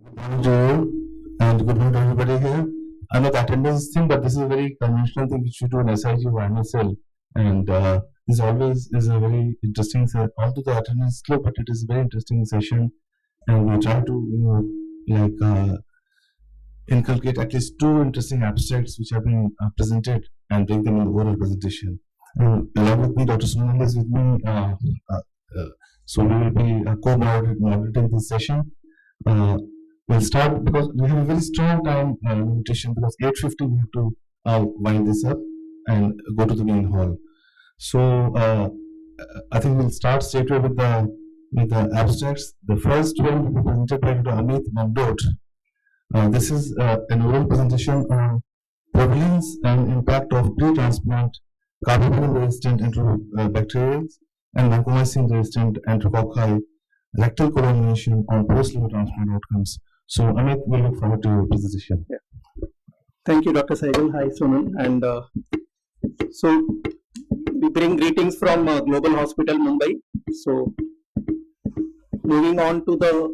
Morning to you, and good morning to everybody here. I know the attendance thing, but this is a very conventional thing which we do in SIG or INASL, and this always is a very interesting. Although the attendance is low, but it is a very interesting session, and we try to inculcate at least two interesting abstracts which have been presented and bring them in the oral presentation. And along with me, Dr. Sunil is with me, so we will be co-moderating this session. We'll start because we have a very strong time limitation because 8:50 we have to wind this up and go to the main hall. So I think we'll start straight away with the abstracts. The first one will be presented by Dr. Amit Mamdot. This is an oral presentation on prevalence and impact of pre-transplant carbapenem-resistant enterobacterials and vancomycin-resistant enterococci rectal colonization on post-liver transplant outcomes. So, Amit, we look forward to your presentation. Yeah. Thank you, Dr. Saigal. Hi, Sonal. And so, we bring greetings from Global Hospital, Mumbai. So, moving on to the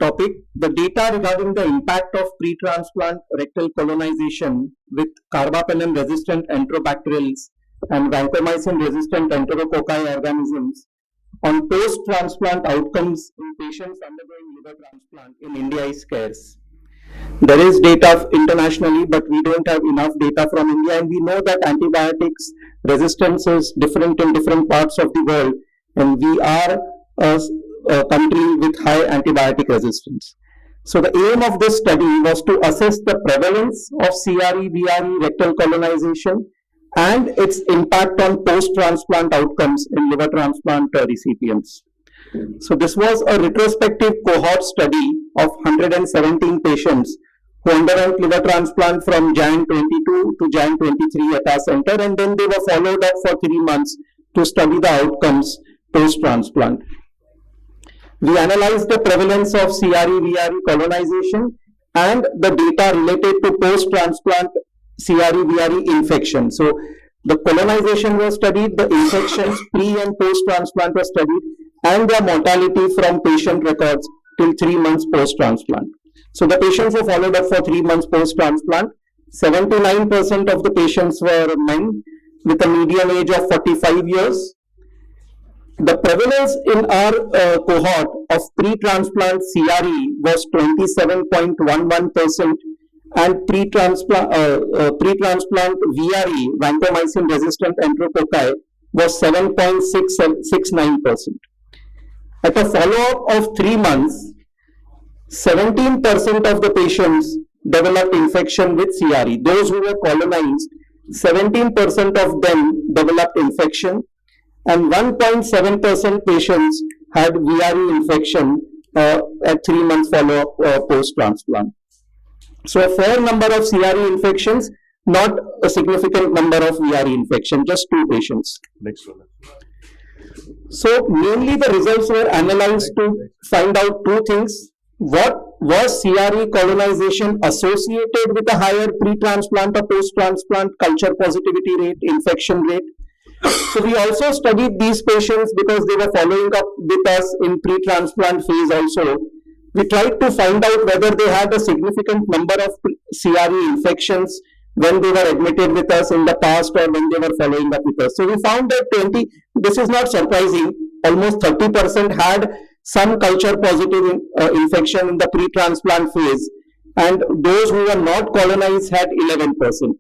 topic, the data regarding the impact of pre-transplant rectal colonization with carbapenem-resistant enterobacterials and vancomycin-resistant enterococci organisms on post-transplant outcomes in patients undergoing liver transplant in India is scarce. There is data internationally, but we don't have enough data from India, and we know that antibiotics resistance is different in different parts of the world, and we are a country with high antibiotic resistance. So the aim of this study was to assess the prevalence of CRE-VRE rectal colonization and its impact on post-transplant outcomes in liver transplant recipients. So this was a retrospective cohort study of 117 patients who underwent liver transplant from Jan 22 to Jan 23 at our center, and then they were followed up for 3 months to study the outcomes post-transplant. We analyzed the prevalence of CRE-VRE colonization and the data related to post-transplant CRE-VRE infection. So the colonization was studied, the infections pre and post-transplant were studied, and their mortality from patient records till 3 months post-transplant. So the patients were followed up for 3 months post-transplant. 79% of the patients were men with a median age of 45 years. The prevalence in our cohort of pre-transplant CRE was 27.11%, and pre-transplant VRE, vancomycin-resistant enterococci, was 7.69%. At a follow-up of 3 months, 17% of the patients developed infection with CRE. Those who were colonized, 17% of them developed infection, and 1.7% patients had VRE infection at 3 months follow-up post-transplant. So a fair number of CRE infections, not a significant number of VRE infection, just 2 patients. Next one. So mainly the results were analyzed to find out 2 things. What was CRE colonization associated with a higher pre-transplant or post-transplant culture positivity rate, infection rate? So we also studied these patients because they were following up with us in pre-transplant phase also. We tried to find out whether they had a significant number of CRE infections when they were admitted with us in the past or when they were following up with us. So we found that this is not surprising, almost 30% had some culture positive infection in the pre-transplant phase, and those who were not colonized had 11%.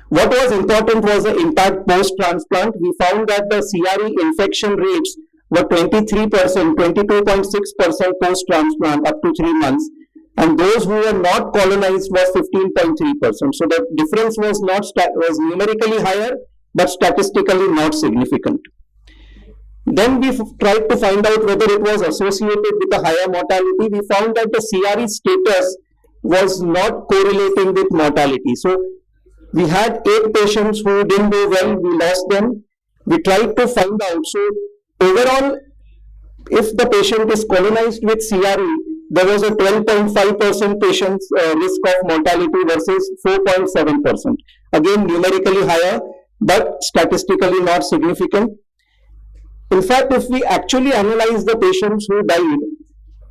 What was important was the impact post-transplant. We found that the CRE infection rates were 23%, 22.6% post-transplant up to 3 months, and those who were not colonized was 15.3%. So the difference was numerically higher, but statistically not significant. Then we tried to find out whether it was associated with a higher mortality. We found that the CRE status was not correlating with mortality. So we had 8 patients who didn't do well, we lost them. We tried to find out. So overall, if the patient is colonized with CRE, there was a 12.5% patient's risk of mortality versus 4.7%. Again, numerically higher, but statistically not significant. In fact, if we actually analyze the patients who died,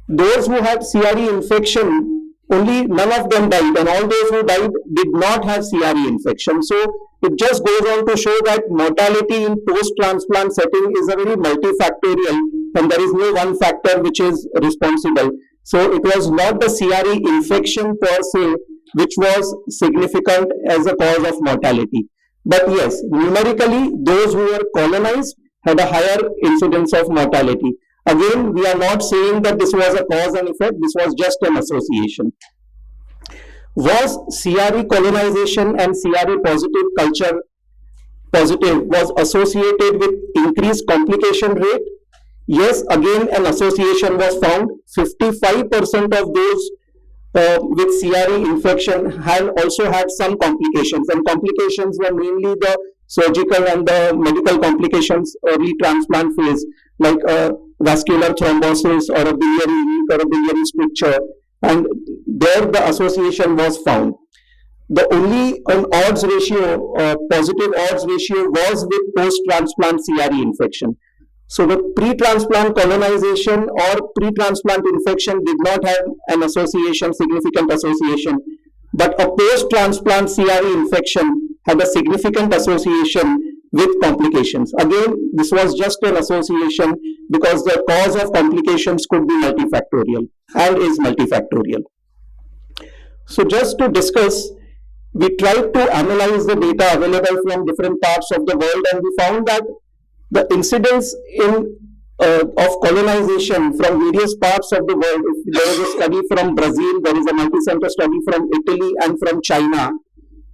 those who had CRE infection, only none of them died, and all those who died did not have CRE infection. So it just goes on to show that mortality in post-transplant setting is a very multifactorial, and there is no one factor which is responsible. So it was not the CRE infection per se which was significant as a cause of mortality. But yes, numerically, those who were colonized had a higher incidence of mortality. Again, we are not saying that this was a cause and effect, this was just an association. Was CRE colonization and CRE positive culture positive was associated with increased complication rate? Yes, again an association was found. 55% of those with CRE infection had also had some complications, and complications were mainly the surgical and the medical complications early transplant phase, like vascular thrombosis or a biliary leak or a biliary stricture, and there the association was found. The only an odds ratio, positive odds ratio was with post-transplant CRE infection. So the pre-transplant colonization or pre-transplant infection did not have an association, significant association, but a post-transplant CRE infection had a significant association with complications. Again, this was just an association because the cause of complications could be multifactorial and is multifactorial. So just to discuss, we tried to analyze the data available from different parts of the world, and we found that the incidence of colonization from various parts of the world, if there is a study from Brazil, there is a multi-center study from Italy and from China.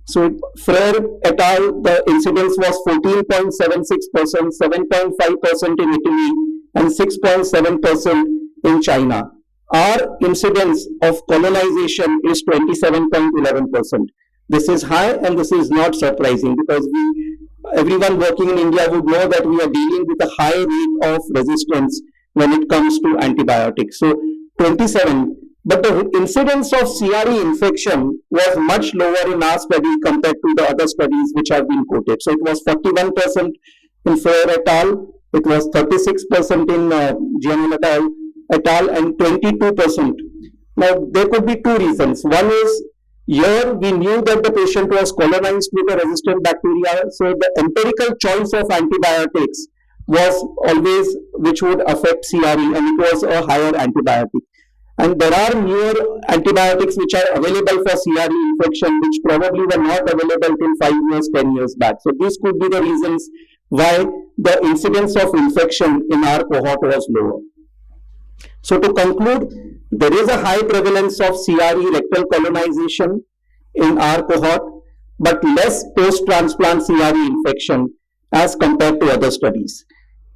So Frere et al., the incidence was 14.76%, 7.5% in Italy, and 6.7% in China. Our incidence of colonization is 27.11%. This is high, and this is not surprising because everyone working in India would know that we are dealing with a high rate of resistance when it comes to antibiotics. So 27, but the incidence of CRE infection was much lower in our study compared to the other studies which have been quoted. So it was 41% in Frere et al., it was 36% in Gianni et al., and 22%. Now there could be two reasons. One is, here we knew that the patient was colonized with a resistant bacteria, so the empirical choice of antibiotics was always which would affect CRE, and it was a higher antibiotic. And there are newer antibiotics which are available for CRE infection, which probably were not available till 5 years, 10 years back. So these could be the reasons why the incidence of infection in our cohort was lower. So to conclude, there is a high prevalence of CRE rectal colonization in our cohort, but less post-transplant CRE infection as compared to other studies.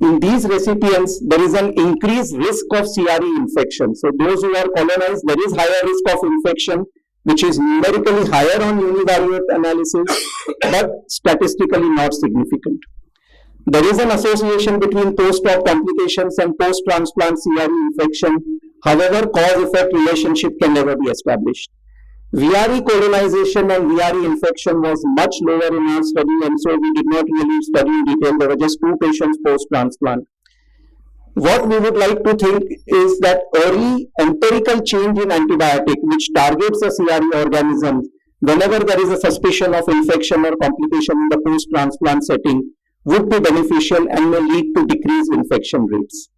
In these recipients, there is an increased risk of CRE infection. So those who are colonized, there is higher risk of infection, which is numerically higher on univariate analysis, but statistically not significant. There is an association between post-op complications and post-transplant CRE infection. However, cause-effect relationship can never be established. VRE colonization and VRE infection was much lower in our study, and so we did not really study in detail. There were just 2 patients post-transplant. What we would like to think is that early empirical change in antibiotic which targets a CRE organism, whenever there is a suspicion of infection or complication in the post-transplant setting, would be beneficial and may lead to decreased infection rates.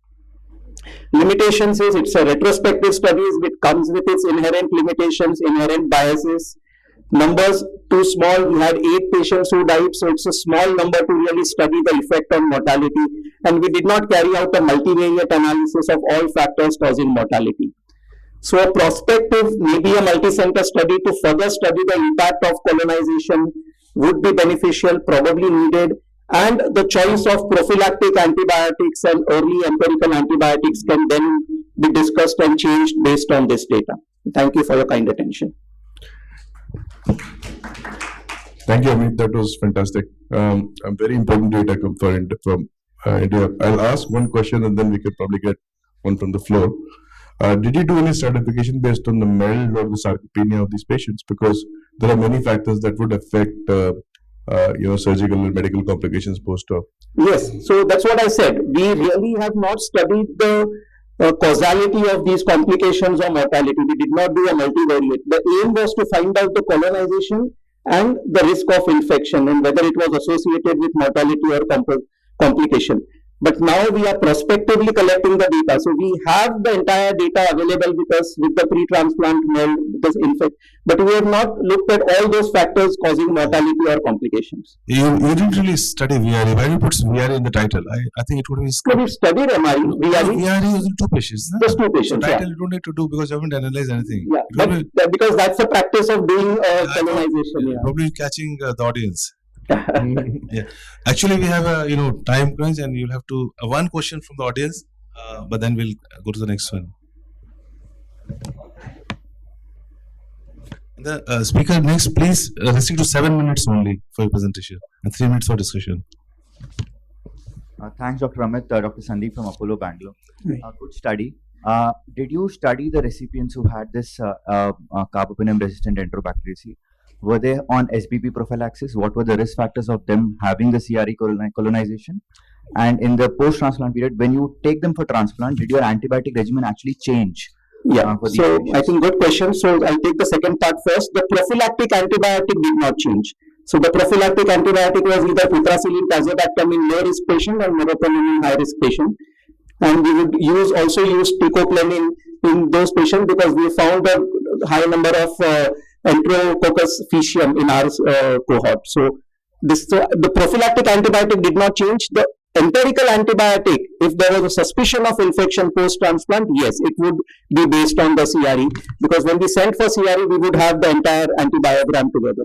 Limitations is it's a retrospective studies which comes with its inherent limitations, inherent biases. Numbers too small, we had 8 patients who died, so it's a small number to really study the effect on mortality, and we did not carry out a multivariate analysis of all factors causing mortality. So a prospective, maybe a multi-center study to further study the impact of colonization would be beneficial, probably needed, and the choice of prophylactic antibiotics and early empirical antibiotics can then be discussed and changed based on this data. Thank you for your kind attention. Thank you, Amit. That was fantastic. Very important data come from India. I'll ask one question and then we could probably get one from the floor. Did you do any stratification based on the MELD or the sarcopenia of these patients? Because there are many factors that would affect surgical and medical complications post-op. Yes, so that's what I said. We really have not studied the causality of these complications or mortality. We did not do a multivariate. The aim was to find out the colonization and the risk of infection and whether it was associated with mortality or complication. But now we are prospectively collecting the data. So we have the entire data available because with the pre-transplant mold, because but we have not looked at all those factors causing mortality or complications. You didn't really study VRE. Why you put VRE in the title? I think it would be. So we studied MRE, VRE. VRE was in 2 patients. No? Just 2 patients. So title you don't need to do because you haven't analyzed anything. Yeah, but because that's the practice of doing colonization. Yeah. Probably catching the audience. Yeah, actually we have a time crunch and you'll have to one question from the audience, but then we'll go to the next one. The speaker next, please restrict to 7 minutes only for your presentation and 3 minutes for discussion. Thanks, Dr. Amit. Dr. Sandeep from Apollo, Bangalore. Good study. Did you study the recipients who had this carbapenem-resistant enterobacteriaceae? Were they on SBP prophylaxis? What were the risk factors of them having the CRE colonization? And in the post-transplant period, when you take them for transplant, did your antibiotic regimen actually change? Yeah, so I think good question. So I'll take the second part first. The prophylactic antibiotic did not change. So the prophylactic antibiotic was either piperacillin, tazobactam in low-risk patient or meropenem in high-risk patient. And we would also use teicoplanin in those patients because we found a high number of Enterococcus faecium in our cohort. So the prophylactic antibiotic did not change. The empirical antibiotic, if there was a suspicion of infection post-transplant, yes, it would be based on the CRE because when we sent for CRE, we would have the entire antibiogram together.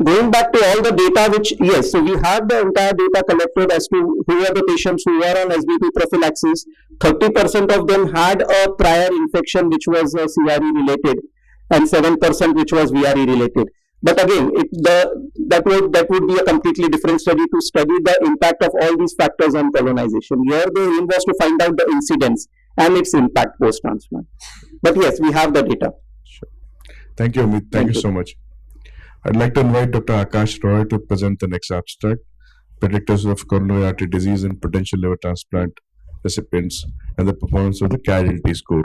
Going back to all the data, yes, so we have the entire data collected as to who are the patients who were on SBP prophylaxis. 30% of them had a prior infection which was CRE related, and 7% which was VRE related. But again, that would be a completely different study to study the impact of all these factors on colonization. Here the aim was to find out the incidence and its impact post-transplant. But yes, we have the data. Sure. Thank you, Amit. Thank you so much. I'd like to invite Dr. Akash Roy to present the next abstract, Predictors of Coronary Artery Disease in Potential Liver Transplant Recipients and the Performance of the CARE-LT Score.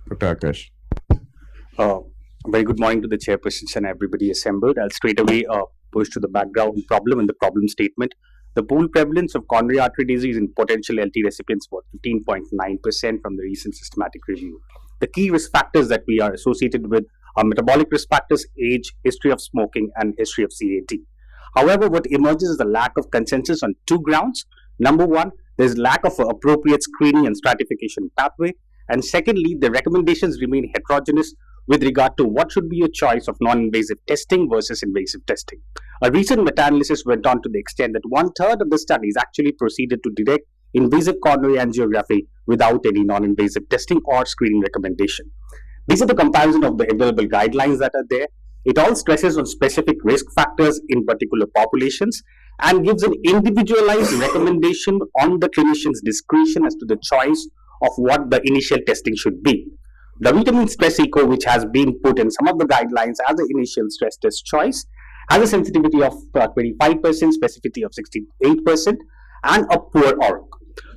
Dr. Akash. Very good morning to the chairpersons and everybody assembled. I'll straight away push to the background problem and the problem statement. The pool prevalence of coronary artery disease in potential LT recipients was 15.9% from the recent systematic review. The key risk factors that we are associated with are metabolic risk factors, age, history of smoking, and history of CAT. However, what emerges is the lack of consensus on 2 grounds. Number one, there's lack of appropriate screening and stratification pathway. And secondly, the recommendations remain heterogeneous with regard to what should be your choice of non-invasive testing versus invasive testing. A recent meta-analysis went on to the extent that 1/3 of the studies actually proceeded to direct invasive coronary angiography without any non-invasive testing or screening recommendation. These are the comparison of the available guidelines that are there. It all stresses on specific risk factors in particular populations and gives an individualized recommendation on the clinician's discretion as to the choice of what the initial testing should be. The vitamin stress echo, which has been put in some of the guidelines as the initial stress test choice, has a sensitivity of 25%, specificity of 68%, and a poor ORC.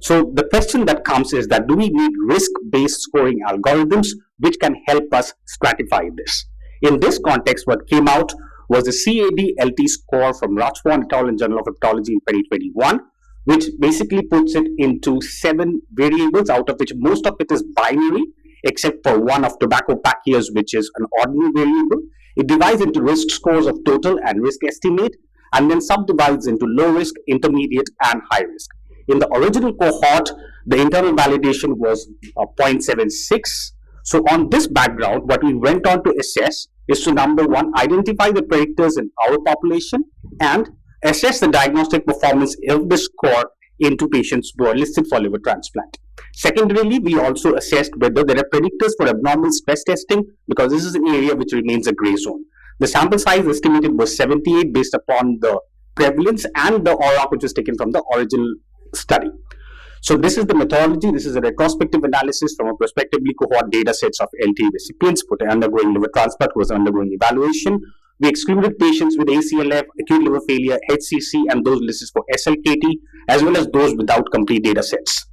So the question that comes is that do we need risk-based scoring algorithms which can help us stratify this? In this context, what came out was the CAD-LT score from Rochefort et al. In Journal of Hepatology in 2021, which basically puts it into 7 variables, out of which most of it is binary, except for one of tobacco pack years, which is an ordinal variable. It divides into risk scores of total and risk estimate, and then subdivides into low risk, intermediate, and high risk. In the original cohort, the internal validation was 0.76. So on this background, what we went on to assess is to, number one, identify the predictors in our population and assess the diagnostic performance of the score into patients who are listed for liver transplant. Secondarily, we also assessed whether there are predictors for abnormal stress testing, because this is an area which remains a gray zone. The sample size estimated was 78 based upon the prevalence and the ORAC which was taken from the original study. So this is the methodology. This is a retrospective analysis from a prospectively cohort data sets of LT recipients undergoing liver transplant who was undergoing evaluation. We excluded patients with ACLF, acute liver failure, HCC, and those listed for SLKT, as well as those without complete data sets.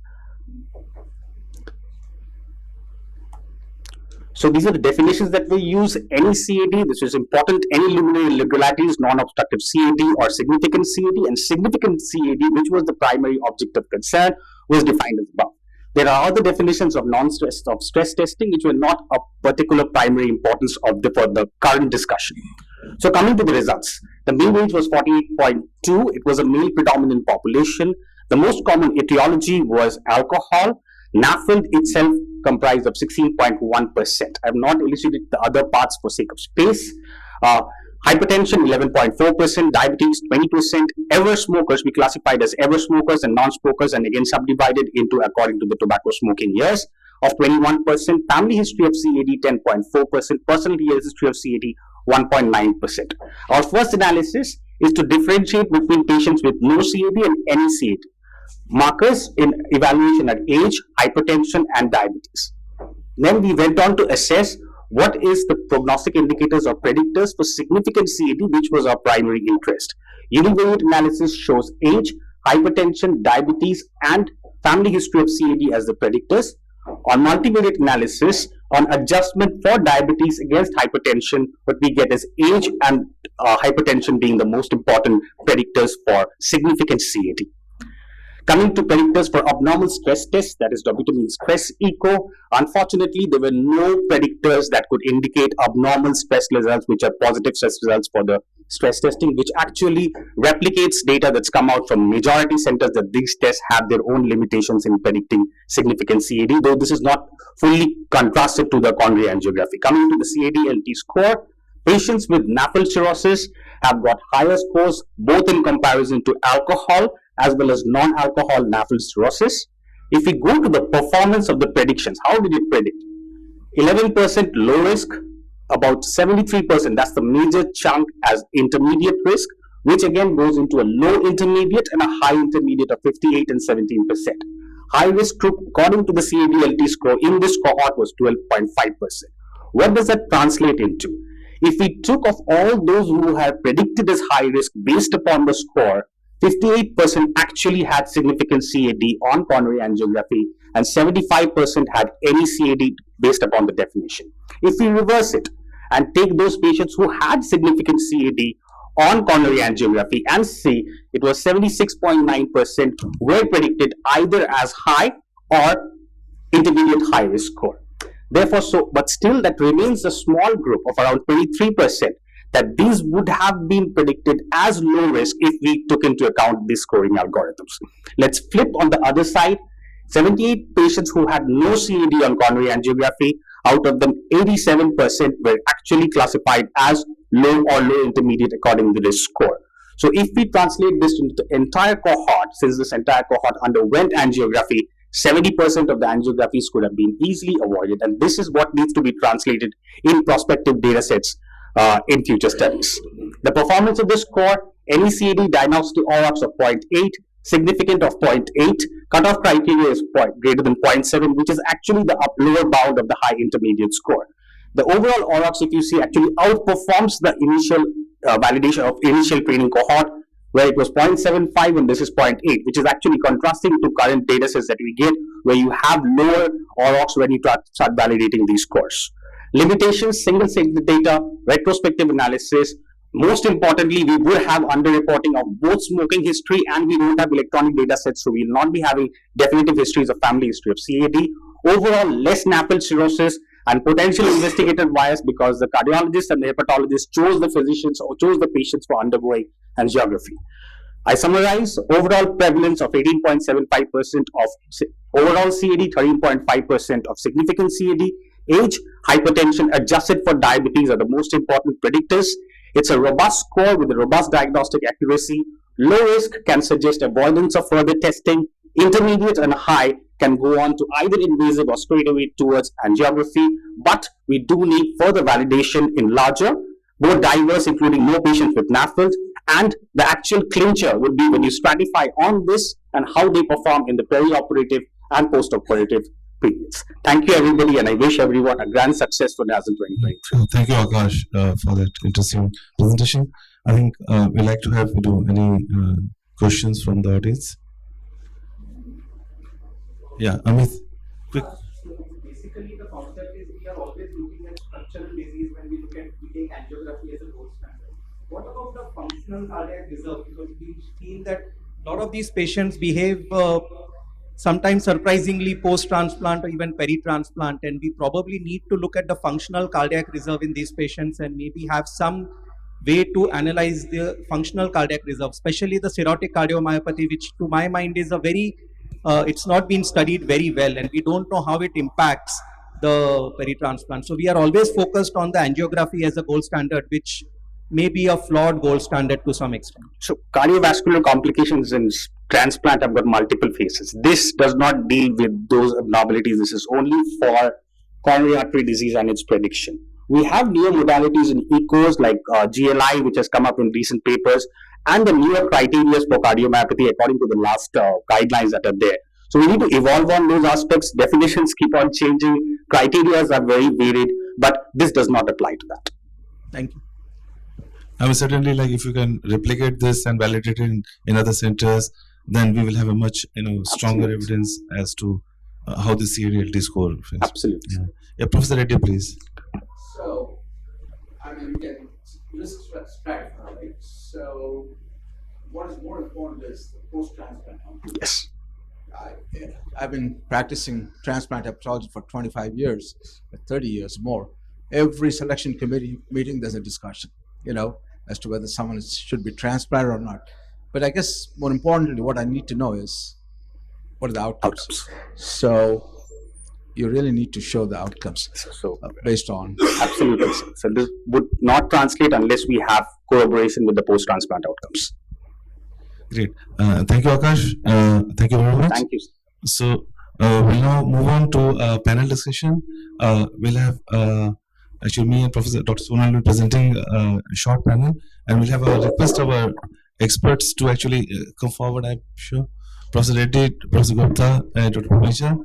So these are the definitions that we use. Any CAD, this is important, any luminary irregularities, non-obstructive CAD or significant CAD, and significant CAD, which was the primary object of concern, was defined as above. There are other definitions of non-stress of stress testing, which were not of particular primary importance for the current discussion. So coming to the results, the mean age was 48.2. It was a male predominant population. The most common etiology was alcohol. NAFLD itself comprised of 16.1%. I have not illustrated the other parts for sake of space. Hypertension 11.4%, diabetes 20%, ever smokers we classified as ever smokers and non-smokers, and again subdivided into according to the tobacco smoking years of 21%, family history of CAD 10.4%, personal history of CAD 1.9%. Our first analysis is to differentiate between patients with no CAD and any CAD. Markers in evaluation are age, hypertension, and diabetes. Then we went on to assess what is the prognostic indicators or predictors for significant CAD, which was our primary interest. Univariate analysis shows age, hypertension, diabetes, and family history of CAD as the predictors. On multivariate analysis, on adjustment for diabetes against hypertension, what we get is age and hypertension being the most important predictors for significant CAD. Coming to predictors for abnormal stress tests, that is dobutamine stress echo, unfortunately, there were no predictors that could indicate abnormal stress results, which are positive stress results for the stress testing, which actually replicates data that's come out from majority centers that these tests have their own limitations in predicting significant CAD, though this is not fully contrasted to the coronary angiography. Coming to the CAD-LT score, patients with NAFLD cirrhosis have got higher scores both in comparison to alcohol as well as non-alcohol NAFLD cirrhosis. If we go to the performance of the predictions, how did it predict? 11% low risk, about 73%, that's the major chunk, as intermediate risk, which again goes into a low intermediate and a high intermediate of 58 and 17%. High risk group, according to the CAD-LT score in this cohort, was 12.5%. What does that translate into? If we took of all those who had predicted as high risk based upon the score, 58% actually had significant CAD on coronary angiography and 75% had any CAD based upon the definition. If we reverse it and take those patients who had significant CAD on coronary angiography and see it was 76.9% were predicted either as high or intermediate high risk score. Therefore, but still that remains a small group of around 23% that these would have been predicted as low risk if we took into account these scoring algorithms. Let's flip on the other side. 78 patients who had no CAD on coronary angiography, out of them 87% were actually classified as low or low intermediate according to this score. So if we translate this into the entire cohort, since this entire cohort underwent angiography, 70% of the angiographies could have been easily avoided, and this is what needs to be translated in prospective data sets in future studies. The performance of the score, any CAD diagnostic OROX of 0.8, significant of 0.8, cutoff criteria is greater than 0.7, which is actually the lower bound of the high intermediate score. The overall OROX, if you see, actually outperforms the initial validation of initial training cohort, where it was 0.75 and this is 0.8, which is actually contrasting to current data sets that we get, where you have lower OROX when you start validating these scores. Limitations, single segment data, retrospective analysis. Most importantly, we will have underreporting of both smoking history and we don't have electronic data sets, so we will not be having definitive histories of family history of CAD. Overall, less NAFLD cirrhosis and potential investigator bias because the cardiologist and the hepatologist chose the physicians or chose the patients for undergoing angiography. I summarize: overall prevalence of 18.75% of overall CAD, 13.5% of significant CAD. Age, hypertension adjusted for diabetes are the most important predictors. It's a robust score with a robust diagnostic accuracy. Low risk can suggest avoidance of further testing. Intermediate and high can go on to either invasive or straight away towards angiography, but we do need further validation in larger, more diverse, including no patients with NAFLD, and the actual clincher would be when you stratify on this and how they perform in the perioperative and postoperative periods. Thank you, everybody, and I wish everyone a grand success for INASL 2023. Thank you, Akash, for that interesting presentation. I think we'd like to have you do any questions from the audience. Yeah, Amit, quick. Basically, the concept is we are always looking at structural disease when we take angiography as a gold standard. What about the functional cardiac reserve? Because we feel that a lot of these patients behave sometimes surprisingly post-transplant or even peri-transplant, and we probably need to look at the functional cardiac reserve in these patients and maybe have some way to analyze the functional cardiac reserve, especially the cirrhotic cardiomyopathy, which to my mind is a very, it's not been studied very well, and we don't know how it impacts the peri-transplant. So we are always focused on the angiography as a gold standard, which may be a flawed gold standard to some extent. So cardiovascular complications in transplant have got multiple phases. This does not deal with those abnormalities. This is only for coronary artery disease and its prediction. We have newer modalities in ECOs like GLI, which has come up in recent papers, and the newer criteria for cardiomyopathy according to the last guidelines that are there. So we need to evolve on those aspects. Definitions keep on changing. Criteria are very varied, but this does not apply to that. Thank you. I mean, certainly, like if you can replicate this and validate it in other centers, then we will have a much stronger Absolutely. evidence as to how the CADLT score. Absolutely. Yeah, Professor Reddy, please. So, I mean, we can risk stratify, right? So, what is more important is the post-transplant outcome. Yes. I've been practicing transplant hepatology for 25 years, 30 years more. Every selection committee meeting, there's a discussion, as to whether someone should be transplanted or not. But I guess more importantly, what I need to know is what are the outcomes. So you really need to show the outcomes based on. Absolutely. So this would not translate unless we have corroboration with the post-transplant outcomes. Great. Thank you, Akash. Thank you very much. Thank you. So we'll now move on to panel discussion. We'll have actually me and Professor Dr. Sonal will be presenting a short panel, and we'll have a request of our experts to actually come forward. I'm sure Professor Reddy, Professor Gupta, Dr. Bhubaneswar.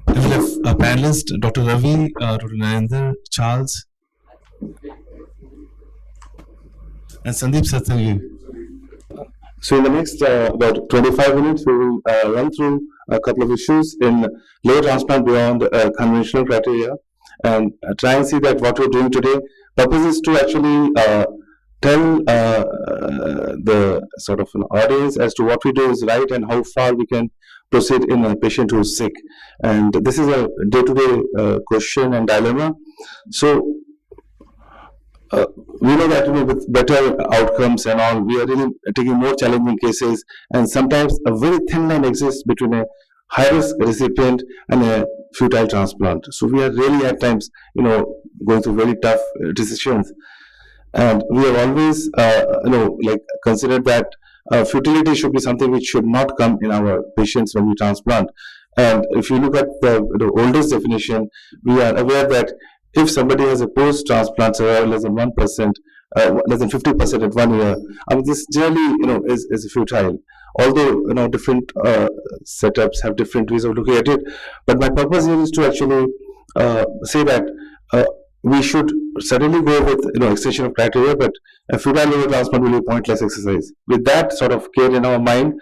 And we'll have a panelist, Dr. Ravi, Dr. Narendra, Charles, and Sandeep Satyangi. So in the next about 25 minutes, we will run through a couple of issues in liver transplant beyond conventional criteria, and try and see that what we're doing today. Purpose is to actually tell the sort of an audience as to what we do is right and how far we can proceed in a patient who is sick. And this is a day-to-day question and dilemma. So we know that with better outcomes and all, we are really taking more challenging cases, and sometimes a very thin line exists between a high-risk recipient and a futile transplant. So we are really at times, going through very tough decisions, and we have always, considered that futility should be something which should not come in our patients when we transplant. And if you look at the oldest definition, we are aware that if somebody has a post-transplant survival less than 1%, less than 50% at 1 year, I mean, this generally, is futile. Although, different setups have different ways of looking at it. But my purpose here is to actually say that we should certainly go with, extension of criteria, but a futile liver transplant will be pointless exercise. With that sort of care in our mind,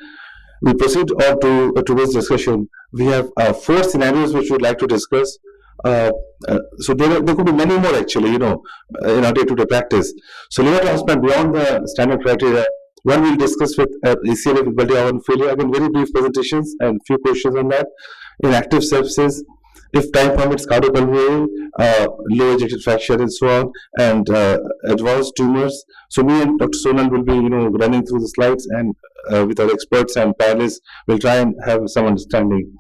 we proceed on to today's discussion. We have 4 scenarios which we would like to discuss. So there could be many more actually, in our day-to-day practice. So liver transplant beyond the standard criteria, one we'll discuss with ACLA with multi-organ failure. Again, very brief presentations and few questions on that. In active sepsis, if time permits, cardiopulmonary, low ejection fraction and so on, and advanced tumors. So me and Dr. Sonal will be, running through the slides, and with our experts and panelists, we'll try and have some understanding.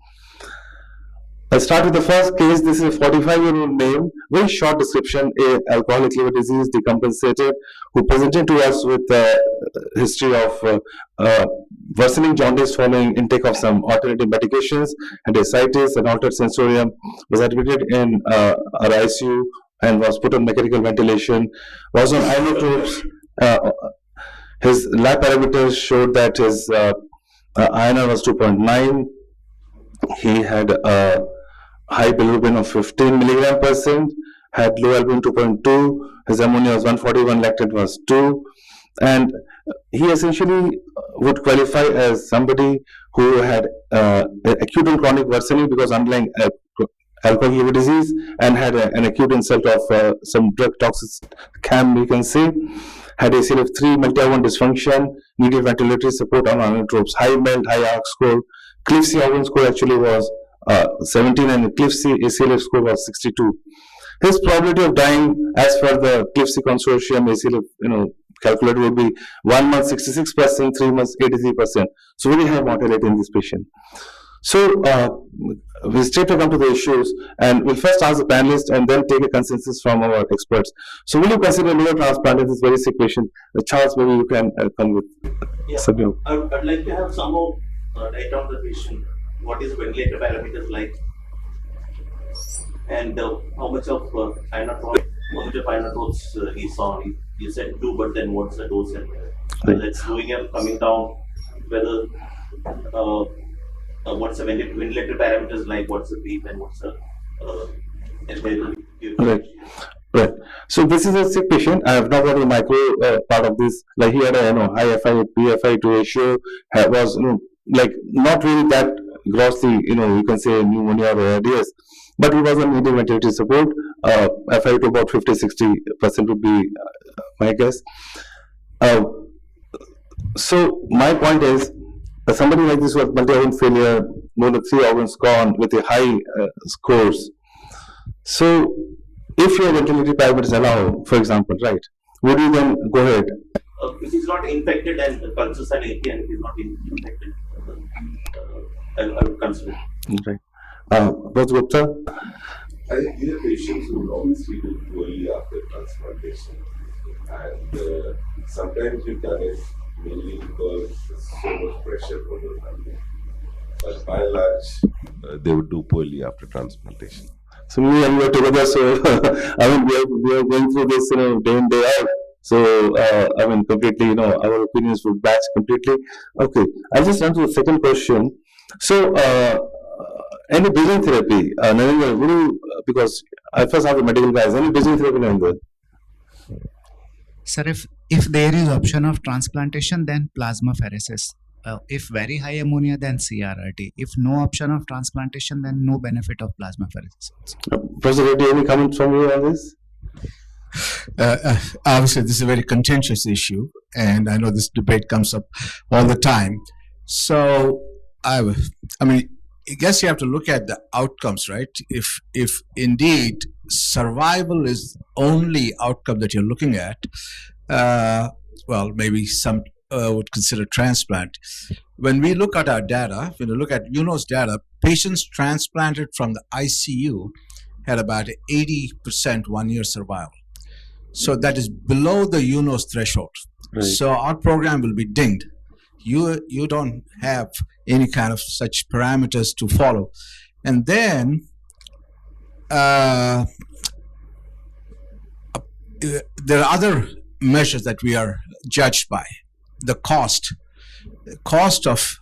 I'll start with the first case. This is a 45-year-old male, very short description, alcoholic liver disease, decompensated, who presented to us with a history of worsening jaundice following intake of some alternative medications, had ascites and altered sensorium, was admitted in our ICU and was put on mechanical ventilation, was on inotropes. His lab parameters showed that his INR was 2.9. He had a high bilirubin of 15 milligram %, had low albumin 2.2, his ammonia was 141, lactate was 2, and he essentially would qualify as somebody who had acute and chronic worsening because underlying alcoholic liver disease, and had an acute insult of some drug toxic CAM, we can say. Had ACLF3 multi-organ dysfunction, needed ventilatory support on anatropes, high MELD, high ARC score. Cliff C organ score actually was 17, and Cliff C ACLF score was 62. His probability of dying, as per the Cliff C consortium ACLF, calculated would be 1 month 66%, 3 months 83%. So very high mortality in this patient. So we straight come to the issues, and we'll first ask the panelists and then take a consensus from our experts. So will you consider liver transplant in this very sick patient? Charles, maybe you can come with some. I'd like to have some more data on the patient. What is ventilator parameters like, and how much of inotropes he saw? You said 2, but then what's the dose? And that's going up, coming down. Whether what's the ventilator parameters like? What's the beep and what's the Right. So this is a sick patient. I have not got the micro part of this. Like he had a high FI to ratio. Was like not really that grossly, you can say pneumonia or ARDS, but he was on needed ventilator support. FI to about 50-60% would be my guess. So my point is, somebody like this was multi-organ failure, more than 3 organs gone with a high scores. So if your ventilatory parameters allow, for example, right, would you then go ahead? If he's not infected and cultures are 80 and he's not infected, I would consider. Right. Dr. Gupta? I think these are patients who will obviously do poorly after transplantation. And sometimes we've done it mainly because there's so much pressure for the family. But by and large, they would do poorly after transplantation. So me and you are together, so we are going through this, day in, day out. So completely, our opinions would match completely. Okay, I'll just run to the second question. So, any bridging therapy, Narendra, because I first have the medical guys, any bridging therapy, Narendra? Sir, if there is option of transplantation, then plasmapheresis. If very high ammonia, then CRRT. If no option of transplantation, then no benefit of plasmapheresis. Professor Reddy, any comments from you on this? Obviously, this is a very contentious issue, and I know this debate comes up all the time. So, I guess you have to look at the outcomes, right? If indeed survival is only outcome that you're looking at, well, maybe some would consider transplant. When we look at our data, when you look at UNOS data, patients transplanted from the ICU had about 80% 1-year survival. So that is below the UNOS threshold. Right. So our program will be dinged. You don't have any kind of such parameters to follow. And then there are other measures that we are judged by. The cost of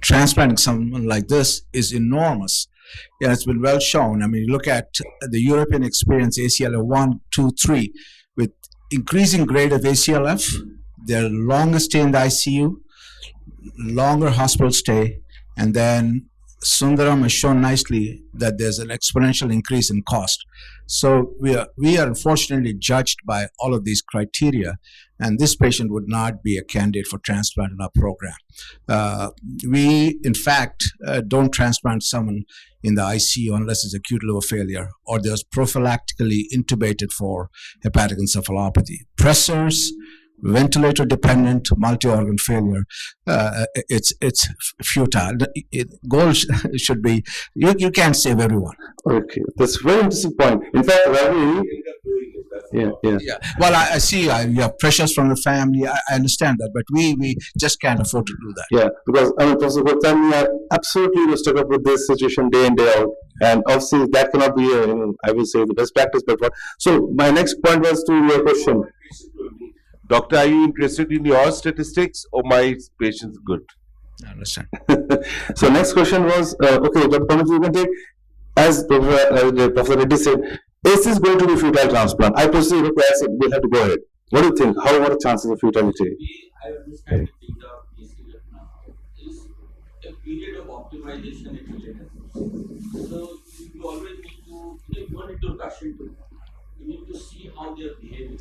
transplanting someone like this is enormous. Yeah, it's been well shown. You look at the European experience, ACLF 1, 2, 3, with increasing grade of ACLF, their longer stay in the ICU, longer hospital stay, and then Sundaram has shown nicely that there's an exponential increase in cost. So we are unfortunately judged by all of these criteria, and this patient would not be a candidate for transplant in our program. We, in fact, don't transplant someone in the ICU unless it's acute liver failure or there's prophylactically intubated for hepatic encephalopathy. Pressors, ventilator-dependent multi-organ failure, it's futile. Goal should be, you can't save everyone. Okay, that's a very interesting point. In fact, Ravi, yeah. Well, I see you have pressures from the family. I understand that, but we just can't afford to do that. Yeah, because Professor Gupta, we are absolutely stuck up with this situation day in, day out, and obviously that cannot be, I will say, the best practice. But so my next point was to your question. Doctor, are you interested in your statistics or my patient's good? I understand. So next question was, okay, Dr. Pankaj, you can take, as Professor Reddy said, is this going to be futile transplant? I personally require it, we'll have to go ahead. What do you think? How are the chances of futility? I understand the data of ACLF now is a period of optimization it will take. So you you always need to, you don't need to rush into it. You need to see how they are behaving.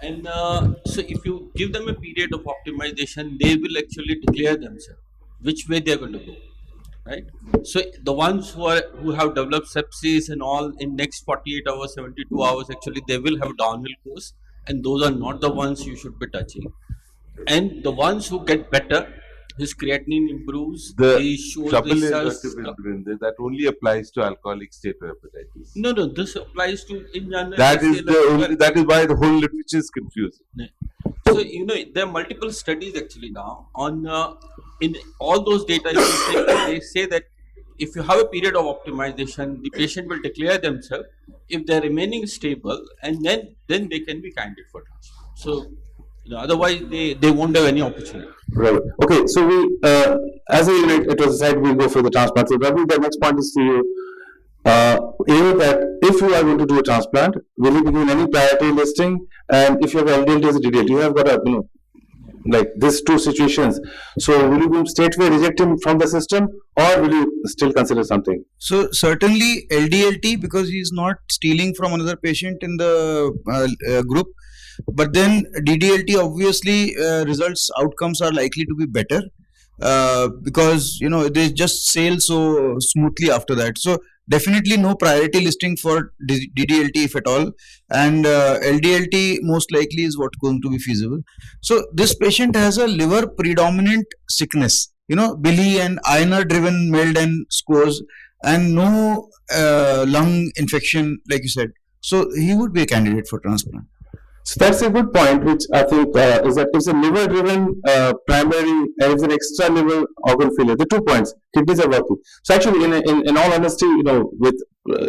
And so if you give them a period of optimization, they will actually declare themselves which way they are going to go, right? So the ones who have developed sepsis and all in next 48 hours, 72 hours, actually they will have downhill course, and those are not the ones you should be touching. And the ones who get better, his creatinine improves, he The shows trouble is, results. Dr. Vrinda, that only applies to alcoholic steatohepatitis. No, this applies to in general. That is ACL the as only, well. that is why the whole literature is confusing. So there are multiple studies actually now on in all those data. If you take, they say that if you have a period of optimization, the patient will declare themselves if they are remaining stable, and then they can be candidate for transplant. So otherwise they won't have any opportunity. Right. Okay. So we, as a unit, it was decided we'll go for the transplant. So probably the next point is to you, that if you are going to do a transplant, will you be given any priority listing? And if you have LDLT as a DDLT, you have got a, like these two situations. So will you straightway reject him from the system, or will you still consider something? So certainly LDLT, because he is not stealing from another patient in the group. But then DDLT, obviously results outcomes are likely to be better because they just sail so smoothly after that. So definitely no priority listing for DDLT if at all, and LDLT most likely is what's going to be feasible. So this patient has a liver predominant sickness, bili and INR driven MELD and scores, and no lung infection like you said. So he would be a candidate for transplant. So that's a good point, which I think is that it's a liver-driven primary and it's an extra liver organ failure. The 2 points, kidneys are working. So actually, in all honesty, with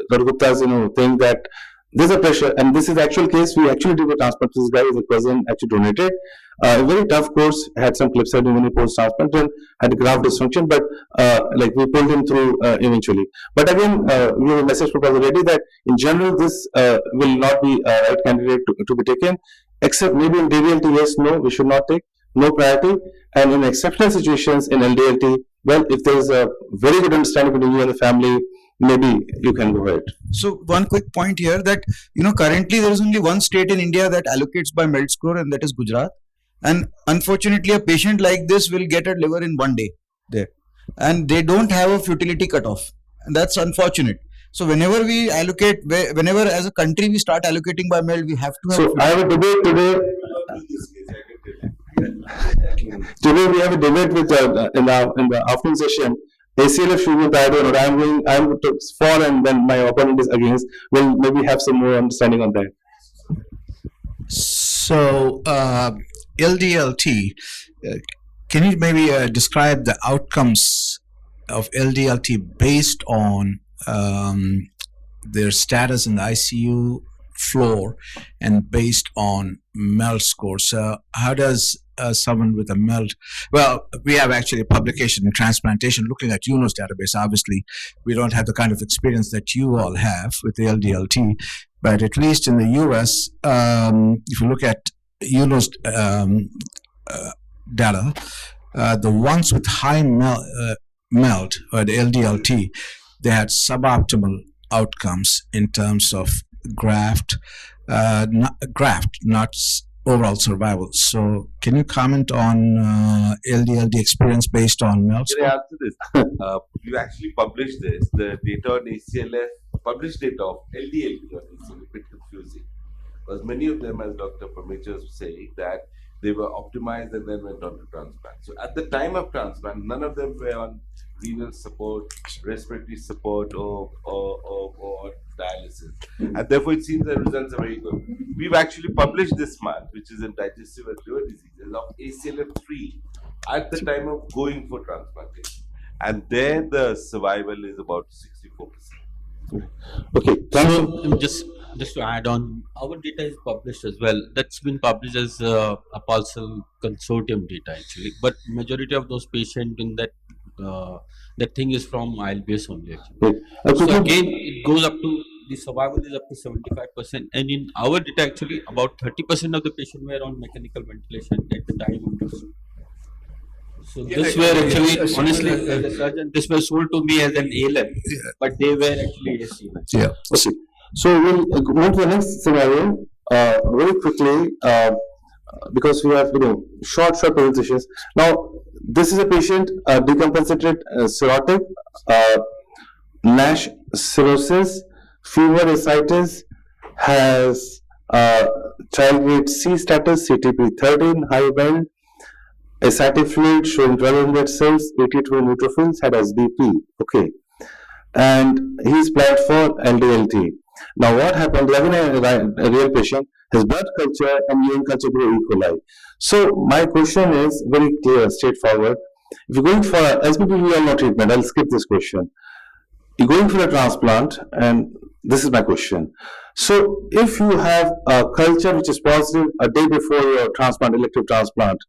Dr. Gupta's thing that there's a pressure, and this is actual case. We actually did a transplant. This guy is a cousin, actually donated. A very tough course, had some clips pneumonia post-transplant and had graft dysfunction, but like we pulled him through eventually. But again, we have a message for Professor Reddy that in general this will not be a right candidate to be taken, except maybe in DDLT, yes, no, we should not take, no priority. And in exceptional situations in LDLT, well, if there is a very good understanding between you and the family, maybe you can go ahead. So one quick point here that currently there is only one state in India that allocates by MELD score, and that is Gujarat. And unfortunately, a patient like this will get a liver in 1 day there, and they don't have a futility cutoff, and that's unfortunate. So whenever we allocate, whenever as a country we start allocating by MELD, we have to have. So I have a debate today. Today we have a debate with in the afternoon session. ACLF should be priority, or I'm going to for, and then my opponent is against. We'll maybe have some more understanding on that. So, LDLT, can you maybe describe the outcomes of LDLT based on their status in the ICU floor and based on MELD score? So how does someone with a MELD, well, we have actually a publication in transplantation looking at UNOS database. Obviously, we don't have the kind of experience that you all have with the LDLT, but at least in the US, if you look at UNOS data, the ones with high MELD or the LDLT, they had suboptimal outcomes in terms of graft, not overall survival. So, can you comment on LDLT experience based on MELD Can I score? answer this? You actually published this, the data on ACLF, published data of LDLT on ACLF, a bit confusing. Because many of them, as Dr. Parmechar was saying, that they were optimized and then went on to transplant. So at the time of transplant, none of them were on renal support, respiratory support, or dialysis. And therefore, it seems the results are very good. We've actually published this month, which is in digestive and liver diseases, of ACLF3 at the time of going for transplantation. And there, the survival is about 64%. Okay, thank you. So just to add on, our data is published as well. That's been published as a Pulsal consortium data actually, but majority of those patients in that that thing is from ILBS only actually. So again, it goes up to, the survival is up to 75%, and in our data actually about 30% of the patients were on mechanical ventilation at the time of transplant. So this were actually, honestly, as a surgeon, this was sold to me as an ALM, but they were actually ACL. Yeah. Okay. So we'll move to the next scenario very quickly because we have short presentations. Now this is a patient decompensated cirrhotic, NASH cirrhosis, fever, ascites, has child grade C status, CTP 13, high band, ascitic fluid showing 1200 cells, 82 neutrophils, had SBP. Okay. And he's planned for LDLT. Now what happened? Again, a real patient, his blood culture and urine culture grew E. coli. So my question is very clear, straightforward. If you're going for SBP, we are no treatment. I'll skip this question. You're going for a transplant, and this is my question. So if you have a culture which is positive a day before your transplant, elective transplant,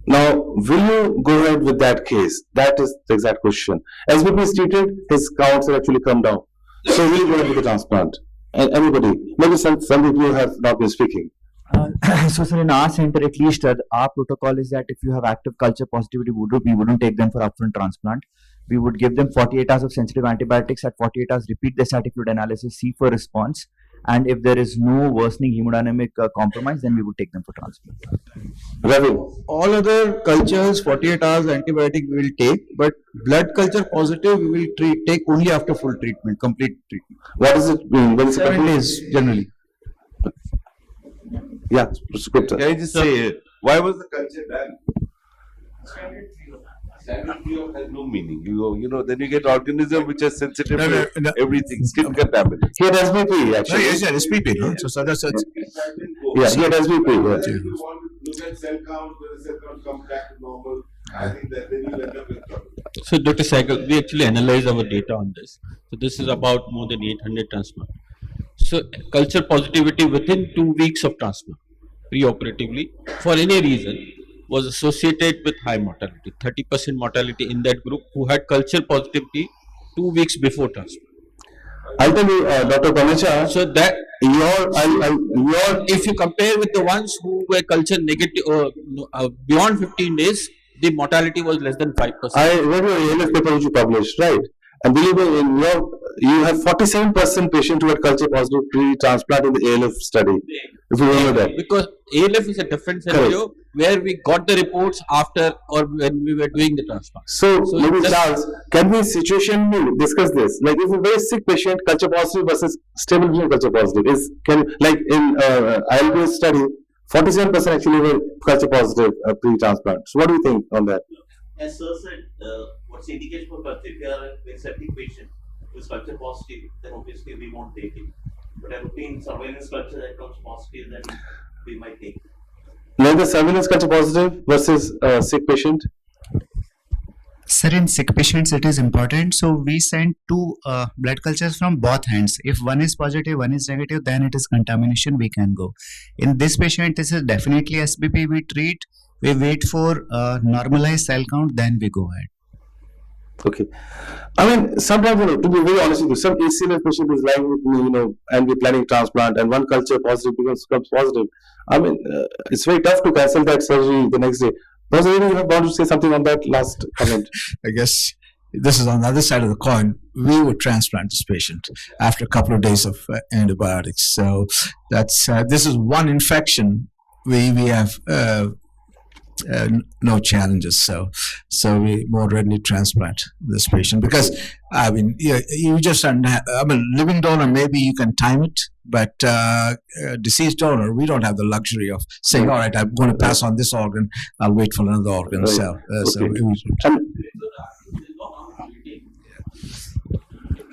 now will you go ahead with that case? That is the exact question. SBP is treated, his counts have actually come down. So will you go ahead with the transplant? And anybody, maybe some people have not been speaking. So, sir, in our center, at least our protocol is that if you have active culture positivity, we wouldn't take them for upfront transplant. We would give them 48 hours of sensitive antibiotics. At 48 hours, repeat the static fluid analysis, see for response. And if there is no worsening hemodynamic compromise, then we would take them for transplant. Ravi, All other cultures, 48 hours antibiotic we will take, but blood culture positive we will take only after full treatment, complete treatment. what does it mean? When is it 7 complete? days generally. Yeah, prescriptor. Can I just say, why was the culture done? Standard view has no meaning. Then you get organism which are sensitive to everything, skin contaminants. He had SBP actually. Yes, yeah, SPP, no? So that's Yeah, he had SBP. Yeah. If you want to look at cell count, when the cell count comes back to normal, I think that then you end up with trouble. So Dr. Saigal, we actually analyze our data on this. So this is about more than 800 transplant. So culture positivity within 2 weeks of transplant, pre-operatively, for any reason, was associated with high mortality, 30% mortality in that group who had culture positivity 2 weeks before transplant. I'll tell you, Dr. Panecha, So that your if you compare with the ones who were culture negative beyond 15 days, the mortality was less than 5%. I read your ALF paper which you published, right? And believe me, you have 47% patient who had culture positive pre-transplant in the ALF study. If you remember that. Because ALF is a different scenario where we got the reports after or when we were doing the transplant. So maybe just- Charles, can we situationally discuss this? Like if a very sick patient, culture positive versus stable patient culture positive, like in ILB study, 47% actually were culture positive pre-transplant. So what do you think on that? As sir said, what's the indication for culture? If you are a very septic patient who is culture positive, then obviously we won't take it. But a routine surveillance culture that comes positive, then we might take it. Like the surveillance culture positive versus sick patient? Sir, in sick patients, it is important. So we send two blood cultures from both hands. If one is positive, one is negative, then it is contamination. We can go. In this patient, this is definitely SBP. We treat. We wait for normalized cell count, then we go ahead. Okay. I mean, sometimes, to be very honest with you, some ACLF patient is lying with me, and we're planning transplant, and one culture positive becomes positive. I mean, it's very tough to cancel that surgery the next day. Does anyone want to say something on that last comment? I guess this is on the other side of the coin. We would transplant this patient after a couple of days of antibiotics. So that's this is one infection. We have no challenges. So we more readily transplant this patient because I mean you just living donor, maybe you can time it, but deceased donor, we don't have the luxury of saying, all right, I'm going to pass on this organ, I'll wait for another organ. Right. So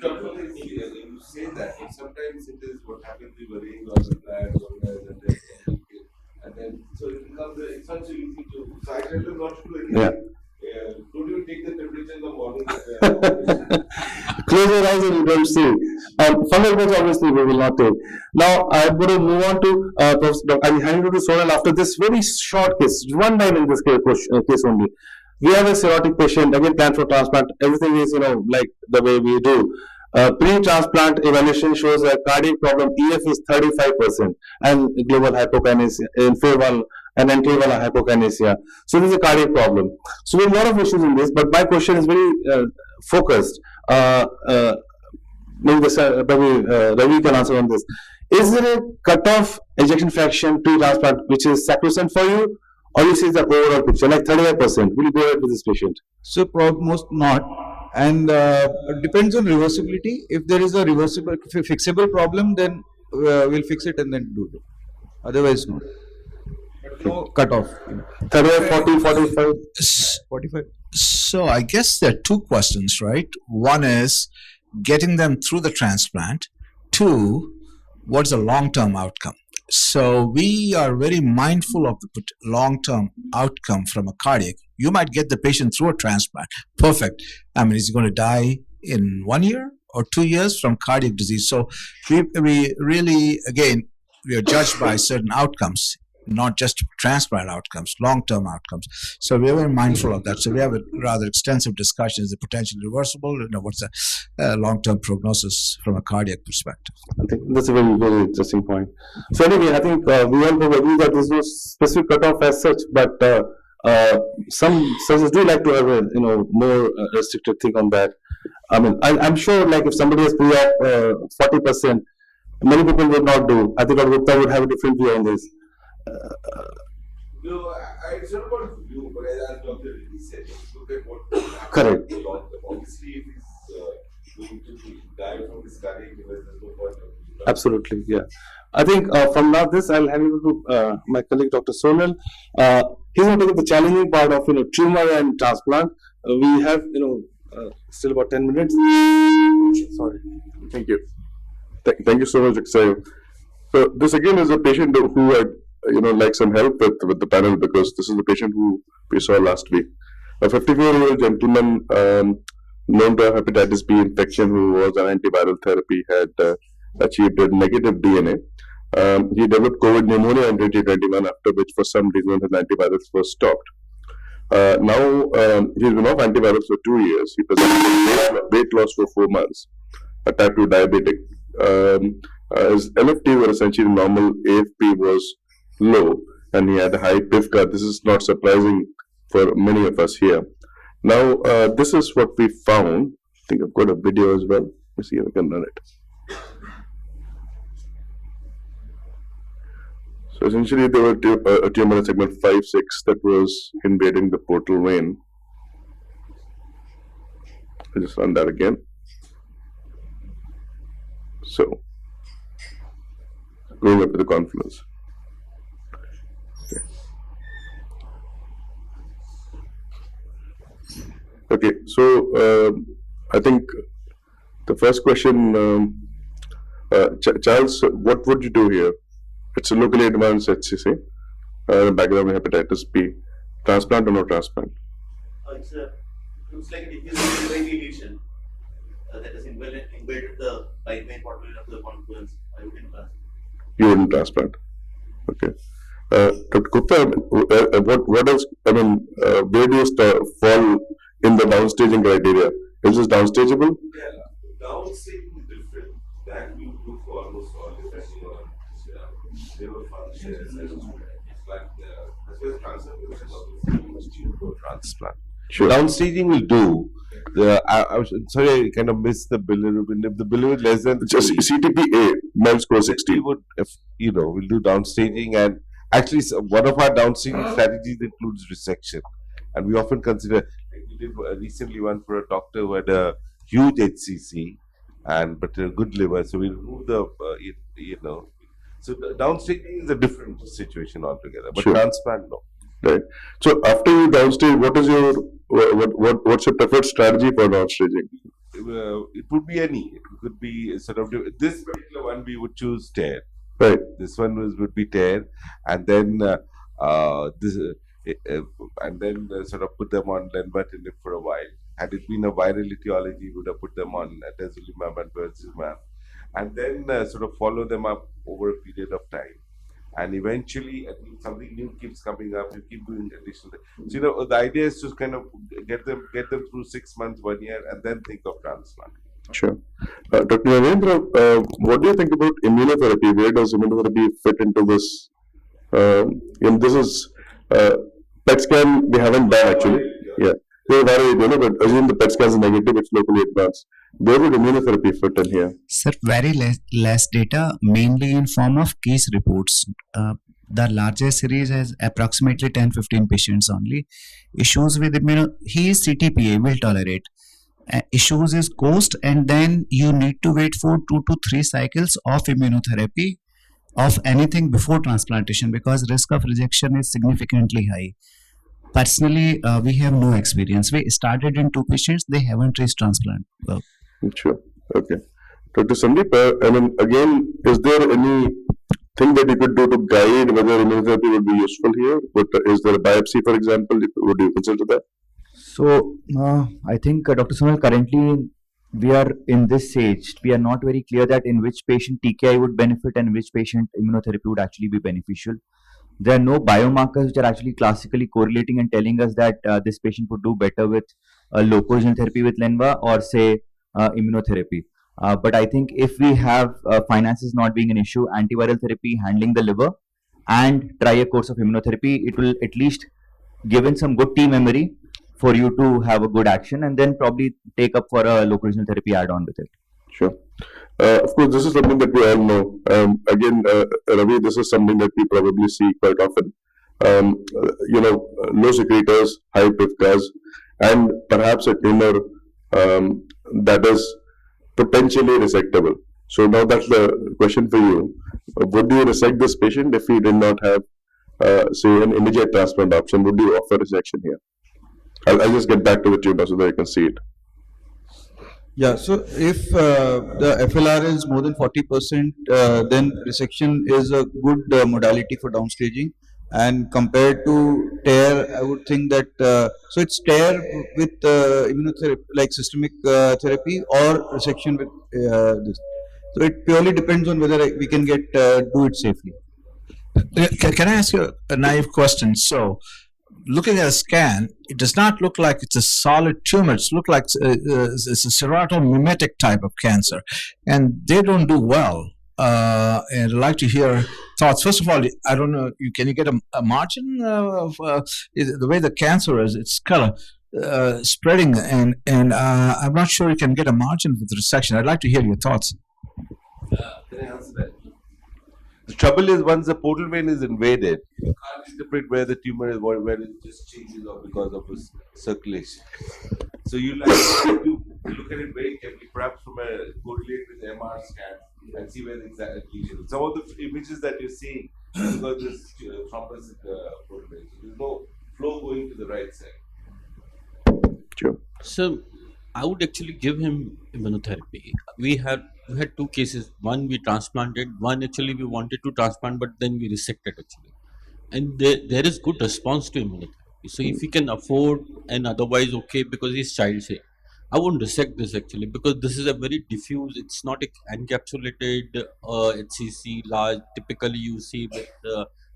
Okay. You say that, but sometimes it is what happens, we worrying on the plan, and then so it becomes it's not so easy to. So I tell them not to do anything. Yeah. Don't you take the temperature in the morning? Close your eyes and you don't see. Fungal growth obviously we will not take. Now I'm going to move on to I'll hand it to Sonal after this very short case. One line in this case only. We have a cirrhotic patient, again planned for transplant. Everything is like the way we do. Pre-transplant evaluation shows a cardiac problem. EF is 35% and global hypokinesia in phase 1 and entry wala hypokinesia. So this is a cardiac problem. So there are a lot of issues in this, but my question is very focused. Maybe Ravi can answer on this. Is there a cutoff ejection fraction pre-transplant which is sacrosanct for you, or you see the overall picture like 35%? Will you go ahead with this patient? So most not, and it depends on reversibility. If there is a reversible, fixable problem, then we'll fix it and then do it. Otherwise, not. But no cutoff. 35, 40, 45. 45. So I guess there are two questions, right? One is getting them through the transplant. Two, what's the long-term outcome? So we are very mindful of the long-term outcome from a cardiac. You might get the patient through a transplant. Perfect. I mean, is he going to die in 1 year or 2 years from cardiac disease? So we really, again, we are judged by certain outcomes, not just transplant outcomes, long-term outcomes. So we are very mindful of that. So we have a rather extensive discussion. Is it potentially reversible? What's the long-term prognosis from a cardiac perspective? I think that's a very, very interesting point. So anyway, I think we all agree that there's no specific cutoff as such, but some surgeons do like to have a more restricted thing on that. I mean, I'm sure like if somebody has pre-op 40%, many people would not do. I think Dr. Gupta would have a different view on this. No, it's not about view, but as Dr. Reddy said, look at what Correct. Obviously, if he's going to die from his cardiac, there's no point of Absolutely, yeah. I think from now this, I'll hand it to my colleague Dr. Sonal. He's going to take the challenging part of tumor and transplant. We have still about 10 minutes. Sorry. Thank you. Thank you so much, Exayo. So this again is a patient who had like some help with the panel, because this is the patient who we saw last week. A 54-year-old gentleman known to have hepatitis B infection, who was on antiviral therapy, had achieved a negative DNA. He developed COVID pneumonia in 2021, after which for some reason his antivirals were stopped. Now he's been off antivirals for 2 years. He presented weight loss for 4 months, a type 2 diabetic. His LFT were essentially normal, AFP was low, and he had a high PIVCA. This is not surprising for many of us here. Now, this is what we found. I think I've got a video as well. Let me see if I can run it. So essentially, there were a tumor in segment 5-6 that was invading the portal vein. I'll just run that again. So, going up to the confluence. Okay, so I think the first question, Charles, what would you do here? It's a locally advanced HCC, background of hepatitis B. Transplant or no transplant? Looks like it is a deletion that is inbuilt the right main portal of the confluence. I wouldn't transplant. You wouldn't transplant. Okay. Dr. Gupta, what else? I mean, where do you fall in the downstaging criteria? Is this downstageable? Yeah, downstaging is different. That we do for almost all the liver functions and like as well as transplant. Sure. Downstaging will do. I was sorry, I kind of missed the bilirubin. If the bilirubin less than just CTPA, MELD score 60. We would, we'll do downstaging, and actually, one of our downstaging strategies includes resection, and we often consider. We did recently one for a doctor who had a huge HCC, but a good liver, so we removed the So the downstaging is a different situation altogether, but sure. Transplant, no. Right. So after you downstage, what is your what's your preferred strategy for downstaging? It would be any. It could be sort of this particular one we would choose TARE. Right. This one would be TARE, and then sort of put them on lenvatinib for a while. Had it been a viral etiology, we would have put them on atezolizumab and bevacizumab, and then sort of follow them up over a period of time. And eventually, I think something new keeps coming up. You keep doing additional. So the idea is to kind of get them through 6 months, 1 year, and then think of transplant. Sure. Dr. Narendra, what do you think about immunotherapy? Where does immunotherapy fit into this And this is PET scan we haven't done actually. Yeah. So but assume the PET scan is negative, it's locally advanced. Where would immunotherapy fit in here? Sir, very less data, mainly in form of case reports. The largest series has approximately 10-15 patients only. Issues with he is CTPA, will tolerate. Issues is cost, and then you need to wait for 2 to 3 cycles of immunotherapy of anything before transplantation, because risk of rejection is significantly high. Personally, we have no experience. We started in 2 patients, they haven't reached transplant. Sure. Okay. Dr. Sandeep, I mean, again, is there anything that you could do to guide whether immunotherapy would be useful here? But is there a biopsy, for example? Would you consider that? So, I think Dr. Sunil, currently we are in this stage. We are not very clear that in which patient TKI would benefit and which patient immunotherapy would actually be beneficial. There are no biomarkers which are actually classically correlating and telling us that this patient would do better with local gene therapy with Lenva or say immunotherapy. But I think if we have finances not being an issue, antiviral therapy handling the liver, and try a course of immunotherapy, it will at least give in some good team memory for you to have a good action, and then probably take up for a local regional therapy add-on with it. Sure. Of course, this is something that we all know. Again, Ravi, this is something that we probably see quite often. Low secretors, high PIVKAs, and perhaps a tumor that is potentially resectable. So now that's the question for you. Would you resect this patient if he did not have, say, an immediate transplant option? Would you offer resection here? I'll just get back to the tumor so that you can see it. Yeah, so if the FLR is more than 40%, then resection is a good modality for downstaging. And compared to TARE, I would think that, so it's TARE with immunotherapy, like systemic therapy, or resection with this. So it purely depends on whether we can do it safely. Can I ask you a naive question? So, looking at a scan, it does not look like it's a solid tumor. It looks like it's a seratomimetic type of cancer, and they don't do well. And I'd like to hear thoughts. First of all, I don't know. Can you get a margin of the way the cancer is? Its color spreading, and I'm not sure you can get a margin with the resection. I'd like to hear your thoughts. Can I answer that? The trouble is, once the portal vein is invaded, you can't interpret where the tumor is, where it just changes off because of its circulation. So you to look at it very carefully, perhaps from a correlate with MR scan and see where the exact lesion is. Some of the images that you're seeing because this thrombus in the portal vein, so there's no flow going to the right side. Sure. So I would actually give him immunotherapy. We had 2 cases. One we transplanted. One actually we wanted to transplant, but then we resected actually. And there is good response to immunotherapy. So if he can afford and otherwise okay, because he's child safe, I won't resect this actually, because this is a very diffuse. It's not encapsulated HCC large. Typically you see with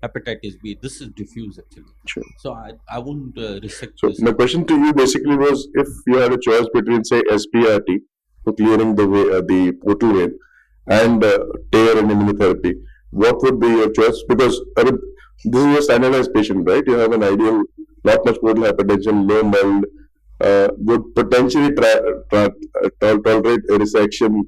hepatitis B. This is diffuse actually. Sure. So I won't resect So this. my question to you basically was, if you had a choice between, say, SPRT for clearing the portal vein and TARE and immunotherapy, what would be your choice? Because I mean, this is a standardized patient, right? You have an ideal, not much portal hypertension, low MELD, would potentially tolerate a resection,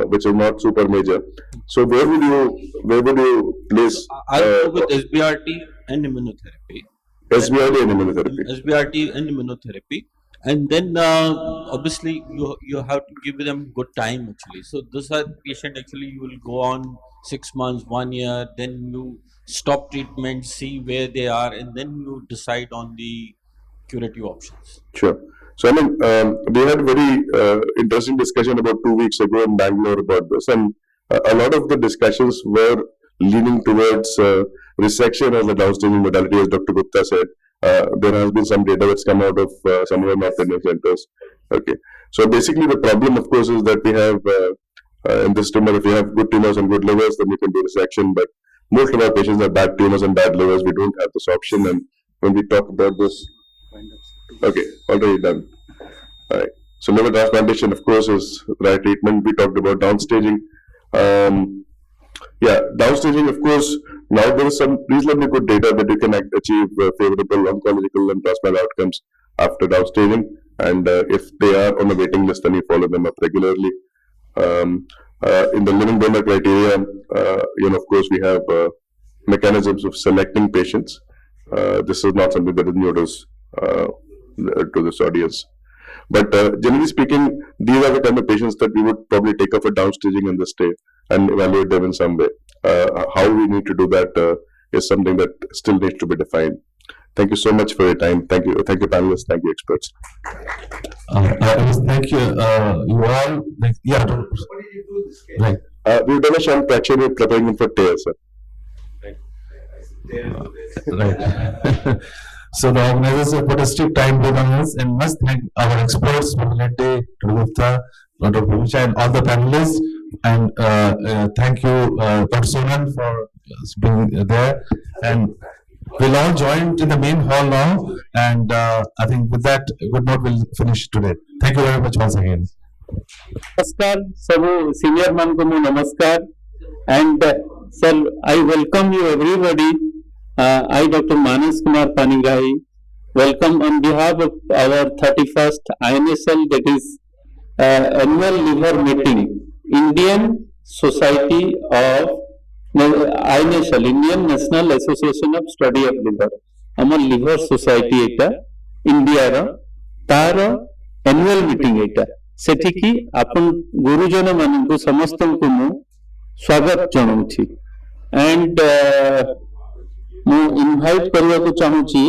which is not super major. So where would you place? I'll go with SBRT and immunotherapy. SBRT and immunotherapy. SBRT and immunotherapy, and then obviously you have to give them good time actually. So this patient actually you will go on 6 months, 1 year, then you stop treatment, see where they are, and then you decide on the curative options. Sure. So I mean, we had a very interesting discussion about 2 weeks ago in Bangalore about this, and a lot of the discussions were leaning towards resection as a downstaging modality, as Dr. Gupta said. There has been some data that's come out of some of our North Indian centers. Okay. So basically, the problem, of course, is that we have in this tumor, if you have good tumors and good livers, then you can do resection. But most of our patients have bad tumors and bad livers. We don't have this option. And when we talk about this, okay, already done. All right. So liver transplantation, of course, is the right treatment. We talked about downstaging. Yeah, downstaging, of course, now there is some reasonably good data that you can achieve favorable oncological and transplant outcomes after downstaging. And if they are on the waiting list, then you follow them up regularly. In the living donor criteria, of course, we have mechanisms of selecting patients. This is not something that is new to this audience. But generally speaking, these are the kind of patients that we would probably take up for downstaging in this day and evaluate them in some way. How we need to do that is something that still needs to be defined. Thank you so much for your time. Thank you panelists. Thank you, experts. Thank you, you all. Yeah. What did you do this case? Right. We've done a shunt fraction. We're preparing him for tears, sir. Right. So the organizers have put a strict timetable on us, and must thank our experts, Dr. Gupta, Dr. Bhubaneswar, and all the panelists. And thank you, Dr. Sonan, for being there. And we'll all join in the main hall now. And I think with that good note, we'll finish today. Thank you very much once again. Namaskar, Sabu senior man ko namaskar. And sir, I welcome you everybody. I, Dr. Manas Kumar Panigrahi, welcome on behalf of our 31st INASL, that is annual liver meeting, Indian Society of INASL, Indian National Association of Study of Liver. Our liver society Etah India रो तार annual meeting एटा सेठी की आपण गुरुजन मानकु समस्तन को मु स्वागत जणाउछि and मु invite करबा को चाहूची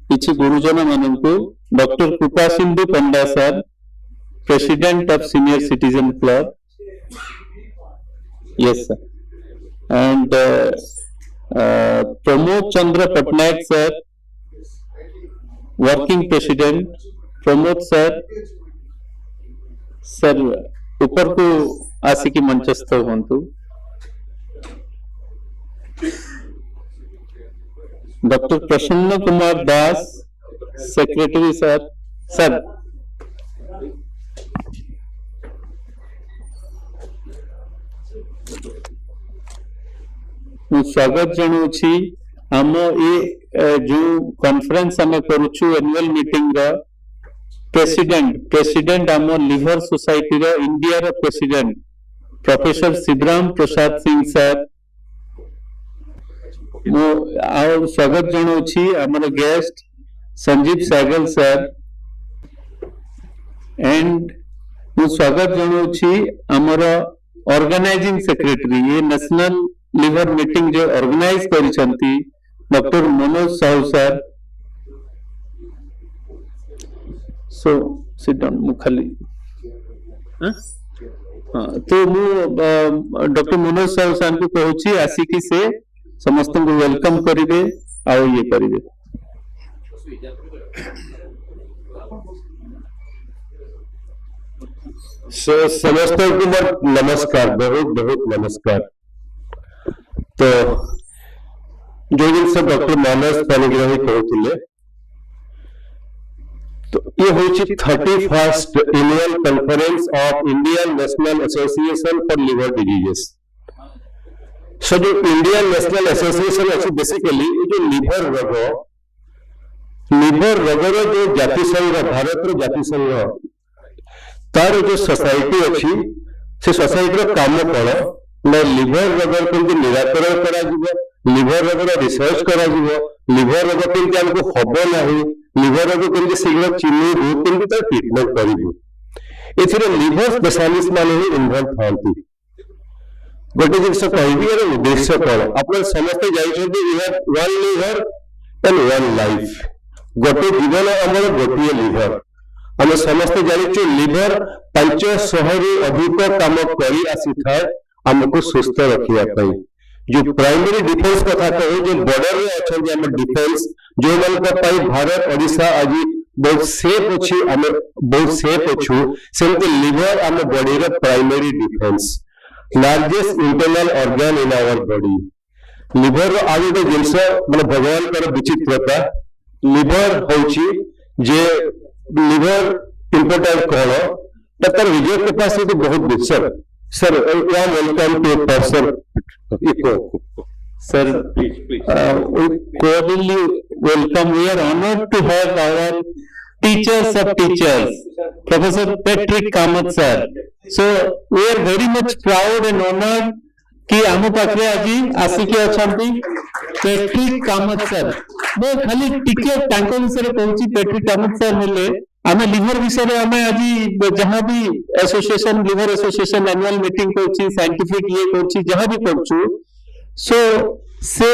किछि गुरुजन मानकु doctor Kripa Sindhu Panda sir, president of senior citizen club, yes sir, and Pramod Chandra Patnaik sir, working president, Pramod sir, sir ऊपर को आसिकी मंचस्थ होंतु, doctor Prasanna Kumar Das, secretary sir, sir स्वागत जनाऊँ आम ये जो कॉन्फ्रेंस आम करुचु एनुअल मीटिंग रा प्रेसिडेंट आम लिवर सोसाइटी रा इंडिया रा president professor Shivram Prasad Singh sir, मो आओ स्वागत जनाऊँ आमर guest Sanjeev Sehgal sir, and मो स्वागत जनाऊँ आमर ऑर्गेनाइजिंग सेक्रेटरी ये नेशनल लिवर मीटिंग जो ऑर्गेनाइज करिसंती doctor Manoj Sahu sir. So sit down मुखाली तो मु डॉक्टर मनोज साहू सर को कहूची आसिकी से समस्त को वेलकम करिवे आओ ये करिवे। सो समस्त को नमस्कार, बहुत बहुत नमस्कार। तो जो दिन से डॉक्टर मानस पानिग्राही कहते तो ये होची 31st annual conference of Indian national association for liver diseases. So जो इंडियन नेशनल एसोसिएशन अच्छी बेसिकली जो लिवर रोगर जो जातिसंघ भारत रो जातिसंघ तार जो सोसाइटी अच्छी से सोसाइटी रो काम कौन ना लिवर रोग केमती निराकरण करा लिवर रोग रिसर्च करा लिवर रोग केमती हमको हम ना लिवर रोग केमती शीघ्र चिन्हू केमती तार ट्रीटमेंट करूँ ए लिवर स्पेशलिस्ट मान ही इनवॉल्व था गोटे जिन कह उद्देश्य कौन आप समस्ते जाइए one liver and one life गोटे जीवन आमर गोटे लिवर आम समस्ते जाचु लिवर 500 रु अधिक काम कर आसी था आमको सुस्थ रखा जो प्राइमरी डिफेंस कथा कहे जो बॉर्डर में अच्छा आम डिफेंस जो मान भारत ओडिशा आज बहुत सेफ अच्छी आम बहुत सेफ अच्छु सेमती लिवर आम बॉडी रो primary defence largest internal organ in our body liver रो आज गोटे जिनस माने भगवान कर विचित्रता लिवर होची जे लिवर इंपोर्टेंट कौन तार रिजर्व कैपेसिटी बहुत good sir welcome to person Sir, we cordially welcome. We are honored to have our teachers of teachers, Professor Patrick Kamath sir. So we are very much proud and honored कि आम पाखे आज आसिक अच्छा Patrick Kamat sir मैं खाली टिके विषय कहूँ पैट्रिक कामत सर हेले आम लिवर विषय आम आज जहाँ भी association liver association annual meeting कर साइंटिफिक ये कर जहाँ भी कर सो से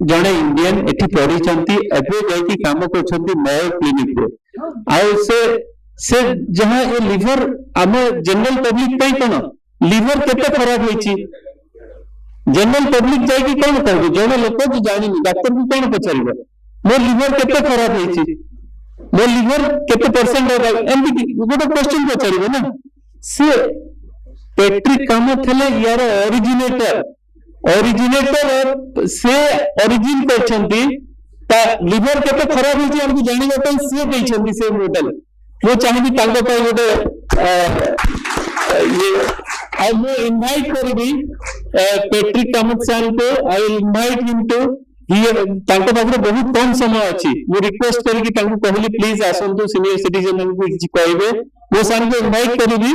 जड़े इंडियन एठी पढ़ी जाकि काम कर मेयो क्लिनिक रे से जहाँ ये लिवर आम जनरल पब्लिक कौन लिवर केते खराब होइछि जनरल पब्लिक जाकि कौन कहबे जड़े लोक जो जानी डाक्टर को कौन पचार मो लिवर केते खराब होइछि मो लिवर केते परसेंट एमती गोटे क्वेश्चन पचार ना से पैट्रिक कामत हेले यार ओरिजिनेटर से ओरिजिन करछंती ता लिवर केते खराब होइछि हमकु जानिबा पई से दैछंती से मॉडल वो चाहिए तांको पई गोटे ये आई मैं इनवाइट करिबी पैट्रिक कामत सर को आई इनवाइट हिम टू तांको पाखरे बहुत कम समय अछि मु रिक्वेस्ट करी कि तांको कहली प्लीज आसंतु सीनियर सिटीजन हमकु किछि कहबे मो सर को इनवाइट करिबी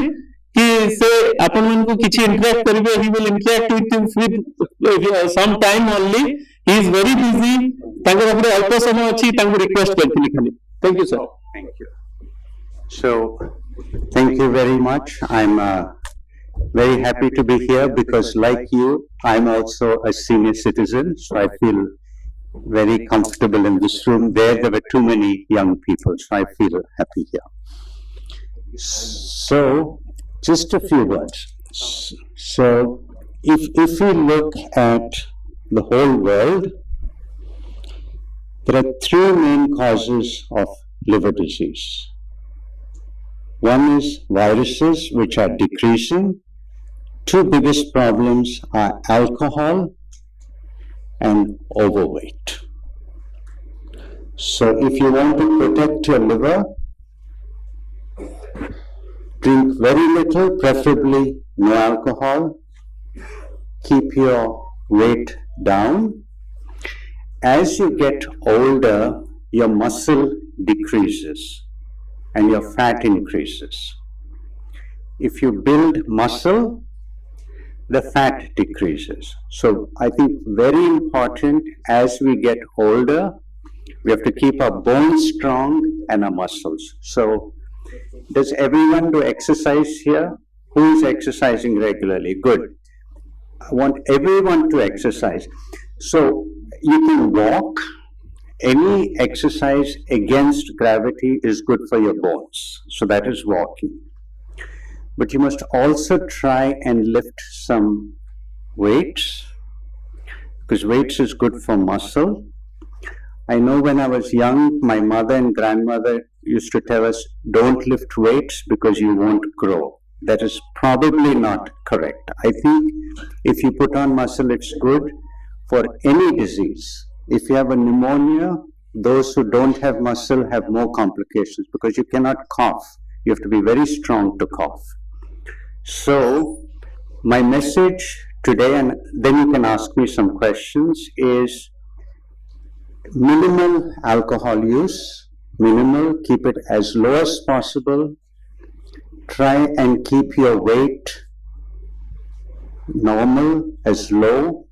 कि से अपन मन को किछि इंटरेक्ट करिबे he will interact with some time only he is very busy तांको पाखरे अल्प समय अछि तांको रिक्वेस्ट करथिली खाली thank you sir thank you So, thank you very much. I'm very happy to be here because, like you, I'm also a senior citizen, so I feel very comfortable in this room. There were too many young people, so I feel happy here. So, just a few words. So, if we look at the whole world, there are three main causes of liver disease. One is viruses, which are decreasing. Two biggest problems are alcohol and overweight. So if you want to protect your liver, drink very little, preferably no alcohol. Keep your weight down. As you get older, your muscle decreases and your fat increases. If you build muscle, the fat decreases. So I think very important as we get older, we have to keep our bones strong and our muscles. So does everyone do exercise here? Who is exercising regularly? Good. I want everyone to exercise. So you can walk. Any exercise against gravity is good for your bones. So that is walking. But you must also try and lift some weights, because weights is good for muscle. I know when I was young, my mother and grandmother used to tell us, don't lift weights because you won't grow. That is probably not correct. I think if you put on muscle, it's good for any disease. If you have a pneumonia, those who don't have muscle have more complications because you cannot cough. You have to be very strong to cough. So, my message today, and then you can ask me some questions, is minimal alcohol use, minimal, keep it as low as possible. Try and keep your weight normal, as low.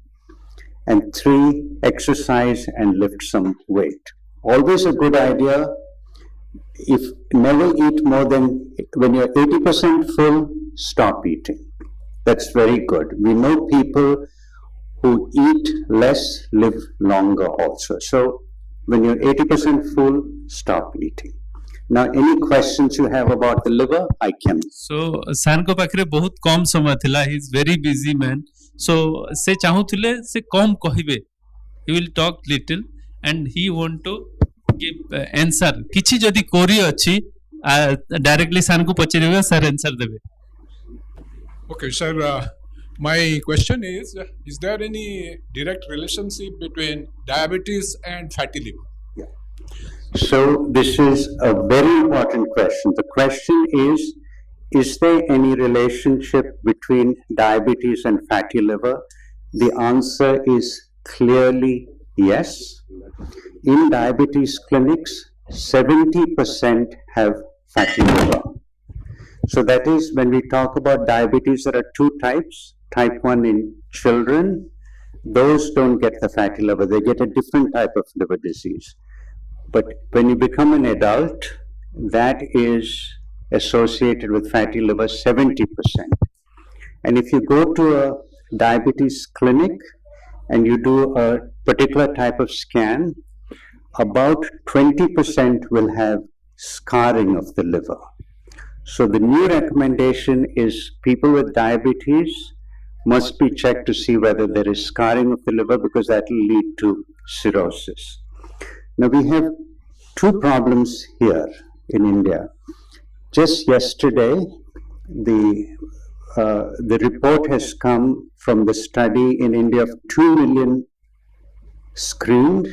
And 3, exercise and lift some weight. Always a good idea. If never eat more than, when you're 80% full, stop eating. That's very good. We know people who eat less live longer also. So when you're 80% full, stop eating. Now, any questions you have about the liver, I can. So, sir को पाखरे बहुत कम समय थिला. He is very busy man. So, से चाहूथिले से कम कहिबे. He will talk little and he want to give answer. किछि जदि कोरी अछि directly sir को पचरिबे sir answer देबे. Okay, sir. My question is there any direct relationship between diabetes and fatty liver? So this is a very important question. The question is there any relationship between diabetes and fatty liver? The answer is clearly yes. In diabetes clinics, 70% have fatty liver. So that is, when we talk about diabetes, there are two types. Type 1 in children, those don't get the fatty liver, they get a different type of liver disease. But when you become an adult, that is associated with fatty liver 70%. And if you go to a diabetes clinic and you do a particular type of scan, about 20% will have scarring of the liver. So the new recommendation is people with diabetes must be checked to see whether there is scarring of the liver, because that will lead to cirrhosis. Now we have two problems here in India. Just yesterday, the report has come from the study in India of 2 million screened,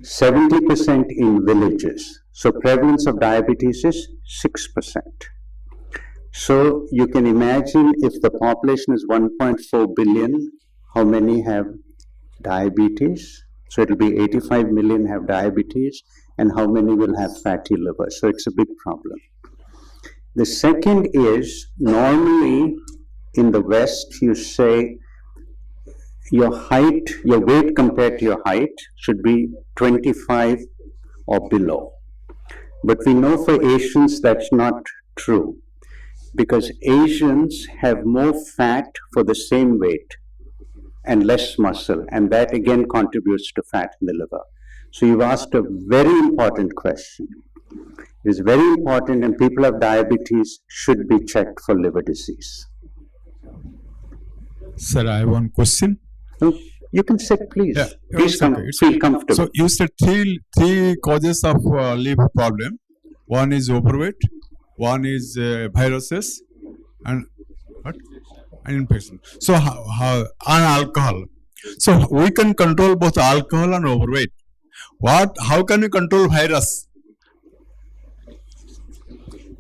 70% in villages. So prevalence of diabetes is 6%. So you can imagine, if the population is 1.4 billion, how many have diabetes? So it will be 85 million have diabetes, and how many will have fatty liver? So it's a big problem. The second is, normally in the West, you say your height, your weight compared to your height should be 25 or below. But we know for Asians that's not true, because Asians have more fat for the same weight and less muscle, and that again contributes to fat in the liver. So you've asked a very important question. It is very important, and people have diabetes should be checked for liver disease. Sir, I have one question. You can sit, please. Yeah, please feel comfortable. So you said three causes of liver problem. One is overweight, one is viruses, and what? And infection. So how and alcohol. So we can control both alcohol and overweight. How can we control virus?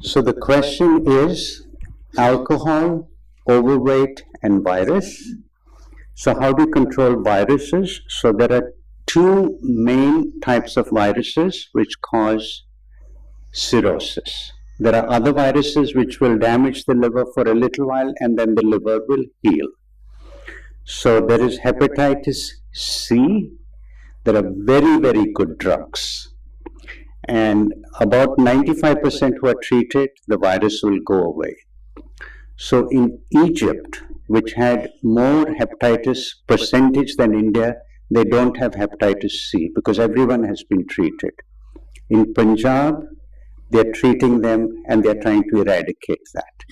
So the question is alcohol, overweight, and virus. So how do you control viruses? So there are two main types of viruses which cause cirrhosis. There are other viruses which will damage the liver for a little while, and then the liver will heal. So there is hepatitis C. There are very, very good drugs. And about 95% who are treated, the virus will go away. So in Egypt, which had more hepatitis percentage than India, they don't have hepatitis C because everyone has been treated. In Punjab, they're treating them and they're trying to eradicate that.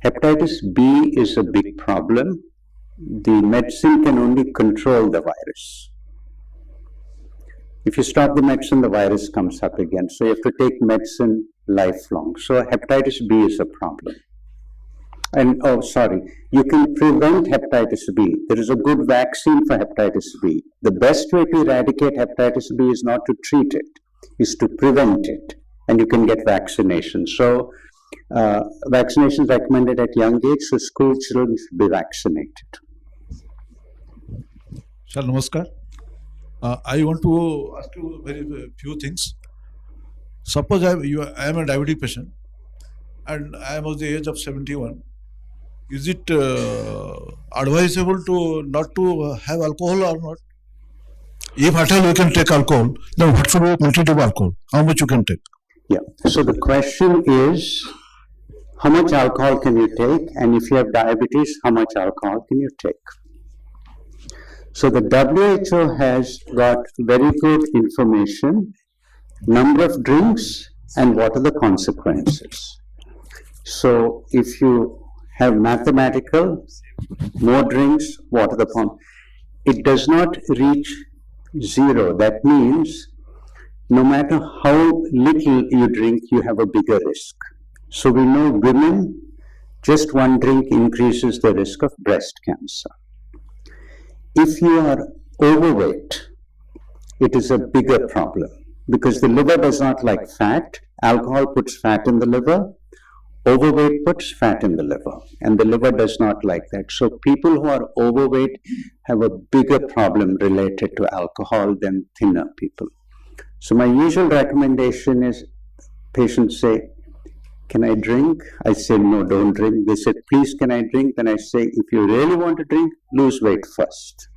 Hepatitis B is a big problem. The medicine can only control the virus. If you stop the medicine, the virus comes up again. So you have to take medicine lifelong. So hepatitis B is a problem. And you can prevent hepatitis B. There is a good vaccine for hepatitis B. The best way to eradicate hepatitis B is not to treat it, is to prevent it. And you can get vaccination. So vaccination is recommended at young age, so school children should be vaccinated. Sir, namaskar. I want to ask you very few things. Suppose I am a diabetic patient and I am of the age of 71. Is it advisable to not to have alcohol or not? If at all you can take alcohol, then what should be the quantity of alcohol? How much you can take? Yeah. So the question is, how much alcohol can you take? And if you have diabetes, how much alcohol can you take? So the WHO has got very good information, number of drinks, and what are the consequences. So if you have mathematical, more drinks, what are the consequences? It does not reach zero. That means no matter how little you drink, you have a bigger risk. So we know women, just one drink increases the risk of breast cancer. If you are overweight, it is a bigger problem because the liver does not like fat. Alcohol puts fat in the liver. Overweight puts fat in the liver, and the liver does not like that. So people who are overweight have a bigger problem related to alcohol than thinner people. So my usual recommendation is patients say, can I drink? I say, no, don't drink. They said, please, can I drink? Then I say, if you really want to drink, lose weight first.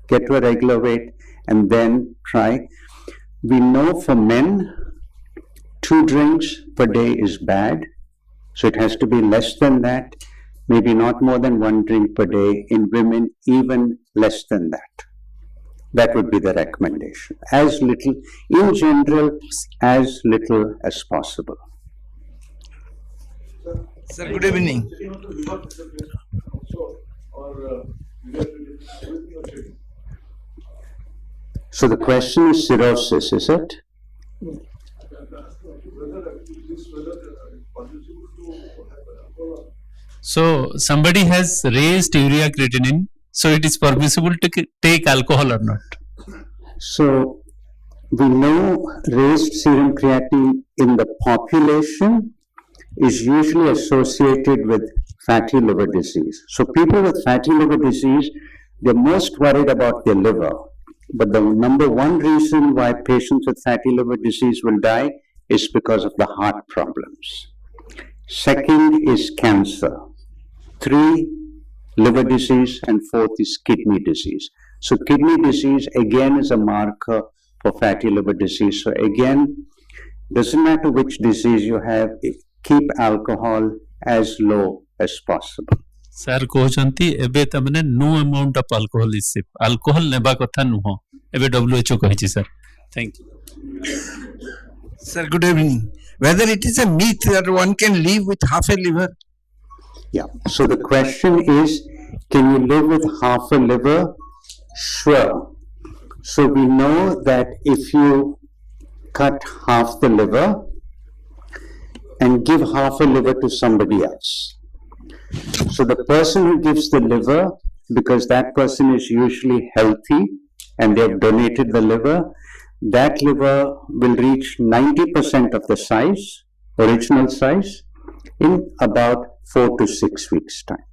Get to a regular weight and then try. We know for men, 2 drinks per day is bad. So it has to be less than that, maybe not more than 1 drink per day. In women, even less than that. That would be the recommendation. As little, in general, as little as possible. Sir, good evening. So the question is cirrhosis, is it? So somebody has raised urea creatinine, so it is permissible to take alcohol or not? So we know raised serum creatinine in the population is usually associated with fatty liver disease. So people with fatty liver disease, they're most worried about their liver. But the number 1 reason why patients with fatty liver disease will die is because of the heart problems. Second is cancer. 3, liver disease, and 4th is kidney disease. So kidney disease again is a marker for fatty liver disease. So again, doesn't matter which disease you have, keep alcohol as low as possible. Sir कहउछंती एबे तमने no amount of alcohol is safe alcohol नेबा कथा नुह एबे WHO कहिछि sir thank you Sir, good evening. Whether it is a myth that one can live with half a liver? Yeah. So the question is, can you live with half a liver? Sure. So we know that if you cut half the liver and give half a liver to somebody else, so the person who gives the liver, because that person is usually healthy and they have donated the liver, that liver will reach 90% of the size, original size, in about 4 to 6 weeks' time.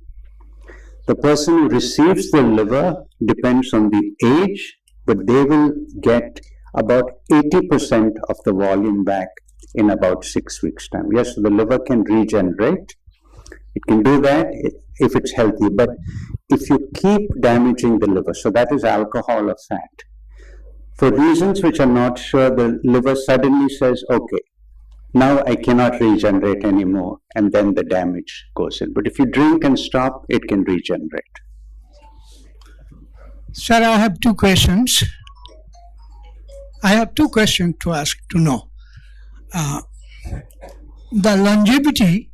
The person who receives the liver depends on the age, but they will get about 80% of the volume back in about 6 weeks' time. Yes, the liver can regenerate. It can do that if it's healthy, but if you keep damaging the liver, so that is alcohol or fat, for reasons which I'm not sure, the liver suddenly says, okay, now I cannot regenerate anymore, and then the damage goes in. But if you drink and stop, it can regenerate. Sir, I have 2 questions. I have 2 questions to ask to know. The longevity,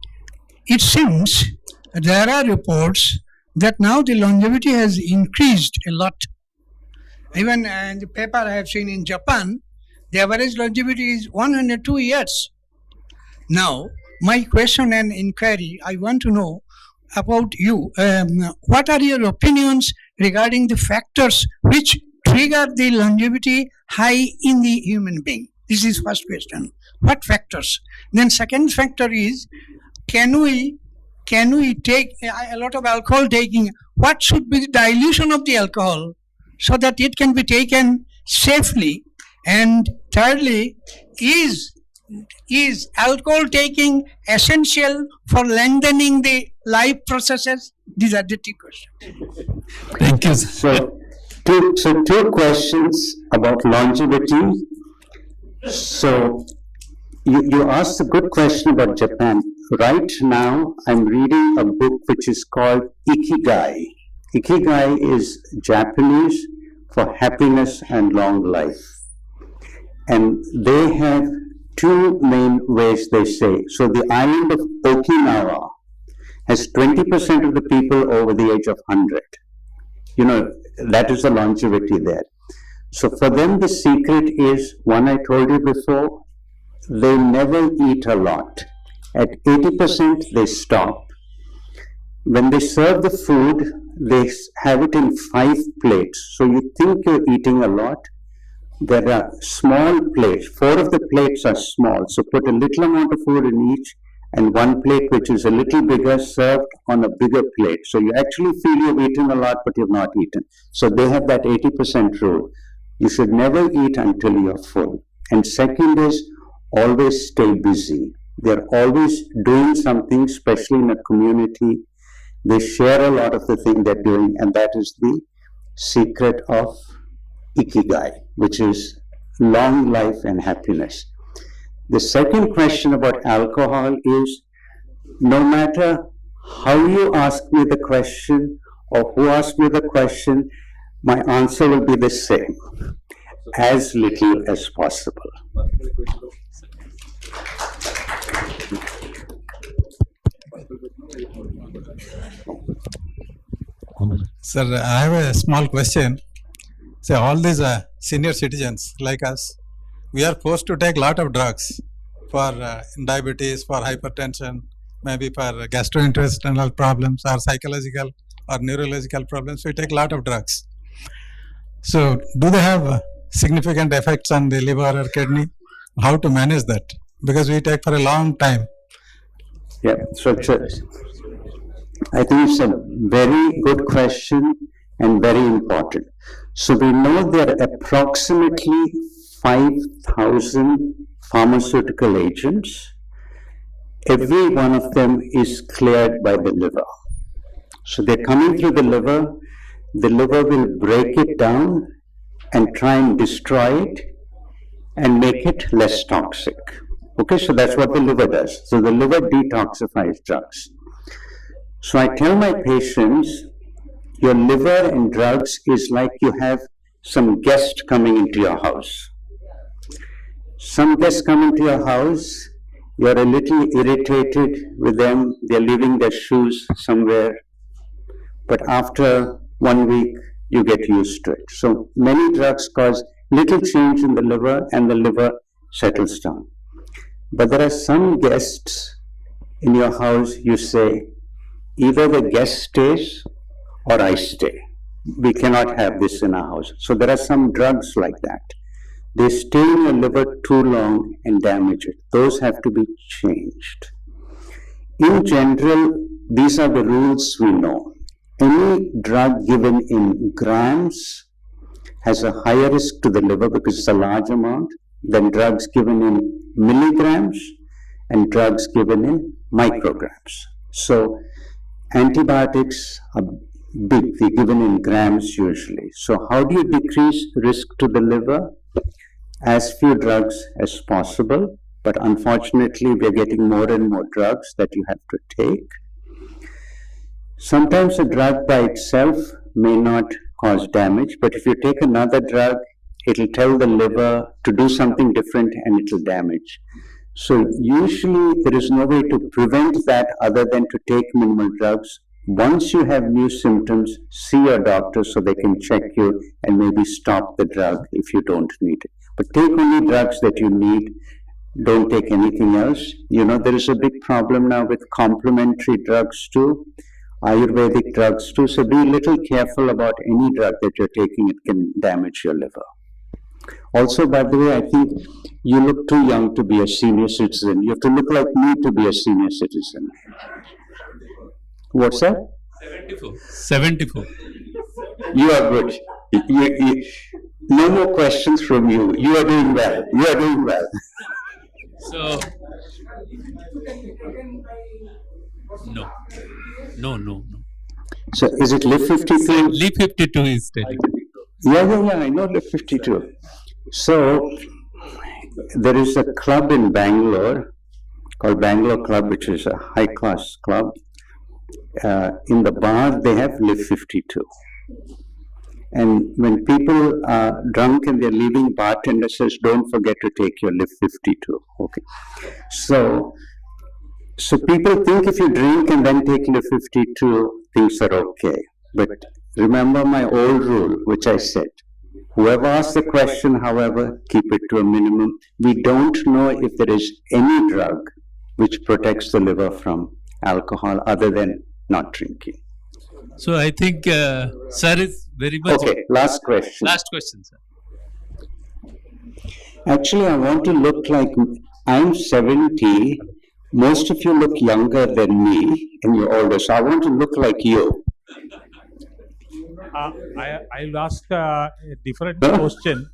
it seems there are reports that now the longevity has increased a lot. Even in the paper I have seen in Japan, the average longevity is 102 years. Now, my question and inquiry, I want to know about you. What are your opinions regarding the factors which trigger the longevity high in the human being? This is first question. What factors? Then second factor is, can we take a lot of alcohol taking? What should be the dilution of the alcohol so that it can be taken safely? And thirdly, is alcohol taking essential for lengthening the life processes? These are the 2 questions. Thank you. So 2 questions about longevity. So you asked a good question about Japan. Right now, I'm reading a book which is called Ikigai. Ikigai is Japanese for happiness and long life. And they have 2 main ways they say. So the island of Okinawa has 20% of the people over the age of 100. You know, that is the longevity there. So for them, the secret is, one I told you before, they never eat a lot. At 80%, they stop. When they serve the food, they have it in 5 plates. So you think you're eating a lot. There are small plates. 4 of the plates are small. So put a little amount of food in each and one plate which is a little bigger served on a bigger plate. So you actually feel you've eaten a lot, but you've not eaten. So they have that 80% rule. You should never eat until you're full. And second is always stay busy. They're always doing something, especially in a community. They share a lot of the thing they're doing, and that is the secret of Ikigai, which is long life and happiness. The second question about alcohol is, no matter how you ask me the question or who asks me the question, my answer will be the same, as little as possible. Sir, I have a small question. Say, all these senior citizens like us, we are forced to take a lot of drugs for diabetes, for hypertension, maybe for gastrointestinal problems or psychological or neurological problems. We take a lot of drugs. So, do they have significant effects on the liver or kidney? How to manage that? Because we take for a long time. Yeah, so I think it's a very good question and very important. So we know there are approximately 5,000 pharmaceutical agents. Every one of them is cleared by the liver. So they're coming through the liver will break it down and try and destroy it and make it less toxic. Okay, so that's what the liver does. So the liver detoxifies drugs. So I tell my patients, your liver and drugs is like you have some guest coming into your house. Some guests come into your house, you're a little irritated with them, they're leaving their shoes somewhere, but after 1 week, you get used to it. So many drugs cause little change in the liver and the liver settles down. But there are some guests in your house, you say, either the guest stays or I stay. We cannot have this in our house. So there are some drugs like that. They stay in your liver too long and damage it. Those have to be changed. In general, these are the rules we know. Any drug given in grams has a higher risk to the liver because it's a large amount than drugs given in milligrams and drugs given in micrograms. So antibiotics are big, they're given in grams usually. So how do you decrease risk to the liver? As few drugs as possible, but unfortunately we're getting more and more drugs that you have to take. Sometimes a drug by itself may not cause damage, but if you take another drug, it'll tell the liver to do something different and it'll damage. So usually there is no way to prevent that other than to take minimal drugs. Once you have new symptoms, see your doctor so they can check you and maybe stop the drug if you don't need it. But take only drugs that you need. Don't take anything else. You know, there is a big problem now with complementary drugs too, Ayurvedic drugs too. So be a little careful about any drug that you're taking. It can damage your liver. Also, by the way, I think you look too young to be a senior citizen. You have to look like me to be a senior citizen. What's that? 74. You are good. No more questions from you. You are doing well. You are doing well. So, no. So, is it Live 52? Live 52 is telling. Yeah, I know Live 52. So, there is a club in Bangalore called Bangalore Club, which is a high-class club. In the bar, they have Live 52. And when people are drunk and they're leaving, bartender says, don't forget to take your Live 52. Okay. So people think if you drink and then take Live 52, things are okay. But remember my old rule, which I said, whoever asks the question, however, keep it to a minimum. We don't know if there is any drug which protects the liver from alcohol other than not drinking. So I think sir is very much. Okay, last question. Last question, sir. Actually, I want to look like I'm 70, most of you look younger than me and you're older, so I want to look like you. I'll ask a different question.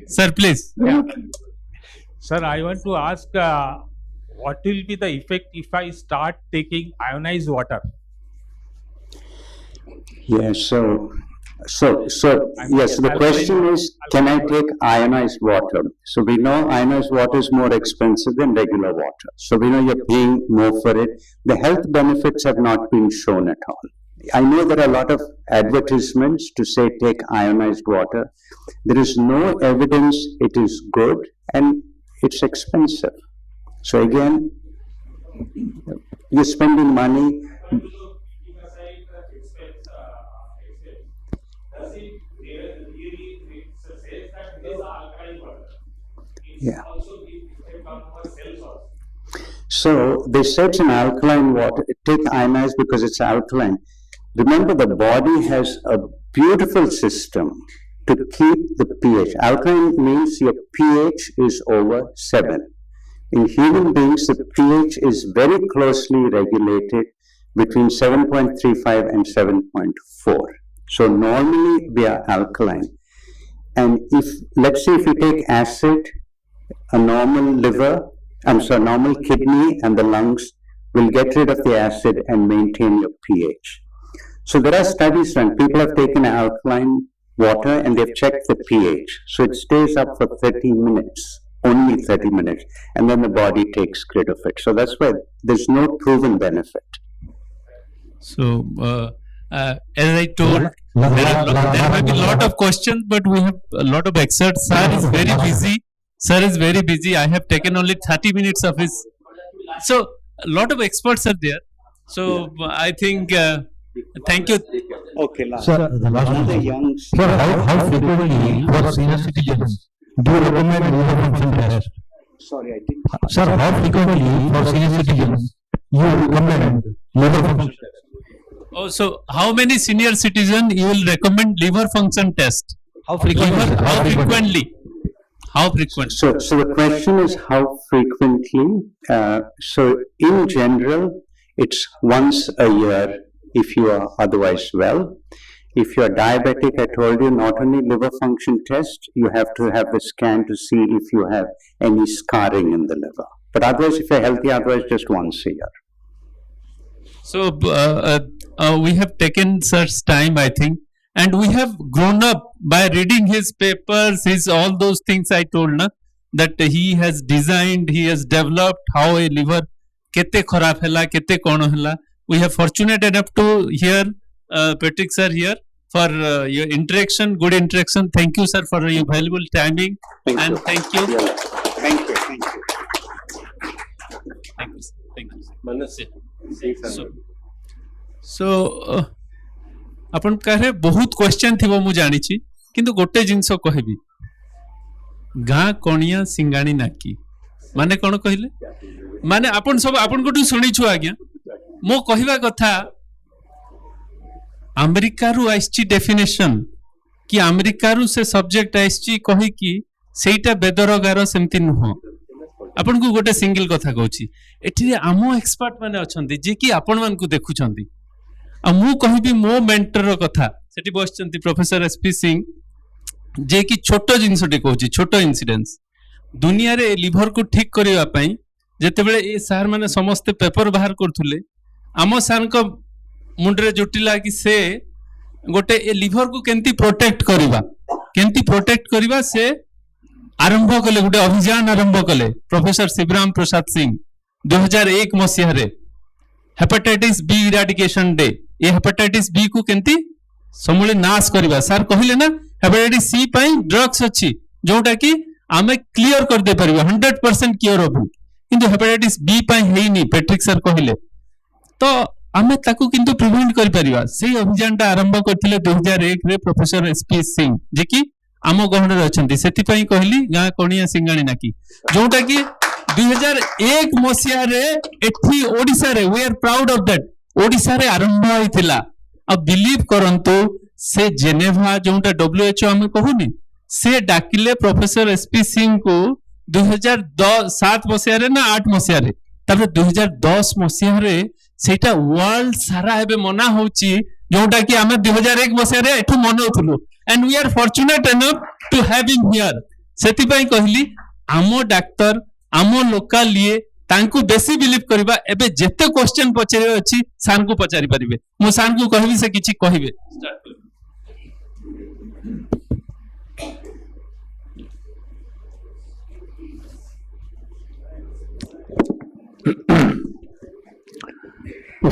Sir, please. Yeah. Sir, I want to ask what will be the effect if I start taking ionized water? Yeah, so yes, the question is, can I take ionized water? So we know ionized water is more expensive than regular water. So we know you're paying more for it. The health benefits have not been shown at all. I know there are a lot of advertisements to say take ionized water. There is no evidence it is good, and it's expensive. So again, you're spending money. Yeah. So they said it's an alkaline water. Take ionized because it's alkaline. Remember, the body has a beautiful system to keep the pH. Alkaline means your pH is over 7. In human beings, the pH is very closely regulated between 7.35 and 7.4. So normally we are alkaline. And if, let's say if you take acid, a normal normal kidney and the lungs will get rid of the acid and maintain your pH. So there are studies done. People have taken alkaline water and they've checked the pH. So it stays up for 30 minutes, only 30 minutes, and then the body takes rid of it. So that's why there's no proven benefit. So, as I told, there might be a lot of questions, but we have a lot of excerpts. Sir is very busy. Sir is very busy. I have taken only 30 minutes of his. So, a lot of experts are there. So, I think, thank you. Okay, last. Sir, the last one. Sir, how frequently for senior citizens do you recommend liver function test? Sorry, I didn't. Sir, how frequently for senior citizens you recommend liver function test? Oh, so how many senior citizens you will recommend liver function test? How frequently? How frequently? How frequent? So the question is how frequently. So in general, it's once a year if you are otherwise well. If you are diabetic, I told you, not only liver function test, you have to have the scan to see if you have any scarring in the liver. But otherwise, if you're healthy, otherwise just once a year. So we have taken sir's time, I think, and we have grown up by reading his papers, his all those things I told na, that he has designed, he has developed how a liver kete kharab hela, kete kono hela. We have fortunate enough to hear Patrick sir here for your interaction, good interaction. Thank you, sir, for your valuable timing. Thank you. Thank you. Thank you. So अपन कहे बहुत question थी वो मुझे जानी ची किंतु गोटे जिनसो कहबी गाँ कोणिया सिंगाणी नाकी माने कौन कहले माने अपन सब अपन को शुणी छु आज्ञा मो कहवा कथा अमेरिका रु आइछि डेफिनेशन कि अमेरिका रु से सब्जेक्ट आइछि कहि कि सेटा बेदरगार सेमति नुह अपन को गोटे सिंगल कथा कहूची एठी आमो एक्सपर्ट माने अछंती जे कि आपण मान को देखुछंती आ मु कहबी मो मेंटर रो कथा सेठी बसचंती प्रोफेसर एसपी सिंह जे कि छोटो जिंसटी कहूची छोटो इंसिडेंस दुनिया रे लिवर को ठीक करिवा पई जेते बेले ए सार माने समस्त पेपर बाहर करथुले आमो सार को मुंडरे जुटिला कि से गोटे ए लिवर को केंती प्रोटेक्ट करिवा से आरंभ कले गोटे अभियान आरंभ कले प्रोफेसर शिवराम प्रसाद सिंह 2001 मसीह रे हेपेटाइटिस बी इराडिकेशन डे ये हेपेटाइटिस बी को केंती समूले नाश करिवा सर कहिले ना हेपेटाइटिस सी पई ड्रग्स अछि जोटा कि आमे क्लियर कर दे परिबा 100% क्योर होबु किंतु हेपेटाइटिस बी पई हेइनी पैट्रिक सर कहिले तो आमे ताकू किंतु प्रिवेंट करि परिबा सेही अभियानटा आरंभ करथिले 2001 रे प्रोफेसर एसपी सिंह जे कि आम गहन अच्छी से कहली गाँ कणिया सिंगाणी नाकी जोटा कि 2001 मसीह एठी ओडिशा रे we are proud of that Odisha रे आरंभ होइथिला अब बिलीव करंतु से जेनेवा जोटा WHO आमे कहूनी से डाकिले प्रोफेसर एसपी सिंह को 2007 मसीह ना 8 मसीह तापर 2010 मसीह सेटा वर्ल्ड सारा एबे मना होची जोटा कि आमे 2001 मसीह रे एठु मनौथुलु and we are fortunate enough to have him here सेति पई कहली आमो डाक्टर आमो लोकल लिए तांकू बेसी बिलीव करबा एबे जेते क्वेश्चन पचारे अछि सार को पचारि परिबे मो सार को कहबी से किछि कहिबे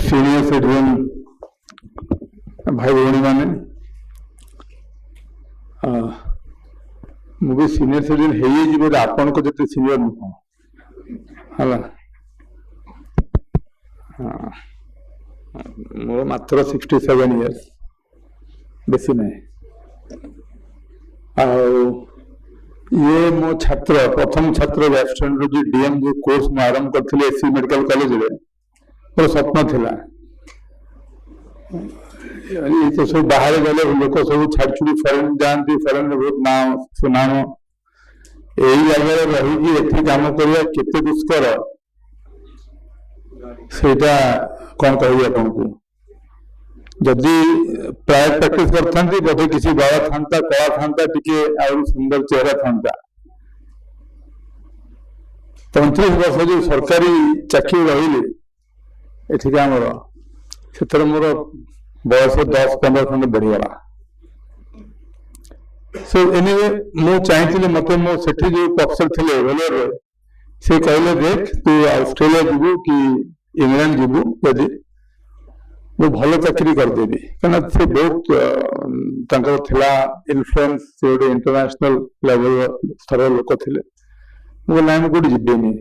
सीनियर सिटीजन भाई भौणी मैंने मुझे सीनियर सिटीजन हो आपण को जिते सीनियर नुह है मोर मात्र 67 इयर्स बेसी नहीं ये मो छात्र प्रथम छात्र गैस्ट्रोएंटरोलॉजी डीएम जो कोर्स में आरंभ करथिले एससी मेडिकल कॉलेज रे मोर स्वप्न थिला ये तो सब बाहर गले लोक सब छाड़ी फरेन जाती फरेन बहुत नाम सुनाम यही जगह रही एति काम करवा केते दुष्कर सेटा कौन कहि आपको जदि प्राय प्रैक्टिस करता बोधे किसी बड़ा था कला था टी सुंदर चेहरा था 35 वर्ष जो सरकारी चाकरी रही एमर से मोर बयस 10-15 खंड बढ़ीगला सो एनिवे मु चाहिए मत मो सेठी जो प्रोफेसर थे वेलर से कहले देख तू ऑस्ट्रेलिया जीवु कि इंग्लैंड जीवु यदि वो भल चाकरी करदेवी कहना से बहुत इनफ्लुएंस से गोटे इंटरनेशनल लेवल स्तर लोक थे मुझे ना मुझे कौटे जीवेनि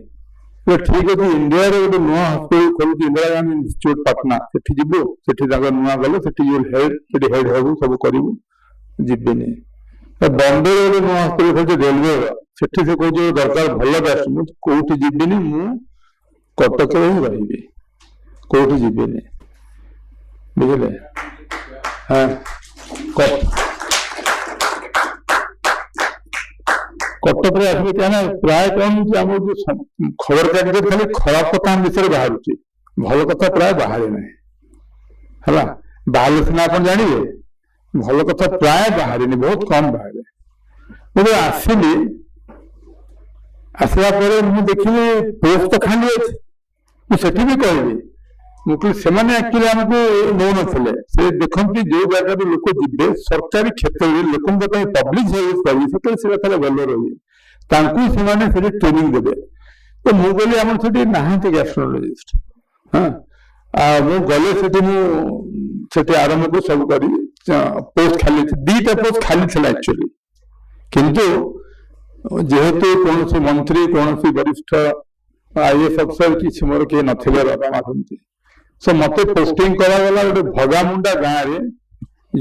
ठीक अच्छे इंडिया गोटे नुआ हस्पिटाल खोलुची इंदिरा गांधी इंस्टीट्यूट पाटना से जीवु से नुआ गले हेड हेड हेबू सब करूँ जीवेनि बॉम्बे गोटे नुआ हस्पिटाल खोलुची रेलवे से कहे दरकार भल बेस्ट मुझे कौटी जीवेनि मु कटक ही रही कौटी जीवेनि बुझे हाँ कटक आसवे क्या प्राय कौन आम जो खबर कागज खाली खराब कथा विषय बाहर भल कथा प्राय बाहर ना है बाहर सीना आप जानवे भल कथा प्राय बाहर बहुत कम बाहर मुझे आसली आसला देखिली पोस्ट तो खाली अच्छे मुझे भी कहबी मुझे एक्चुअली आमको नौ नथिले से देखते जो जगह लोक जीवे सरकारी क्षेत्र में लोकों पब्लिक सर्विस से भल रही से ट्रेनिंग देवे तो मुझे कहली आम से नहांती गैस्ट्रोएंटरोलॉजिस्ट हाँ मु गले से आरंभ को सब करी पोस्ट खाली 2टा पोस्ट खाली था एक्चुअली किंतु जेहेतु कौन मंत्री कौन वरिष्ठ आईएएस अफसर किसी मोर किए नथिले बाबा माधुंती सो मत पोस्टिंग करागला गोटे भगामुंडा गाँव में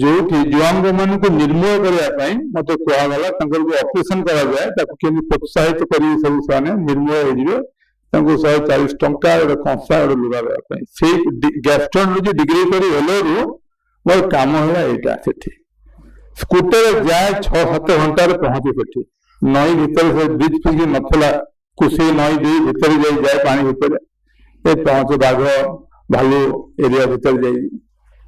जो जुआंग मान को निर्मूल करने मत कहगला ऑपरेशन कराए प्रोत्साहित कर सब से निर्मूल हो 140 टंका गोटे कंसा गोटे लुगा देवाई से गैस्ट्रोएंटरोलॉजी डिग्री कर मोर कम है यहाँ से स्कूटर जाए 6-7 घंटे पहुंचे से नई भितर से ब्रिज फिज नाला कुशी नई दी भितर जाए पानी भितर पहुंचे बाघ भालू एरिया भितर जाए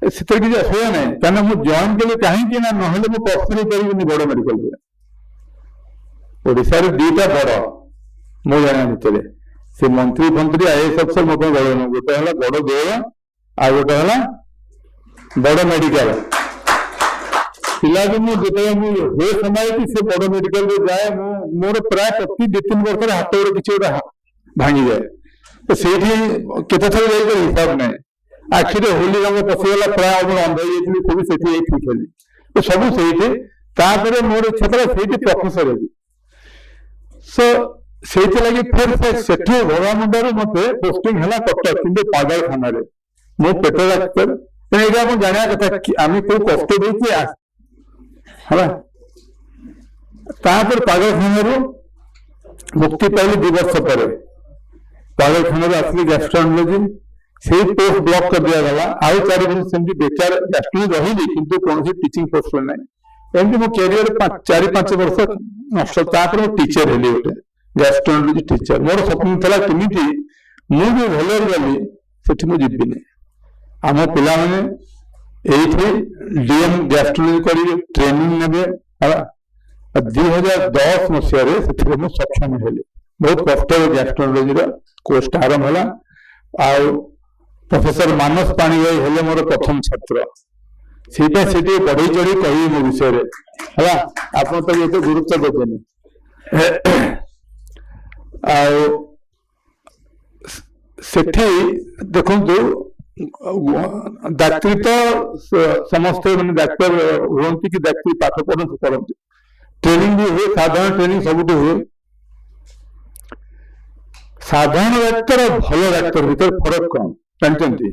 किसी असुविधा ना क्या मुझे जॉइन कली कहीं ना ना मुझे पर्सनली करी बड़ मेडिकल ओडिशा 2टा बड़ मो जाना भितर से मंत्री फंत्री आईएएस अफसर मत बड़ न गोटे है बड़ देव आ गोटे है बड़ मेडिकल पिला जो हुए समय से बड़ मेडिकल जाए मोर प्राय प्रति 2-3 वर्ष हाथ गोटे किसी गोटे भांगी जाए तो से केत थर हिसाब ना आखिरे होली रंग पशिगला प्राय अंध हो सब ठीक है तो सब से मोर इच्छा था से प्रोफेसर है सो से लगे फिर से भगामुंडार मत पोस्टिंग है कटक कि पागल खाना मो पेट डाक्तर ये आप जाना कथा आम कौ कष्ट देखे है पागल खाना मुक्ति पाइली 2 वर्ष पर पागल खाना आसली गैस्ट्रोएंटरोलॉजी से पोस्ट ब्लॉक कर दिया गला आउ 4 वर्ष से बेकार गैस्ट्रोएंटरोलॉजी रही किंतु कौन टीचिंग पोस्ट ना एमती मो कैरियर 4-5 वर्ष नष्ट तापर टीचर हेली गोटे गैस्ट्रोएंटरोलॉजी टीचर मोर स्वप्न था केमिति मु भी भले गली सेठी मु जिबिनी आम पिला माने एइथे डीएम गैस्ट्रोएंटरोलॉजी करी ट्रेनिंग नेबे 2010 मसीह रे सेठी मु सक्षम हेली बहुत कष्ट गैस्ट्रोएंटरोलॉजी रा कोर्स आरंभ होला आ प्रोफेसर मानस पाणिग्राही हेले मोर प्रथम छात्र सीटा सीटी बढ़ई चढ़ी कही मो विषय रे हला आपण तो ये तो गुरुत्व देबेनी आ सेठी देखंतु डाक्टरी तो समस्त माने डॉक्टर होंती कि डाक्टरी पाठ पढ़न करंती ट्रेनिंग भी हुए साधारण ट्रेनिंग सबुठी हुए साधारण डाक्तर और भल डाक्तर भीतर फरक कौन जानते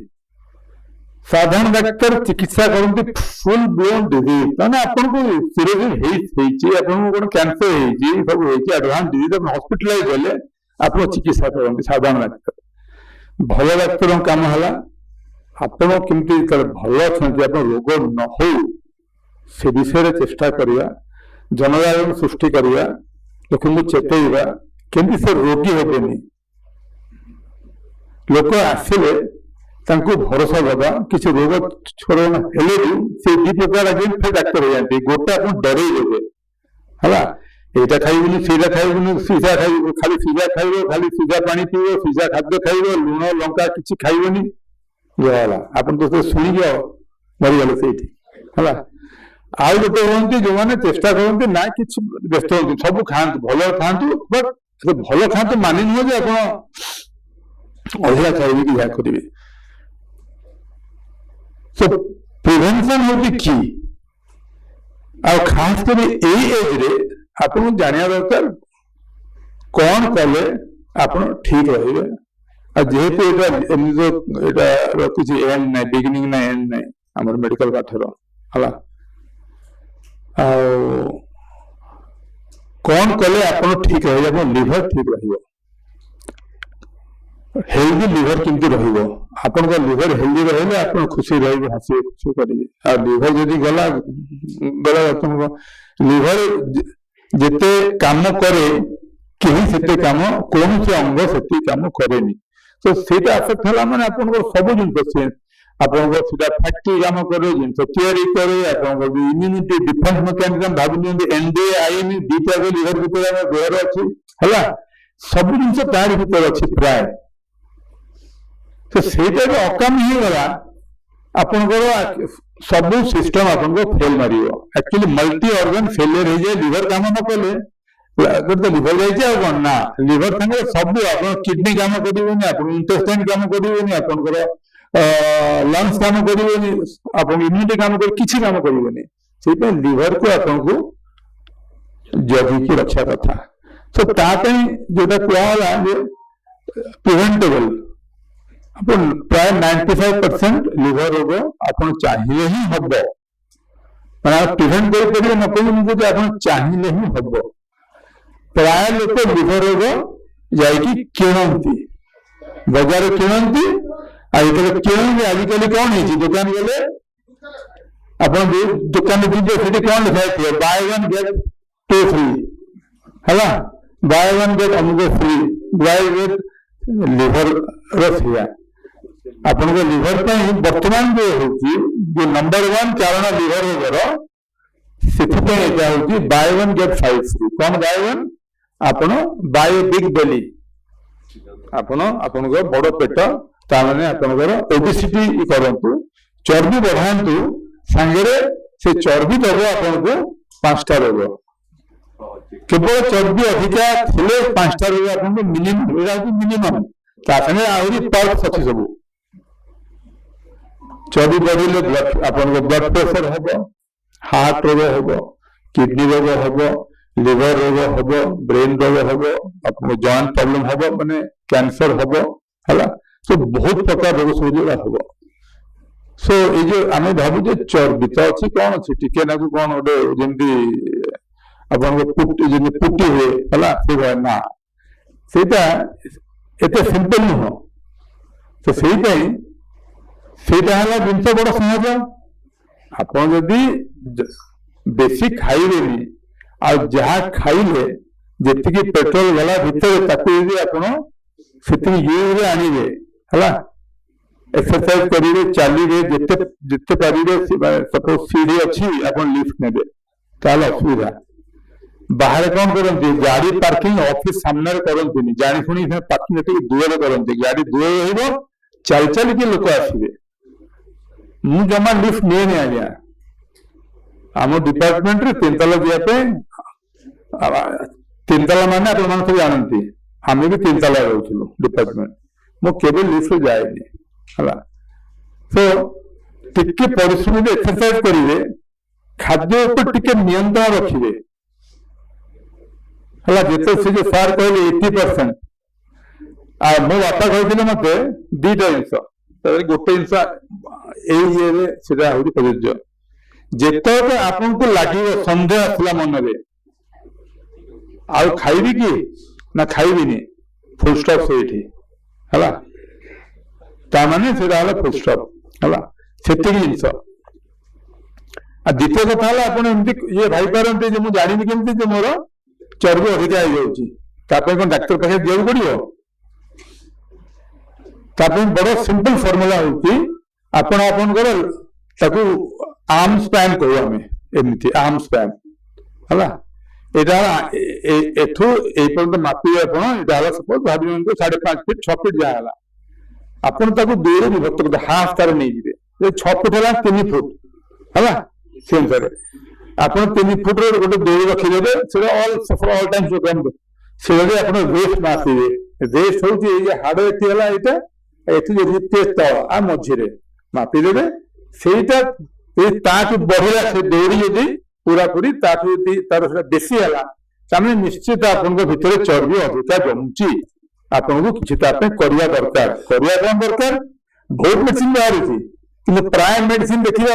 साधारण डाक्तर चिकित्सा करते फुल ब्लोन डिजीज माने आपन को सीरियस हेई आपन को कैंसर हेई सब हेई एडवांस डिजीज आप हॉस्पिटलाइज होले आपन चिकित्सा करते साधारण डाक्तर भल डाक्तर काम हला आपन केमती भल अछंती आपन रोग न हो से विषय रे चेष्टा करिया जनजागरण सृष्टि करिया लोक चेतैबा केमती से रोगी हेबेनी लोक आसिले तांको भरोसा दबा किसी रोग छोड़ना हेले भी से दी प्रकार अगेन फिर डाक्टर हो जाते गोटा अपन डरे देबे हला एटा खाइबनी सीधा खाइबनी सीधा खाइबो खाली सीधा खाइबो खाली सीधा पानी पीबो सीधा खाद्य खाइबो लूण लंका किछि खाइबनी होला अपन तो सुनी गयो मरि गेल सेठी हला आउ गोटे होंती जो माने चेष्टा करते ना किछि व्यस्त होंती सब खांतु भलो खांतु बट भलो खांतु माने न जे अपन अधिका खाइबे कि या करिवे सो प्रिवेंशन होती की आ खास कर एज रे आपन जानिया दरकार कौन कले आपन ठीक रहिबे आ जेहेतु एटा किछि एंड नै बिगिनिंग नै एंड नै हमर मेडिकल पाठर हला आ कौन कले आपन ठीक रहिबे आपन लिवर ठीक रहिबो हेल्दी लिवर किंतु रहिबो आपन को लिवर हेल्दी रहले आपन खुशी रहिबे हसी खुशी करिवे आ लिवर जदी गला गला आपन को लिवर जेते काम करे केही सेते काम कोन से अंग सेते काम करेनी तो सेटा अफेक्ट हला माने आपन को सब जिन से आपन को सीधा फैक्ट्री काम करे जिन तो तैयारी करे आपन को इम्यूनिटी डिफेंस मैकेनिज्म भाबनी एनडे आईएन दीटा के लिवर भीतर में बेर अछि हला सब जिन से तार भीतर अछि प्राय तो सेटा अकाम ही गला आपन को सब सिस्टम आपन को fail Mario actually multi organ failure हो जाए लिवर काम न कले तो लिवर जाइए कौन ना लिवर संगे सब आपन किडनी काम करिवनी आपन इंटेस्टाइन काम करिवनी आपन को लंग्स काम करिवनी आपन इम्यूनिटी काम कर किछि काम करिवनी सेटा लिवर को आपन को जगी की रक्षा कथा तो तापे जोटा कहला जे प्रिवेंटेबल अपन प्राय 95% लिवर रोग अपन चाहिए ही हबो माने प्रिवेंट कर परियो न कोई मुझे अपन चाहिए ही हबो प्राय लोक लिवर रोग जाई कि किणंती बाजार किणंती आजकल किणंती आजकल कौन है दुकान गले अपन दुकान दीजिए सेठी कौन लिखा है बाय वन गेट 2 फ्री हला बाय वन गेट अमुक फ्री बाय गेट लिवर रसिया आपन को लिवर वर्तमान जो होची जो नंबर 1 कारण लिवर रोगर सेठी एटा होची बाय वन गेट 5 फ्री कौन बाय वन आपन बाय बिग बेली आपन आपन को बड़ पेट ता माने आपन को ओबेसिटी करंतु चर्बी बढ़ांतु संगरे से चर्बी दबो आपन को 5टा रोग केवल चर्बी अधिका थिले 5टा रोग आपन को मिनिमम ता संगे आउरी पर्क अछि सब चर्बी बढ़िले आपन को ब्लड प्रेशर हबो हार्ट रोग हबो किडनी रोग हबो लिवर रोग हबो ब्रेन रोग हबो आपन जॉइंट प्रॉब्लम हबो माने कैंसर हबो हला तो बहुत प्रकार रोग सुजुला हबो सो ए जो आमे भाबु जे चर्बी तो अछि कोन अछि टिके ना को कोन ओडे जेंती आपन को पुट्टी जेंती पुट्टी हुए हला से ना सेटा एते सिंपल न हो तो सेटा हला जिनसे बड़ सहज आपन जदी बेसी खाइबेनी आ जहाँ खाइले जेतिकी पेट्रोल गला भितर ताकू यदि आपण सेतिकी यूज आनिबे हला एक्सरसाइज करिवे चलिबे जेते जेते पारिबे सपोज सीढ़ी अच्छी आपण लिफ्ट नेबे ताल असुविधा बाहर कौन करते गाड़ी पार्किंग ऑफिस सामने करते जानी शुणी पार्किंग दूर करते गाड़ी दूर रही चल चल के लोक आसवे मु जमा लिफ्ट नहीं आज्ञा आम डिपार्टमेंट रे 3 ताला जाए 3 ताला माने आप सब जानती आम भी 3 ताला रोलु डिपार्टमेंट मु केवल लिफ्ट जाएनी है तो टिके परिश्रम एक्सरसाइज करेंगे खाद्य ऊपर टिके नियंत्रण रखिए है जिते से जो सार कहले 80% आ मो बापा कहते मत दीटा जिन गोटे जिन प्रযোज्य जिते आपन को लगे सन्देह आसला मन में आउ खाइबी कि ना खाइबी फुल स्टॉप से है ताने फुल स्टॉप है से जिनस द्वितीय कथा ये भाई पारती मुझे जानी केमती मोर चर्बी अधिका हो कौन डाक्तर पाखे दिया पड़ो बड़ सिंपल फर्मुला हो आर्म स्पैन कहू आम एमती आर्म स्पैन है एठू पर्यटन मापिए सपोज भावी 5.5 फीट 6 फीट जहाँ आपन दूर विभक्त करते हाफ तार नहीं जी 6 फुट है 3 फुट है से अनुसार आप 3 फुट गोटे दौड़ रखिदे ऑल टाइम प्रोग्राम से रेस्ट मापिबे रेस्ट हूँ हाड़ ये टेस्ट आ मझे मापिदे से बढ़ला से दौड़ी यदि पूरा पूरी तार बेसी है निश्चित आपन भितर चर्बी अधिका जमुची आपन को किसी करवा दरकार करवा कौन दरकार बहुत मेडिसिन बाहर कि प्राय मेडिसिन देखिए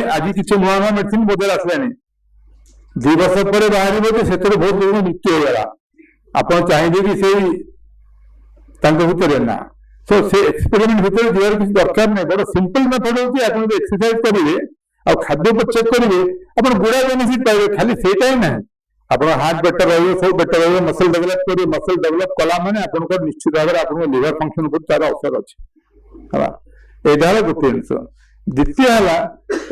आज किसी नुआ नुआ मेडिसिन बदल आसलानी 2 वर्ष पर बाहर से बहुत लोग मृत्यु होगा आप चाहिए कि से भितर ना तो से एक्सपेरिमेंट भितर जीवार किसी दरकार नहीं बड़ा सिंपल मेथड होती है आप एक्सरसाइज करेंगे आ खाद्य पर चेक करेंगे आप गुड़ा बेनिफिट पाइबे खाली सेटा ही ना आप हार्ट बेटर रही सब बेटर रही मसल डेभलप करेंगे मसल डेभलप कला मैंने आप निश्चित भाव में आप लिवर फंक्शन पर तार असर अच्छे है यहाँ गोटे जिन द्वितीय है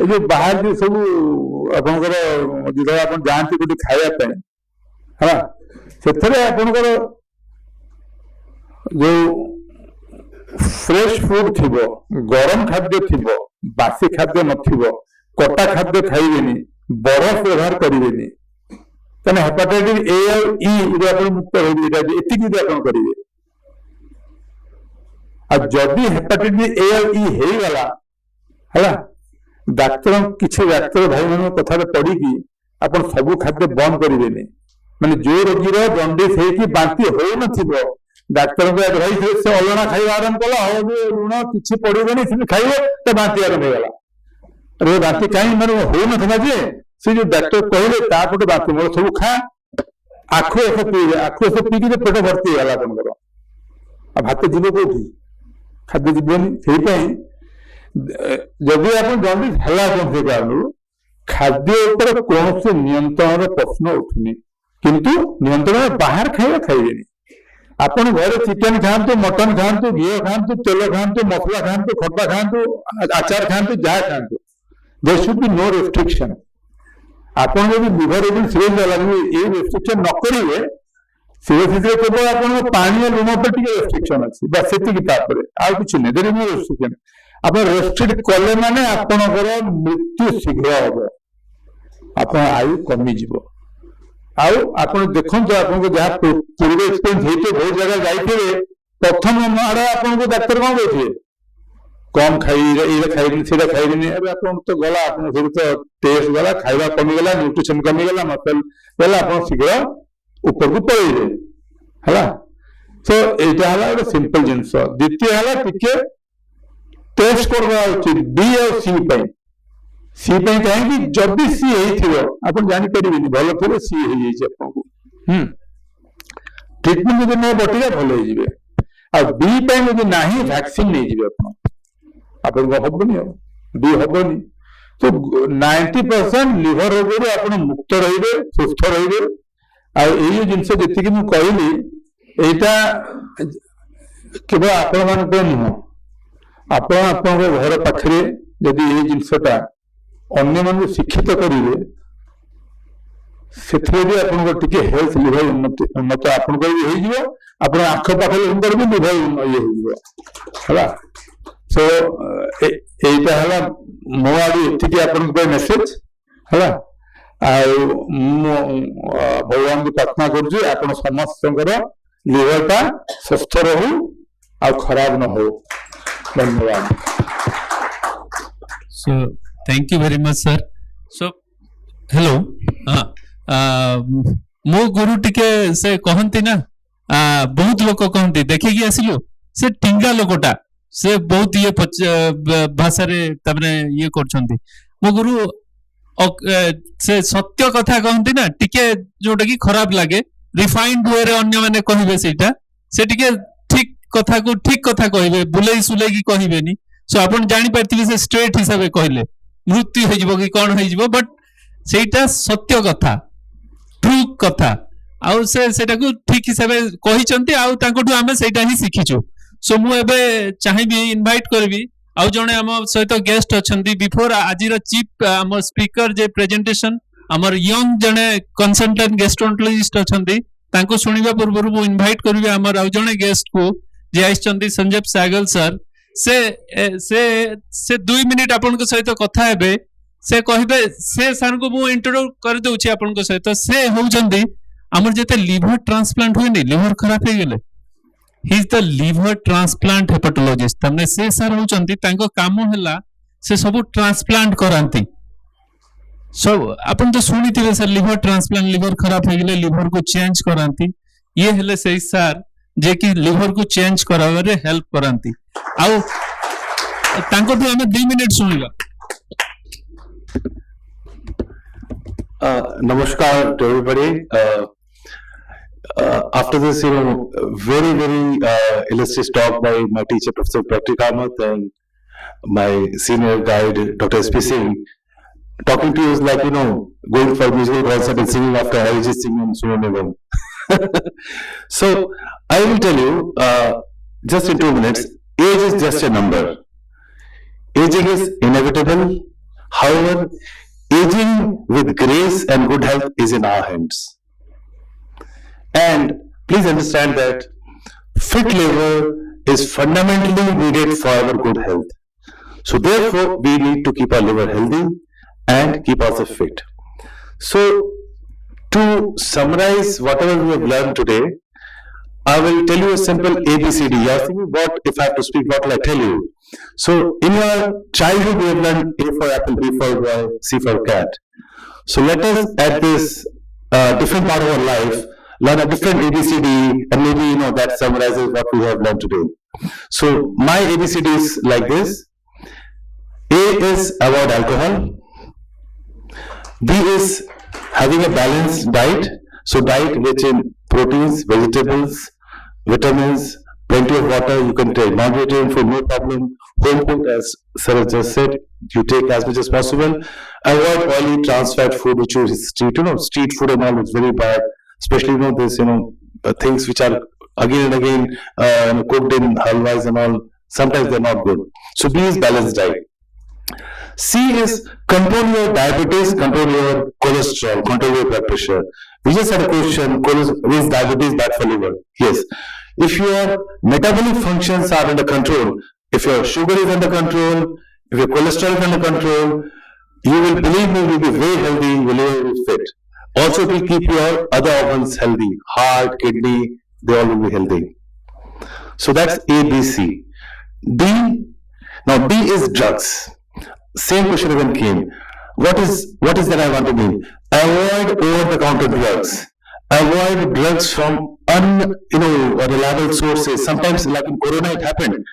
जो बाहर जो सब आपंकर जो आप जाती गोटे खावाई है से आपंकर जो फ्रेश फूड थी गरम खाद्य थी बासी खाद्य न कटा खाद्य खाइबेनी बरफ व्यवहार करेंगे तेना हेपाटाइटिस ए और ई मुक्त रही करेंगे जदि हेपाटाइटिस ए और ई हो गला है डाक्तर किसी डाक्तर भाई मान कथा पड़ी आप सब खाद्य बंद करेंगे माने जो रोगी जंडिस हो बांती हो न डाक्तर को एडवाइस से अलना खाଇବା आरंभ कला लुण किसी पड़ोनी से खाइबे तो बांती आरंभ होगा अरे बांती कहीं मैंने हो ना जे से जो डाक्टर कहले तापटे बांती मोर सब खा आखु रस पीबे आखु रस पीकी पेट भर्ती होगा आपंकर आ भात जीव कौटी खाद्य जीवनी से जदि आप जल्दी हेला कौन कारण खाद्य उपर कौन से नियंत्रण प्रश्न उठुनी किंतु नियंत्रण बाहर खाइबा खाइबेनी आपन घर चिकेन खातु मटन खातु घी खातु तेल खातु मसला खातु खटा खातु आचार खातु जहाँ खातु there should be no restriction आपन यदि लिवर एवं सीरियस लगे ये रेस्ट्रिक्शन न करेंगे सीरियस केवल आप पानी और लुण पर रेस्ट्रिक्शन अच्छी बस से आउ कि नहीं देर नो रेस्ट्रिक्शन आप रेस्ट्रिक्ट कले माने आपनकर मृत्यु शीघ्र हम आप आयु कमिज आप देखो आपको जहाँ पूर्व एक्सपीरियंस होते बहुत जगह जाइए प्रथम आड़े आपको डाक्तर कौन कहते कम खाई से खाइबे आप तो गला तो टेस्ट गला खाଇବା कमिगला न्यूट्रिशन कमिगला मसल गला आप शीघ्र ऊपर को पड़े है तो यहाँ है गोटे सिंपल जिनस द्वितीय है टिके टेस्ट करवा उचित बी और सी कहीं जदि सी आप जापर भल थे सी आपको ट्रिटमेंट जब नहीं बटिका भल हो बी ना वैक्सीन नहीं आप हबनी बी हबनी तो 90% लिवर रोग आप मुक्त रहिबे सुस्थ रहिबे आउ जिनस जी मु कहली एटा केवल आपण मान नुह आपण घर पाखे जदि ये जिनसटा अन्य मान शिक्षित करेंगे से भी हेल्थ लिवर उन्नत आप आख पाख लोक भी लिवर ये सो यहाँ मो आड़ू ये मेसेज है भगवान को प्रार्थना कर समस्त लिवरटा सुस्थ रहू आ खराब न हो धन्यवाद So thank you very much, sir. So hello. मो गुरु टिके से कहती ना बहुत लोक कहती देखिकी आसिलु से टिंगा लोकटा से बहुत ये भाषा रे तबने ये करछंती मो गुरु से सत्य कथा कहती ना टिके जोटा की खराब लागे रिफाइंड वे रे अन्य माने कहिबे सेटा से टिके ठीक कथा को ठीक कथा कहिबे बुलेई सुलेई की कहिबेनी सो आपण जानि पारथिबे से स्ट्रेट हिसाब कहले मृत्यु हो जिवो कि कोन हो जिवो बट सेटा सत्य कथा ट्रू कथा आउ से सेटा को ठीक हिसाब कहिचंती आउ तांकोठु आमे सेटा ही सिखिचो सो मु एबे चाहिबी इनवाइट करबी आउ जणे हम सहित गेस्ट अछंती बिफोर आजिर चीफ हम स्पीकर जे प्रेजेंटेशन हमर यंग जणे कंसल्टेंट गैस्ट्रोएंटरोलॉजिस्ट अछंती तांको सुनिबा पूर्व मु इनवाइट करबी हमर आउ जणे गेस्ट को जे आइछंती संजय सागल सर से 2 मिनिट आपन को सहित कथा हेबे से कहबे से सर को मु इंट्रोड्यूस कर दउछि आपन को सहित से होउछंती हमर जेते लिवर ट्रांसप्लांट होय नि लिवर खराब हे गेले he is the liver transplant hepatologist तमने से सर होउछंती तांको काम होला से सब ट्रांसप्लांट करांती सो आपन तो सुनिथिबे सर लिवर ट्रांसप्लांट लिवर खराब हे गेले लिवर को चेंज करांती ये हेले से सर जे कि लिवर को चेंज करावे रे हेल्प करांती आउ तांको तो हमें 2 minute सुनिबा Namaskar to everybody. After this, very, very illustrious talk by my teacher, Professor Dr. Kamath, and my senior guide, Dr. S.P. Singh, talking to you is like, going for musical concert and singing after Harijit Singh and so on. So, I will tell you, just in 2 minutes, age is just a number. Aging is inevitable. However, aging with grace and good health is in our hands. And please understand that fit liver is fundamentally needed for our good health. So therefore, we need to keep our liver healthy and keep ourselves fit. So to summarize whatever we have learned today, I will tell you a simple ABCD. You are thinking, what if I have to speak, what will I tell you? So in your childhood, we have learned A for apple, B for boy, C for cat. So let us at this different part of our life learn a different ABCD, and maybe that summarizes what we have learned today. So my ABCD is like this. A is avoid alcohol. B is having a balanced diet. So diet rich in proteins, vegetables, vitamins, plenty of water. You can take non-vegetarian food, no problem. Home cooked, as sir has just said, you take as much as possible. Avoid oily trans fat food, which is street. Street food and all is very bad. Especially this things which are again and again cooked in halwais and all. Sometimes they're not good. So B is balanced diet. C is control your diabetes, control your cholesterol, control your blood pressure. We just had a question, is diabetes bad for liver? Yes. If your metabolic functions are under control, if your sugar is under control, if your cholesterol is under control, you will, believe me, will be very healthy, your liver will be fit. Also, it will keep your other organs healthy, heart, kidney, they all will be healthy. So that's A, B, C. D, now D is drugs. Same question again came. What is that I want to mean? Avoid over-the-counter drugs. Avoid drugs from reliable sources. Sometimes, like in Corona, it happened.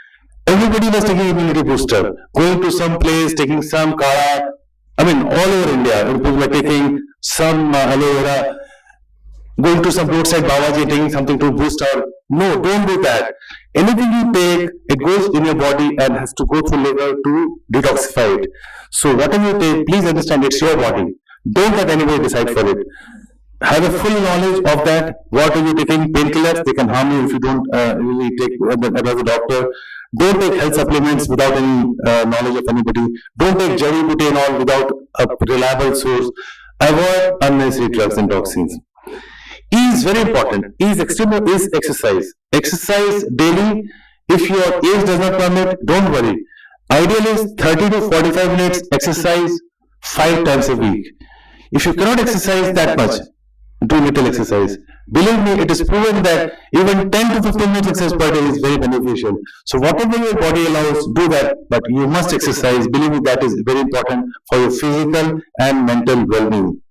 Everybody was taking immunity booster, going to some place, taking some kala. I mean, all over India, people were taking some aloe vera, going to some roadside Babaji, taking something to boost our. No, don't do that. Anything you take, it goes in your body and has to go through liver to detoxify it. So whatever you take, please understand it's your body. Don't let anybody decide for it. Have a full knowledge of that. What are you taking? Painkillers, they can harm you if you don't really take as a doctor. Don't take health supplements without any knowledge of anybody. Don't take Jari Booty and all without a reliable source. Avoid unnecessary drugs and toxins. E is very important. E is extremely is exercise. Exercise daily. If your age does not permit, don't worry. Ideal is 30 to 45 minutes exercise 5 times a week. If you cannot exercise that much, do little exercise. Believe me, it is proven that even 10 to 15 minutes exercise per day is very beneficial. So whatever your body allows, do that, but you must exercise. Believe me, that is very important for your physical and mental well-being.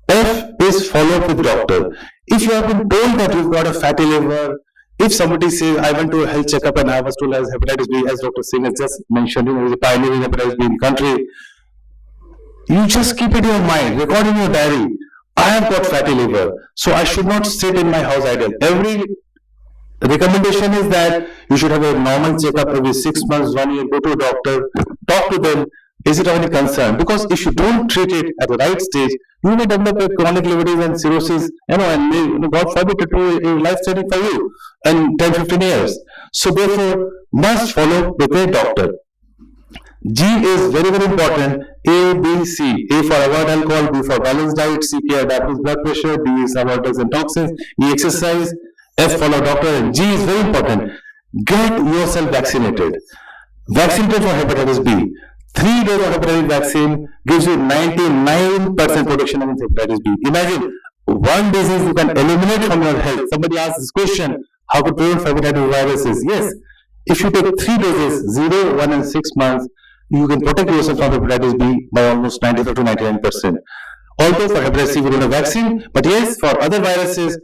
F is follow up with doctor. If you have been told that you've got a fatty liver, if somebody says, I went to a health checkup and I was told I have hepatitis B, as Dr. Singh has just mentioned, he was a pioneer in hepatitis B in country, you just keep it in your mind, record in your diary, I have got fatty liver, so I should not sit in my house idle. Every recommendation is that you should have a normal checkup every 6 months, 1 year, go to a doctor, talk to them, is it of any concern? Because if you don't treat it at the right stage, you may develop a chronic liver disease and cirrhosis, and God forbid it will be life-threatening for you in 10-15 years. So therefore, must follow with a doctor. G is very, very important. A, B, C. A for avoid alcohol, B for balanced diet, C care diabetes, blood pressure, D is avoid drugs and toxins, E exercise, F follow doctor, and G is very important. Get yourself vaccinated. Vaccinated for hepatitis B. 3 days of hepatitis vaccine gives you 99% protection against hepatitis B. Imagine one disease you can eliminate from your health. Somebody asked this question, how to prevent hepatitis viruses? Yes, if you take 3 doses, 0, 1 and 6 months, you can protect yourself from hepatitis B by almost 95 to 99%. Although for hepatitis C we don't have vaccine, but yes, for other viruses,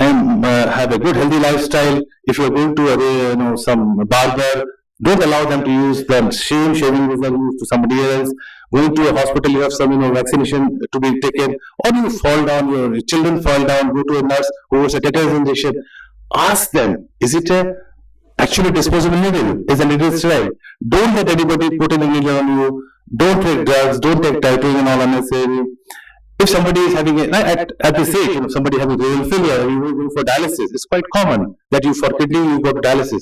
and have a good healthy lifestyle. If you're going to some barber, don't allow them to use the same shaving razor used to somebody else. Going to a hospital, you have some vaccination to be taken, or you fall down, your children fall down, go to a nurse who was a tetanus injection. Ask them, is it a actually disposable needle? Is a needle sterile? Don't let anybody put in a needle on you. Don't take drugs. Don't take typing and all unnecessary. If somebody is having at this age, somebody having renal failure, you go for dialysis. It's quite common that you for kidney you go to dialysis.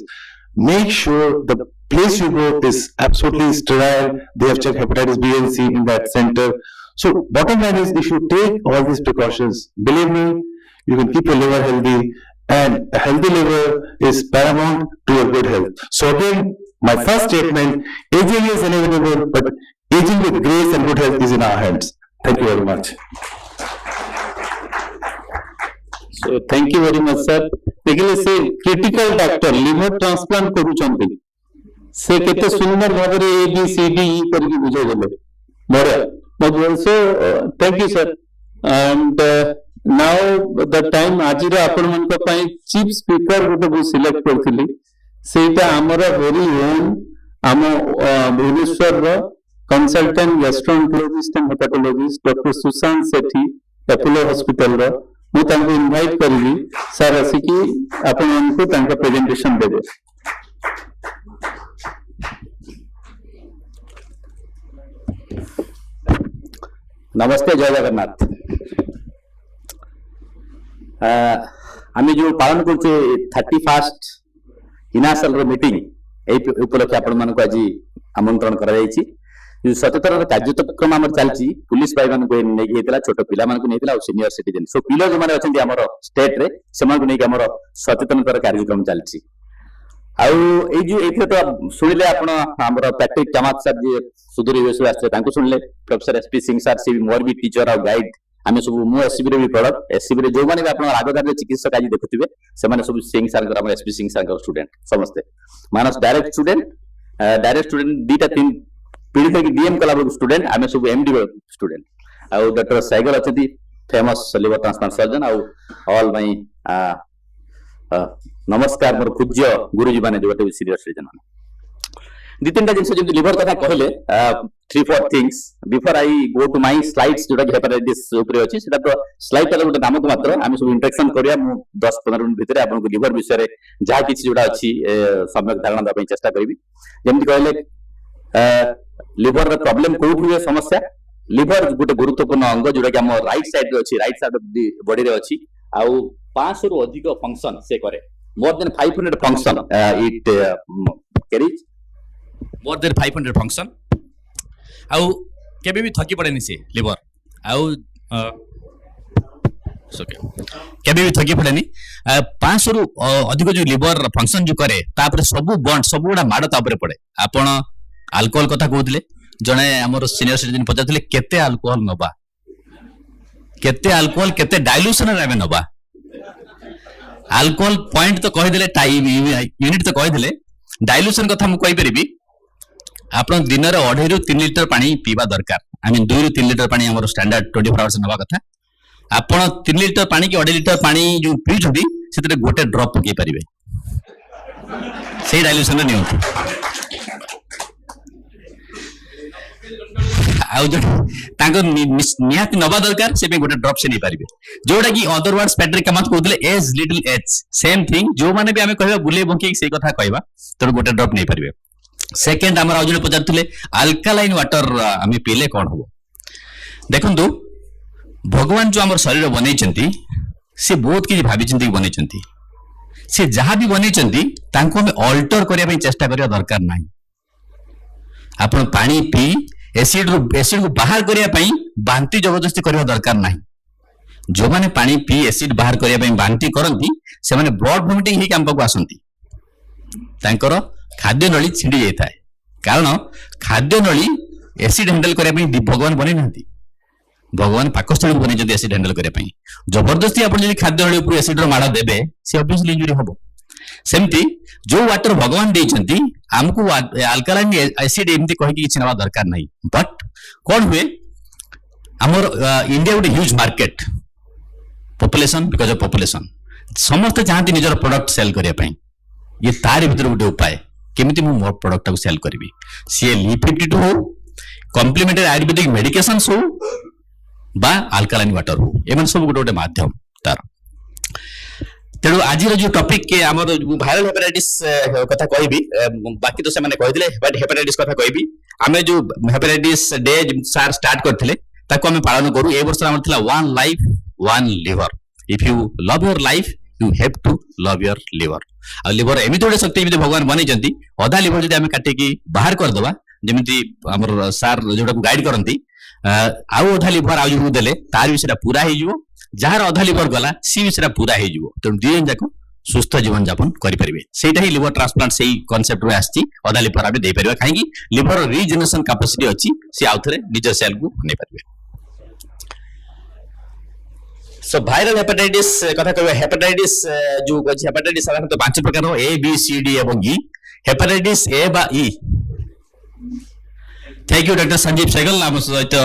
Make sure the place you go is absolutely sterile. They have checked hepatitis B and C in that center. So bottom line is, if you take all these precautions, believe me, you can keep your liver healthy, and a healthy liver is paramount to your good health. So again, my first statement, aging is inevitable, but aging with grace and good health is in our hands. Thank you very much. So thank you very much, sir. देखिए से critical doctor liver transplant करूचंती से केते सुंदर भाबरे ए B C D E करके बुझे देले बड़ा but also thank you sir and now the time आजिर आपण मन को पई चीफ स्पीकर गोटे बु सिलेक्ट करथिली सेटा हमरा वेरी ओन आम भुवनेश्वर रो consultant gastroenterologist and hepatologist doctor Sushant Sethi Apollo hospital रो ମୁଁ ତାଙ୍କୁ ଇନଭାଇଟ୍ କରିବି ସାର୍ ଆସିକି ଆପଣମାନଙ୍କୁ ତାଙ୍କ ପ୍ରେଜେଣ୍ଟେସନ ଦେବେ। नमस्ते, जय जगन्नाथ। आम्ही जो पालन करछे 31st इनासल मीटिंग एई उपलक्षे आपण मानक आज आमंत्रण करा जायछि। जो सचेतन कार्यक्रम आम चलती पुलिस भाई मान नहीं छोट पिला नहीं सीनियर सिटीजन सो पिला जो मैंने अच्छा आम स्टेट रे से सचेतनतार कार्यक्रम चलती तो शुणिले आप पैट्रिक कामत सर जी सुधीर यूएस आसते शुणिले प्रोफेसर एसपी सिंह सर सी मोर भी टीचर आ गाइड आम सब मु एससीबी भी प्रडक्ट एससीबी जो मैंने भी आगदार चिकित्सक आज देखुए से सब Singh sir SP Singh sir student समस्ते मानस डायरेक्ट स्टूडेंट दीटा 3 पीढ़ी तक डीएम कला स्टूडेंट आम सब एमडी स्टूडेंट आउ डॉक्टर साइगल अच्छा फेमस लिवर ट्रांसप्लांट सर्जन आउ ऑल माई नमस्कार मोर पूज्य गुरुजी माने जो सीनियर सिटीजन दी तीन जिन जमी लिवर कथा कहले 3-4 things before I go to my slides जोटा हेपाटाइटिस ऊपर अछि सेटा तो स्लाइड टा गोटे नामक मात्र आम सब इंटरेक्शन करिया 10-15 मिनिट भितर आपन लिवर विषय रे जहा किछि जोटा अछि सम्यक धारणा दबा चेष्टा करबी जेमति कहले लिवर रे प्रॉब्लम कोठी हुए समस्या लिवर गोटे गुरुत्वपूर्ण अंग जोटा कि हम राइट साइड रे अछि right side of the body रे अछि आउ 500 रु अधिक फंक्शन से करे more than 500 function it carries more than 500 function आउ केबे भी थकी पड़ेनी से लिवर आउ केबे भी थकी पड़ेनी 500 रु अधिक जो लिवर फंक्शन जो करे तापर सब बॉन्ड सब गुडा माड़ तापर पड़े आपण अल्कोहल कथा कहउतले जने हमर सीनियर सिटीजन पचातले केते अल्कोहल नबा केते अल्कोहल केते डाइल्यूशन रे हमें नबा अल्कोहल पॉइंट तो कहि देले टाइम यूनिट तो कहि देले डाइल्यूशन कथा हम कहि परिबी आपण दिन रे 2.5 रु 3 लीटर पानी पीवा दरकार आई मीन 2 रु 3 लीटर पानी हमर स्टैंडर्ड 24 आवर्स नबा कथा आपण 3 लीटर पानी की 2.5 लीटर पानी जो पीछुदी सेतरे गोटे ड्रॉप पके परिबे सेही डाइल्यूशन नै होत आउ जो तांको निहात नबा दरकार से गोटे ड्रॉप से नहीं पारिबे जोटा कि अदर वर्ड्स पैट्रिक कामत कहउतले as little H same thing जो माने भी हमें कहबा बुले बंकी से कथा कहबा तो गोटे ड्रॉप नहीं पारिबे सेकंड हमर आउ जने पचारथले अल्कालाइन वाटर हमें पीले कोन होबो देखंतु भगवान जो हमर शरीर बनेचंती से बहुत किछि भाबी चिंती बनेचंती से जहां भी बनेचंती तांको हमें अल्टर करिया पे चेष्टा करिया दरकार नाही आपण पानी पी एसिड को बाहर करिया पई बांती जबरदस्ती करिया दरकार नाही जो माने पानी पी एसिड बाहर करिया पई बांती करंती से माने ब्लड वोमिटिंग ही काम को आसंती तांकर खाद्य नली छिड़ी जाता है कारण खाद्य नली एसिड हैंडल करिया पई भगवान बने नांती भगवान पाकस्थली बने जदी एसिड हैंडल करिया पई जबरदस्ती आपण जदी खाद्य नली ऊपर एसिड रो माडा देबे से ऑब्वियसली इंजुरी हबो सेमती जो वाटर भगवान देइचंती हमको अल्कालाइन एसिड एमती कहि कि नवा दरकार नहीं बट कोन हुए हमर इंडिया गोटे huge market population because of population समस्त चाहती निजर प्रोडक्ट सेल करिया पई ये तार भीतर गोटे उपाय केमिति मु मोर प्रोडक्ट को सेल करबी सी लिपिड हो कॉम्प्लीमेंटरी आयुर्वेदिक मेडिकेशंस हो बा अल्कालाइन वाटर हो एमन सब गोटे गोटे माध्यम तार तेणु आज जो टॉपिक के आमर वायरल हेपाटाइटिस कथा कहबी बाकी तो से माने कहि दिले हेपाटाइटिस कथा कहबी आमे जो हेपाटाइटिस डे सार स्टार्ट करथिले ताको आमे पालन करू ए वर्ष हमर थिला one life one liver if you love your life you have to love your liver आ लिवर एमिति गोटे शक्ति एमिति भगवान बनै जंती आधा लिवर जदी आमे काटे की बाहर कर दबा जेमिति हमर सार जोटा को गाइड करंती आउ अधा लिवर आउ जो देले तार विषयटा पूरा हे जिवो जहार अधा लिवर गला सी विषय पूरा हो जाव तेणु दिन जाक सुस्थ जीवन यापन करेंगे से लिवर ट्रांसप्लांट से कॉन्सेप्ट में आसी अधा लिवर आम दे पार कहीं लिवर रिजेनेरेशन कैपेसिटी अच्छी सी आउ थे निज सेल को नहीं पारे सो वायरल हेपाटाइटिस कथा कहबा हेपाटाइटिस जो अछि हेपाटाइटिस साधारणतः 5 प्रकार ए बी सी डी एवं ई हेपाटाइटिस ए बा E thank you doctor Sanjeev Sehgal आम सहित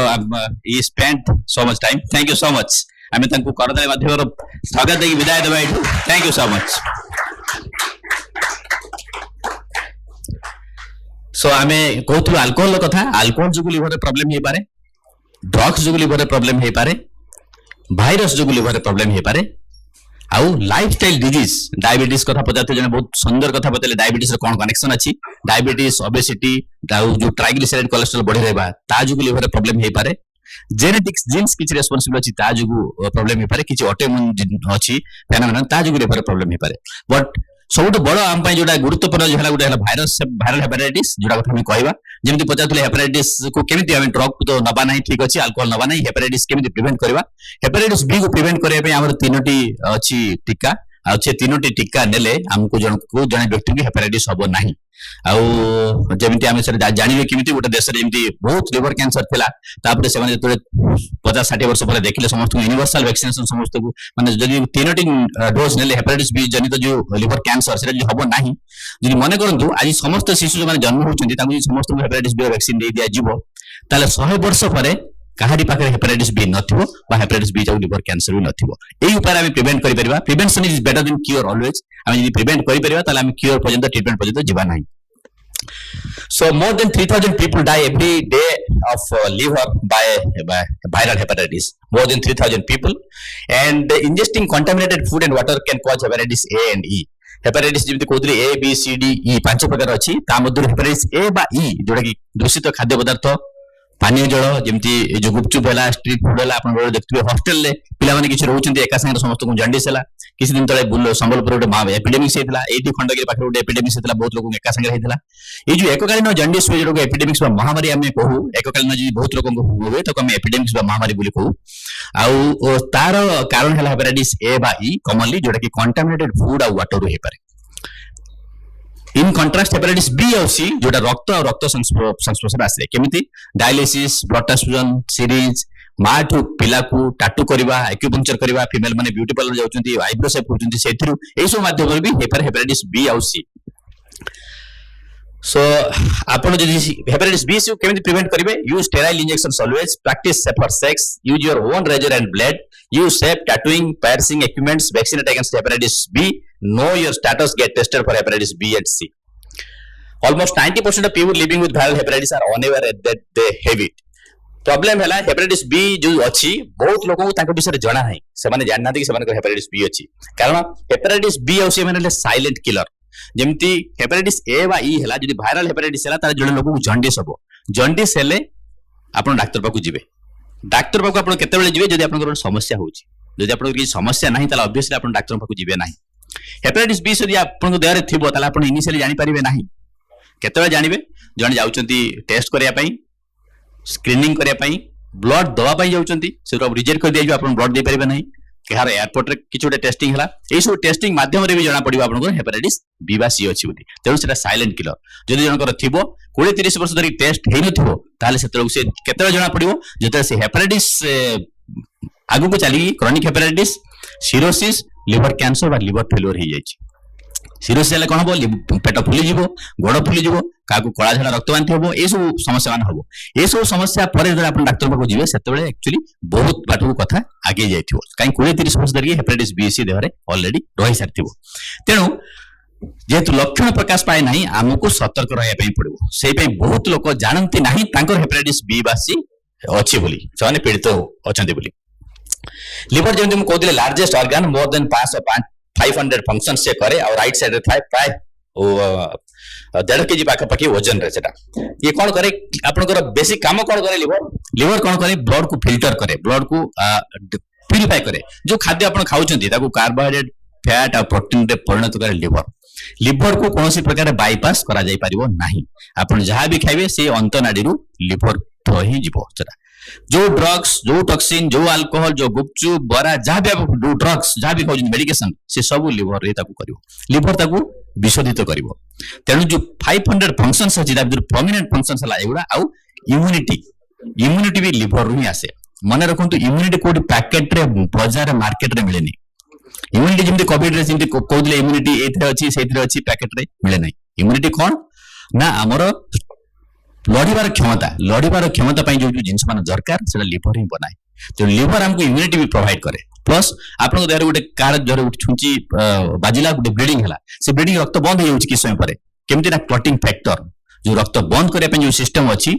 he spent so much time thank you so much आमे तंकु करदले माध्यम स्वागत देकी विदाय देबा एठू thank you so much so आमे कहथु अल्कोहल कथा अल्कोहल जो लिवर प्रॉब्लम हे पारे ड्रग्स जो लिवर प्रॉब्लम हे पारे भाइरस जो लिवर प्रॉब्लम हे पारे आउ लाइफस्टाइल डिजीज डायबिटीज कथा पचाते जने बहुत सुंदर कथा बतले डायबिटीज रे कोन कनेक्शन अछि डायबिटीज ओबेसिटी जो ट्राइग्लिसराइड कोलेस्ट्रॉल बढ़ी रहबा ता जो लिवर प्रॉब्लम हे पारे जेनेटिक्स जीन्स किछि रेस्पोंसिबल अछि ता जो प्रॉब्लम हे पारे किछि ऑटोइम्यून अछि फेनोमेनन ता जो लिवर प्रॉब्लम हे पारे बट सबुठ बड़ आम पई जोटा गुरुत्वपूर्ण जो हला गोटे हला वायरल हेपाटाइटिस जोटा कथा हम कहबा जेमति पचातले हेपाटाइटिस को केमिति हम ड्रग तो नबा नाही ठीक अछि अल्कोहल नबा नाही हेपाटाइटिस केमिति प्रिवेंट करबा हेपाटाइटिस बी को प्रिवेंट करे पे हमर तीनोटी अछि टीका आ छे तीनोटी टीका नेले हमको जने व्यक्ति के हेपाटाइटिस हबो नाही आउ जेमिति हम सर जानिबे केमिति गोटे देश रे जेमिति बहुत लिवर कैंसर थिला तापर से माने 50-60 वर्ष परे देखिले समस्त यूनिवर्सल वैक्सीनेशन समस्त को माने जदि तीनोटी डोज नेले हेपाटाइटिस बी जनित जो लिवर कैंसर से हबो नाही जदि मने करंतु आज समस्त शिशु जो माने जन्म होचंती ताकू समस्त को हेपाटाइटिस बी वैक्सीन दे दिया जीवो ताले 100 वर्ष परे कहारी पाखे हेपाटाइटिस बी नथिबो बा हेपाटाइटिस बी जो लिवर कैंसर भी नथिबो एई उपाय हम प्रिवेंट करि परिबा prevention is better than cure always हम यदि प्रिवेंट करि परिबा ताले हम क्योर पर्यंत ट्रीटमेंट पर्यंत जीवा नाही So more than 3,000 people die every day of liver by viral hepatitis. More than 3,000 people, and ingesting contaminated food and water can cause hepatitis A and E. Hepatitis जेमती कहते A B C D E 5 प्रकार अच्छी hepatitis A बा ई जोटा कि दूषित खाद्य पदार्थ पानीय जल जमती जो गुपचुप है स्ट्रीट फूड है आप देखते हॉस्टेल में पिलाने किसी रोचे एका सागर समस्त को जंडिस है किसी दिन तले संबलपुर गोटे एपिडेमिक्स होता है ये खंडगिरी पाखे गोटे एपिडेमिक्स होता बहुत लोग एका सागर होता है जो एककालीन जंडिस हुए जो एपिडेमिक्स महामारी आम कहू एककालीन जो बहुत लोग हुए तो आम एपिडेमिक्स महामारी बोली कहू आउ तार कारण है हेपाटाइटिस ए बा ई कॉमनली जोटा कि कंटामिनेटेड फूड आ वाटर हो पारे इन कंट्रास्ट हेपाटाइटिस बी और सी जोटा रक्त और रक्त संस्पर्श आसे केमिति डायलिसिस ब्लड ट्रांसफ्यूजन सीरीज माँ ठू पिला को टाटू करवा एक्यूपंक्चर करवा फीमेल माने ब्यूटी पार्लर जाउछंती आईब्रो शेप होउछंती सेथिरु ए सब माध्यम रे भी हेपाटाइटिस बी और सी सो आपण जदि हेपाटाइटिस बी से केमिति प्रिवेंट करिवे use sterile injections always practice safer sex use your own razor and blade use safe tattooing piercing equipments vaccinate against hepatitis B know your status get tested for hepatitis B and C almost 90% of people living with viral hepatitis are unaware that they have it problem है hepatitis B जो अच्छी बहुत लोगों को विषय जाना है से जानना कि हेपाटाइटिस बी अच्छी कारण हेपाटाइटिस बी और सी साइलेंट किलर जमती हेपाटाइटिस ए बा ई है जो भाइराल हेपाटाइटिस है जो लोग को जंडिस हम जंडिस हेले आप डाक्तर पाक जी डाक्तर पाक आप केतबेले जी जब आप समस्या होती आप समस्या ना ऑब्वियसली आप डाक्तर पाक जी ना हेपाटाइटिस बी यदि आप देह थी आप इनिशियली जानीपारे ना केतबेले जानवे जन जाऊँच टेस्ट करने स्क्रीनिंग करने ब्लड दवाई जाऊँच से रिजेक्ट कर दिया आप ब्लड दे पारे ना कहार एयरपोर्ट किसी गोटे टेस्टिंग है ये सब टेस्टिंग माध्यम भी जना पड़ो आप हेपाटाइटिस बी बा सी अच्छी तेणु से साइलेंट किलर जब जनकर थी 20-30 वर्ष धरी टेस्ट हो से केत जना पड़ो जो से हेपाटाइटिस आगु को चली chronic hepatitis cirrhosis liver cancer बा लिवर फेल्योर हो जाए सिरोसिस हेले कौन हम पेट फुली गोड़ फुली क्या कला झाड़ा रक्तवांति हम ये सब समस्या मान हम ये सब समस्या पर आप डाक्तर पाक जी से एक्चुअली बहुत बाट को कथा आगे जाइए कहीं 20-30 वर्ष धरिक हेपाटाइटिस बी सी देह अलरेडी रही सारी तेणु जेहेतु लक्षण प्रकाश पाए ना आमको सतर्क रहा पड़ो से बहुत लोग जानती ना हेपाटाइटिस बी बा सी अच्छी बोली से पीड़ित अच्छा लिवर जमी मुझे कहते largest organ more than 500 function से करे और राइट साइड थाए प्राय 1.5 kg पाखापाखि वजन रे सेटा ये कौन करे आपनकर बेसिक काम कौन करे लिवर कौन करे ब्लड को फिल्टर करे ब्लड को प्यूरिफाई करे जो खाद्य आप खाऊंती कार्बोहाइड्रेट फैट और प्रोटीन रे परिणत करे लिवर को कौन प्रकार बाईपास करा जाई परिबो नाही आपण जहां भी खाइबे से अंतनाडी रु लिवर थ्रो ही जीवो सेटा जो ड्रग्स जो टॉक्सिन जो अल्कोहल जो गुपचुप बरा जहां भी आप ड्रग्स जहां भी खाऊ मेडिकेशन से सब लिवर रे ताकू करिवो लिवर ताकू विशोधित करिवो तेणु जो 500 फंक्शंस अछि ता प्रोमिनेंट फंक्शंस हला एगुडा आउ इम्यूनिटी भी लिवर रु ही आसे मन रखंतु इम्यूनिटी कोड पैकेट रे बाजार मार्केट रे मिलेनी इम्यूनिटी जेमती कोविड रे जेमती कहउले इम्यूनिटी एथरे अछि सेथरे अछि पैकेट रे मिले नै इम्यूनिटी कोन ना हमर लड़ीबार क्षमता जो जिनस मान दरकार से लिवर ही बनाए तो लिवर हमको इम्यूनिटी भी प्रोवाइड करे प्लस आप देह गोटे कार जरे छुंची बाजिला गोटे ब्लीडिंग है से ब्लीडिंग रक्त बंद हो किस समय पर केमती ना क्लॉटिंग फैक्टर जो रक्त बंद करने जो सिस्टम अच्छी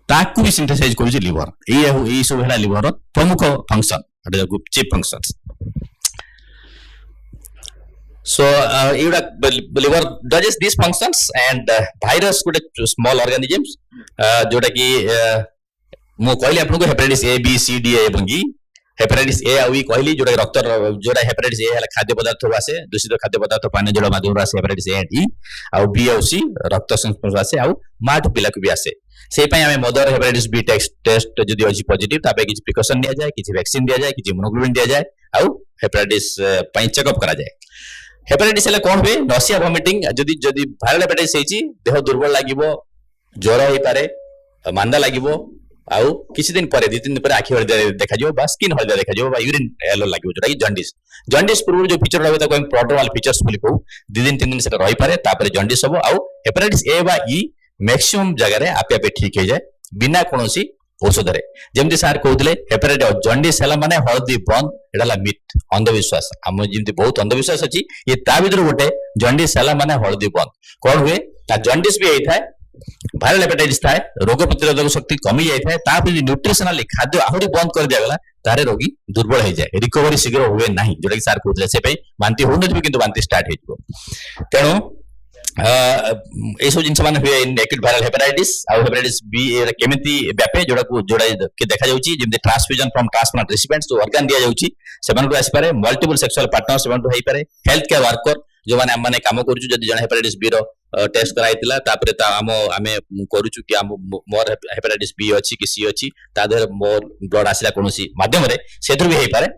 ताकू भी सिंथेसाइज कर लिवर ये सब है लिवर प्रमुख function chief function so liver does these functions and virus गोटे small organisms जोटा कि मु कहली आपको hepatitis A B C D एवं हेपाटाइटिस ए आउ कहली जोटा रक्त जोटा हेपाटाइटिस ए है खाद्य पदार्थ आसे दूषित खाद्य पदार्थ पानी जल माध्यम आसे हेपाटाइटिस ए एंड ई आउ बी आउ सी रक्त संस्पर्श आसे आउ माँ ठू पिला को भी आसे से आम मदर हेपाटाइटिस बी टेस्ट जदि अच्छी पॉजिटिव तापे किसी प्रिकॉशन दिया जाए किसी वैक्सीन दिया जाए किसी इम्यूनोग्लोबुलिन दिया जाए आउ हेपाटाइटिस चेकअप करा जाए हेपाटाइटिस हेले कौन हुए नसिया वॉमिटिंग जदि जदि वायरल हेपाटाइटिस होइची देह दुर्बल लागिवो ज्वर होई पारे मांदा लागिवो आउ किसी दिन पर 2-3 दिन पर आखि हळदिया देखा जिवो बा स्किन हळदिया देखा जिवो बा यूरिन येलो लागिवो जोटा जंडिस पूर्व जो फीचर रहबे ताको हम प्रोड्रोमल फीचर्स बोली कहू 2-3 दिन सेटा रही पारे तापर जंडिस हबो आउ हेपाटाइटिस ए बा ई मैक्सिमम जगह रे आपे आपे ठीक हो जाए बिना कोनोसी औषध रे जेमति सार कहउतले हेपाटाइटिस जंडिस हला माने हळदी बंद एडाला मिथ अंधविश्वास हम जेमति बहुत अंधविश्वास अछि ये ता भीतर गोटे जंडिस हला माने हळदी बंद कोन हुए ता जंडिस भी होई थाए भाइरल हेपेटाइटिस थाए रोग प्रतिरोधक शक्ति कमी जाए तापर न्यूट्रिशनली खाद्य आहरी बंद कर दिगला तारे रोगी दुर्बल हो जाए रिकवरी शीघ्र हुए ना जोटा कि सार कहते से बांति हो कि बांति स्टार्ट हो तेणु सब जिन हुए इन एक्यूट भाइरल हेपेटाइटिस आउ हेपेटाइटिस बी केमिति व्यापे जोड़ा कि देखा जाउची जेमते ट्रांसफ्यूजन फ्रॉम ट्रांसप्लांट रेसिपिएंट्स जो ऑर्गन दिया जाउची सेमानकु आसी पारे मल्टीपल सेक्सुअल पार्टनर सेमानकु हेई पारे हेल्थ केयर वर्कर जो माने हम माने काम करूछु जदि जण हेपेटाइटिस बी रो टेस्ट कराइतिला तापरे ता आमे करूछु कि हम मोर हेपेटाइटिस बी अछि कि सी अछि ता देर मोर ब्लड आसिला कोनोसी माध्यम रे सेथुर भी हेई पारे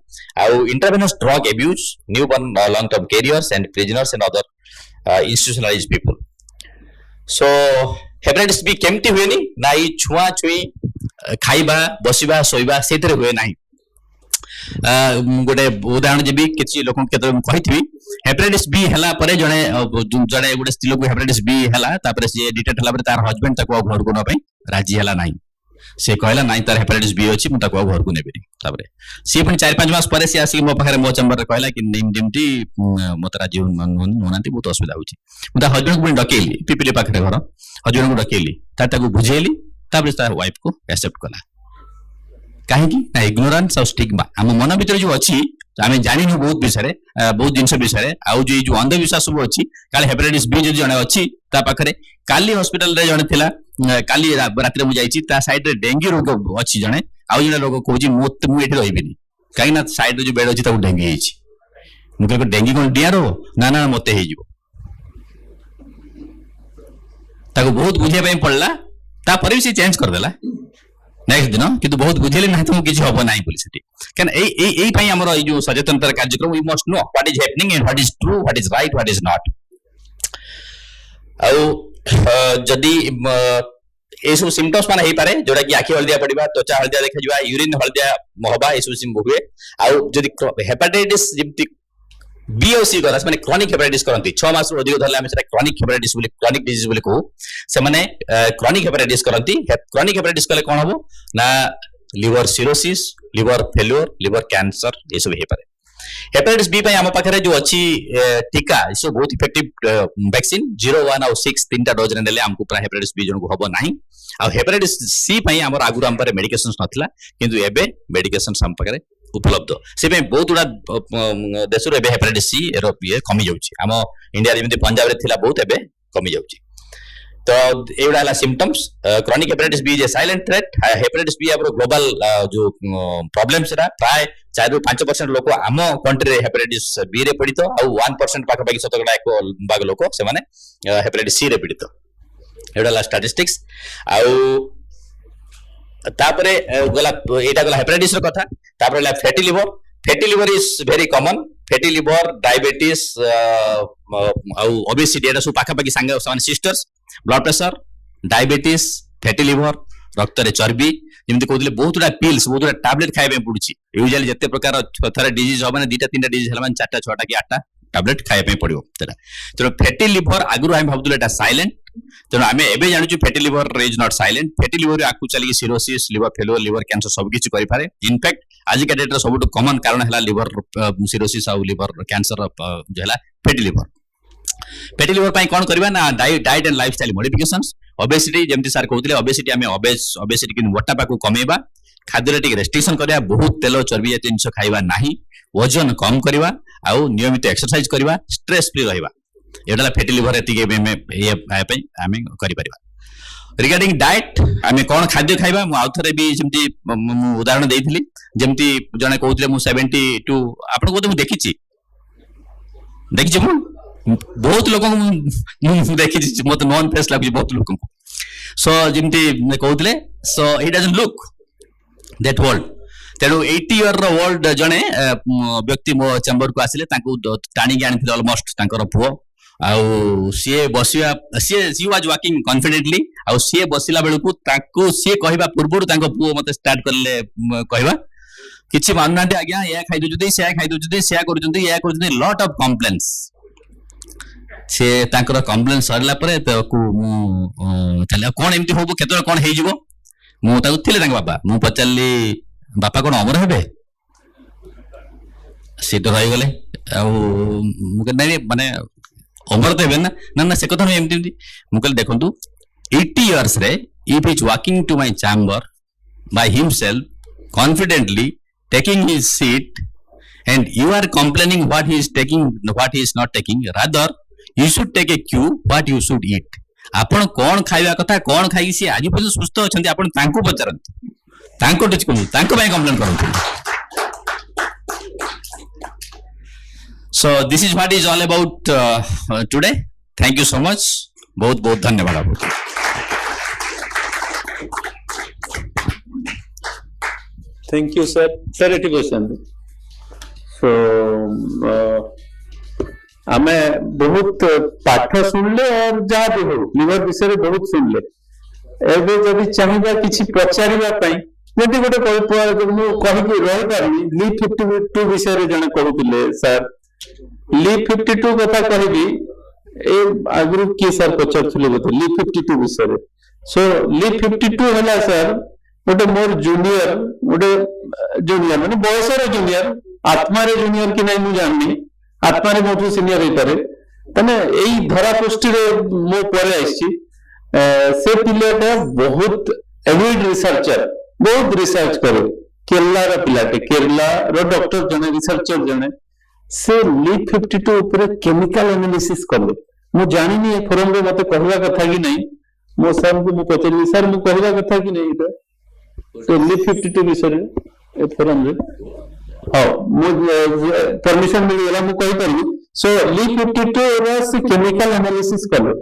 आउ intravenous drug abuse newborn long term carriers and prisoners and other institutionalized people. So hepatitis B केमती हुए नहीं ना ये छुआ छुई खाइबा बसिबा सोइबा सेतरे हुए नहीं गोटे उदाहरण जेबी किछि लोक केते कहिथि हेपेटाइटिस बी हला परे जणे जणे गोटे स्त्री लोक हेपेटाइटिस बी हला तापर से डिटेक्ट हला परे तार हस्बैंड ताको घर को न पई राजी हला नहीं से कहला नहीं तार हेपेटाइटिस बी अछि म ताको घर को नेबेनी तापर से पण 4-5 मास परे से आसी मो पाखरे मो चैम्बर रे कहला कि नेम जेमती मत राजी होनांती बहुत असुविधा होछि म ता हस्बैंड को डकेली पीपीले पाखरे घर हस्बैंड को डकेली ताको बुझेली तापर तार वाइफ को एक्सेप्ट कला काहे कि ना इग्नोरेंस और स्टिग्मा हम मन भीतर जो अछि आमे जानि न बहुत विषय बहुत जिंस विषय आउ जो अंधविश्वास सब अछि काले हेपेटाइटिस बी जो जने अछि ता पाखरे काली हॉस्पिटल रे जने थिला काली रात रे मु जाईची ता साइड रे डेंगू रोग अछि जने आउ जने लोग कहूची मु एठी रहिबिनी काहे ना साइड रे जो बेड अछि ता डेंगू हिची मु कहै डेंगू कोन डियारो ना ना मते हे जिवो ताको बहुत बुझे पई पड़ला ता पर भी से चेंज कर देला नेक्स्ट दिन किंतु बहुत बुझेले ना तो किछि होबो नाही बोली सेठी कैन एई पई हमर ए जो सचेतनता कार्यक्रम we must know what is happening and what is true what is right what is not आउ जदी ए सब सिम्पटम्स माने हेई पारे जोडा कि आखि हलदिया पडिबा त्वचा हलदिया देखा जिबा यूरिन हलदिया महबा ए सब सिम हुए आउ जदी हेपेटाइटिस जिमति बी और सी गरास माने क्रॉनिक हेपेटाइटिस करंती 6 मास रो अधिक धरले हम सेटा क्रॉनिक हेपेटाइटिस बोली क्रॉनिक डिजीज बोली कहू से माने क्रॉनिक हेपेटाइटिस करंती क्रॉनिक हेपेटाइटिस कले कोन हबो ना liver cirrhosis liver failure liver cancer ये सब हे पारे हेपेटाइटिस बी पई हम पाखरे जो अछि टीका इसो बहुत इफेक्टिव वैक्सीन 0 1 और 6 तीनटा डोज ने देले हमको पूरा हेपेटाइटिस बी जन को हबो नाही आ हेपेटाइटिस सी पई हमर आगुर हम पारे मेडिकेशंस नथिला किंतु एबे मेडिकेशंस हम पाखरे उपलब्ध से बहुत गुड़ा देश हेपेटाइटिस सी ये कमी जाऊँगी आम इंडिया जमी पंजाब रे थिला बहुत एबे कमी जाऊँगी तो एगुड़ा symptoms chronic hepatitis B is a silent threat hepatitis B आपर ग्लोबल जो प्रॉब्लम सेटा प्राय 4-5% लोक आम कंट्री रे हेपेटाइटिस बी रे पीड़ित आ 1% पाखा 70 एक भाग लोक से माने हेपेटाइटिस सी रे पीड़ित एगुड़ा स्टैटिस्टिक्स आउ तापरे गला एटा गला हेपेटाइटिस रो कथा तापरे ला fatty liver is very common fatty liver diabetes आउ ओबेसिटी एटा सब पाखा पाखी संग समान sisters blood pressure diabetes fatty liver रक्त रे चर्बी जेमति कहउतले बहुत गुडा पिल्स बहुत गुडा टैबलेट खाइबे पडुची यूजुअली जते प्रकार थरे डिजीज हो माने 2-3टा डिजीज हला माने 4टा 6टा कि 8टा टैबलेट खाइबे पड़ियो तेरा तो फैटी लिवर आगु हम भाबुले एटा साइलेंट तेणु आम एवं जानूँ fatty liver is not silent fatty liver आकु चलिए cirrhosis liver failure liver cancer सब किसी करें इनफैक्ट आजिका डेट सब कमन कारण है लिवर सिरोसिस आउ लिवर कैंसर जो है फैटी लिवर कौन करवा ना diet and lifestyle modifications obesity जमती सार कहते ओबेसिटी आम ओबेसिटी कि मोटापा को कमेवा खाद्य टे रेस्ट्रिक्शन करवा बहुत तेल चर्बी जातीय जिन खाइबा नहीं वजन कम करवा आउ नियमित एक्सरसाइज करवा स्ट्रेस फ्री रहा एटा फैटी लिवर ये आम कर रिगार्डिंग डाइट आम कौन खाद्य खाइबा मु आउथरे भी जमती उदाहरण देइथिली जमती जने कहउतले मु 72 आपन को मु देखिछि मु बहुत लोक मु देखिछि मत नॉन फेस लागि बहुत लोक को सो जमती कहउतले so he doesn't look that world तेणु 80 इयर वर्ल्ड जने व्यक्ति मो चैम्बर को आसिले तांको टाणी के आनिथिले ऑलमोस्ट तांकर पुओ आउ सी बसिया सी वाज वर्किंग कॉन्फिडेंटली आउ सी बसिला बेलू ताको सी कहबा पूर्वरु तांको पुओ मते स्टार्ट करले कहबा किछि माननांती आज्ञा या खाइ दोजुदी से खाइ दोजुदी से करूजंती या करूजंती लॉट ऑफ कंप्लेंट्स से तांकर कंप्लेंट सरला परे ताको चले कोन एमती होबो केतरा कोन हेइ जिवो मु ताको थिले तांग बाबा मु पचल्ली बापा कोन अमर हेबे से तो रहि गेले आउ मु के नै माने अमर तो ना ना ना से कथा नहीं एमती मु कहले देखंतु 80 years re if he is walking to my chamber by himself confidently taking his seat and you are complaining what he is taking, what he is not taking, rather you should take a cue what you should eat. ଆପଣ କଣ ଖାଇବା କଥା, କଣ ଖାଇକି ସିଏ ଆଜି ପର୍ଯ୍ୟନ୍ତ ସୁସ୍ଥ ଅଛନ୍ତି, ଆପଣ ତାଙ୍କୁ ପଚାରନ୍ତୁ, ତାଙ୍କୁ ଟଚ୍ କରନ୍ତୁ, ତାଙ୍କ ପାଇଁ କମ୍ପ୍ଲେନ୍ କରନ୍ତୁ. So this is what is all about today. Thank you so much. बहुत बहुत धन्यवाद आपको. Thank you, sir. Sir, it was so आमे बहुत पाठ सुनले और जहाँ भी हो लिवर विषय बहुत सुनले एबे जदि चाहिबा किछि पचारिबा पई जदि गोटे मु कहि रहि पारनी ली 52 विषय रे जने कहउतिले सर ली 52 कथा कहबी ए आगु की सर पचारथुले बोते ली 52 विषय रे सो ली 52 हला सर गोटे मोर जूनियर माने बयस रे जूनियर आत्मा रे जूनियर कि नहीं मु जाननी आत्मा रे मोठू सीनियर होई पारे तने एई धरा पृष्ठि रे मो परे आइछि से पिलेटा बहुत एविड रिसर्चर बहुत रिसर्च करे केरला रा पिलाटे केरला रो डॉक्टर जने रिसर्चर जने से ली 52 ऊपर केमिकल एनालिसिस करले मु जानि नि फोरम रे मते कहवा कथा कि नहीं मो सर को मु पचली सर मु कहवा कथा कि नहीं इटा तो ली 52 विषय ए फोरम रे हां मु परमिशन मिल गेला मु कहि परबी सो ली 52 रा से केमिकल एनालिसिस करले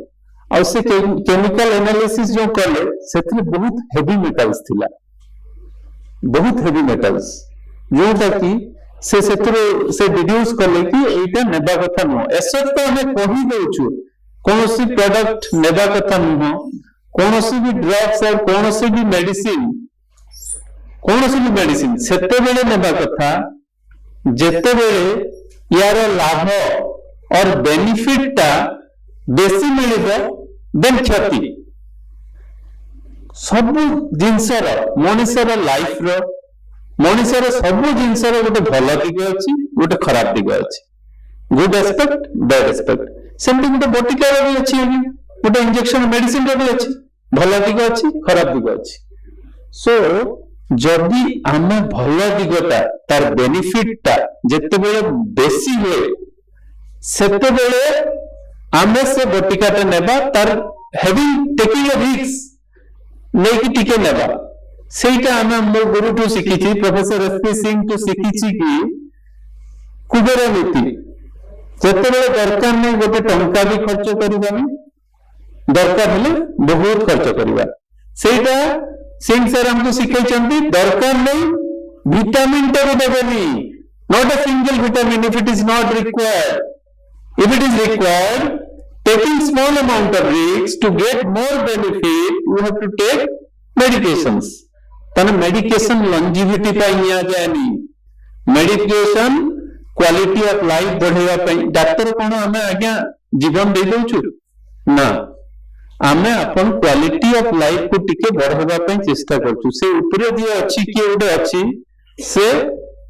और से केमिकल एनालिसिस जो करले सेथि बहुत हेवी मेटल्स थिला बहुत हेवी मेटल्स जोटा कि से डिड्यूस करले कि एटा नेबा कथा न एसत तो हमें कहि देउछु कोनोसी प्रोडक्ट नेबा कथा न कोनोसी भी ड्रग्स और कोनोसी भी मेडिसिन सेते बेले नेबा कथा जेते बेले यार लाभ और बेनिफिट ता बेसी मिलिबो देन क्षति सब जिनसर मनुष्यर लाइफ रो मनुष्यर सब जिनसर गोटे भल दिग अच्छी गोटे खराब दिग अच्छी गुड एस्पेक्ट बैड एस्पेक्ट सेमती गोटे बटिकार भी अच्छी गोटे इंजेक्शन मेडिसिन भी अच्छी भल दिग अच्छी खराब दिग अच्छी सो जदि आमे भल दिगटा तार बेनिफिट ता जेते बेले बेसी हुए सेते बेले आमे से बटिकाटा नेबा तार हैविंग टेकिंग अ रिस्क नहीं टिके नेबा सेटा आमे मो गुरु टू सिखिछि प्रोफेसर एसपी सिंह टू सिखिछि कि कुबेर नीति जेते बेले दरकार नहीं गोटे टंका भी खर्च करबानी दरकार हेले बहुत खर्च करबा सेटा सिंह सर हमको सिखाइछंती दरकार नहीं विटामिन टा देबेनी not a single vitamin if it is not required if it is required taking small amount of risks to get more benefit you have to take medications तने मेडिकेशन लॉन्जिविटी पाई निया जायनी medication quality of life बढ़ेवा पाई doctor कोन हमें आज्ञा जीवन दे दउछु ना हमें अपन क्वालिटी ऑफ लाइफ को टिके बढ़ेवा पाई चेष्टा करछु से ऊपर जे अछि के उडे अछि से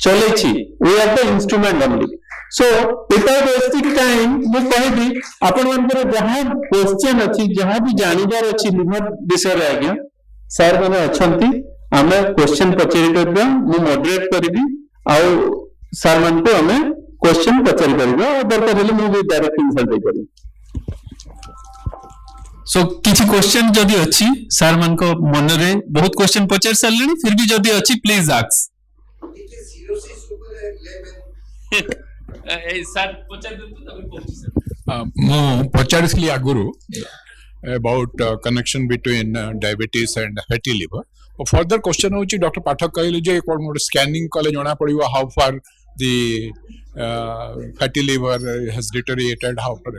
चले छी we are the instrument only so without wasting time मु कहबी अपन मनकर जहां क्वेश्चन अछि जहां भी जानिबार अछि लिवर विषय रे आज्ञा सर माने अछंती हमें क्वेश्चन पचेरि करबा मु मॉडरेट करबी आ सर मान को हमें क्वेश्चन पचेरि करबा और दरकार हेले मु भी डायरेक्ट आंसर दे करबी सो किछि क्वेश्चन जदी अछि सर मान को मन रे बहुत क्वेश्चन पचेर सारलेनी फिर भी जदी अछि प्लीज आस्क पचारिसली आगुरु about connection between diabetes and fatty liver. Further question होची डॉक्टर पाठक कहले जे कोन स्कैनिंग कले जणा पड़िबो how far the fatty liver has deteriorated, how far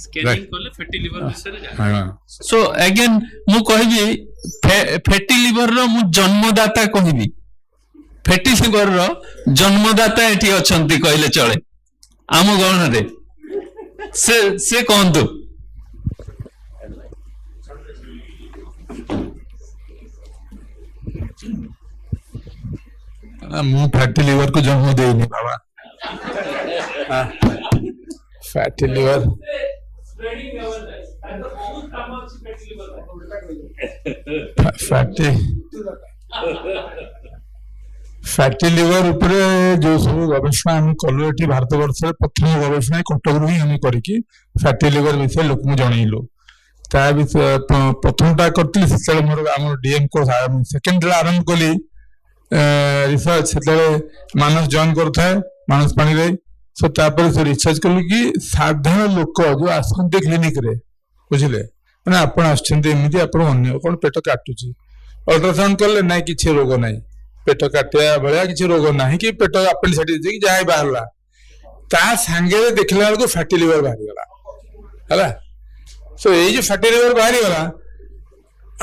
scanning कले फैटी लिवर विषय हां सो अगेन मु कहबी फैटी लिवर रो मु जन्मदाता कहबी फैटी लिवर रो जन्मदाता एठी अछंती कहले चले आम गण रे से कहंतु मु फैटी लिवर को जन्म देनी बाबा फैटी लिवर फैटी लिवर उपरे जो सब गवेषणा आम कलु ये भारत वर्ष प्रथम गवेषणा कटक ही आम करके फैटी लिवर विषय लोक जनइलु ता प्रथमटा करी से मोर आम डीएम कोर्स सेकेंड आरंभ कली रिसर्च से मानस जॉइन करुए मानस पानी रे सो तापर से रिसर्च कलु कि साधारण लोक जो आसते क्लिनिक रे बुझे मैंने आपण आमती आपन कौन पेट काटुची अल्ट्रासाउंड कले ना कि रोग ना पेट काटिया भाया किसी रोग ना कि पेट अपेंडिसाइटिस जहाँ बाहर ता सांगे देखला बेलू फैटी लिवर बाहरी गला है सो ये फैटी लिवर बाहरी गला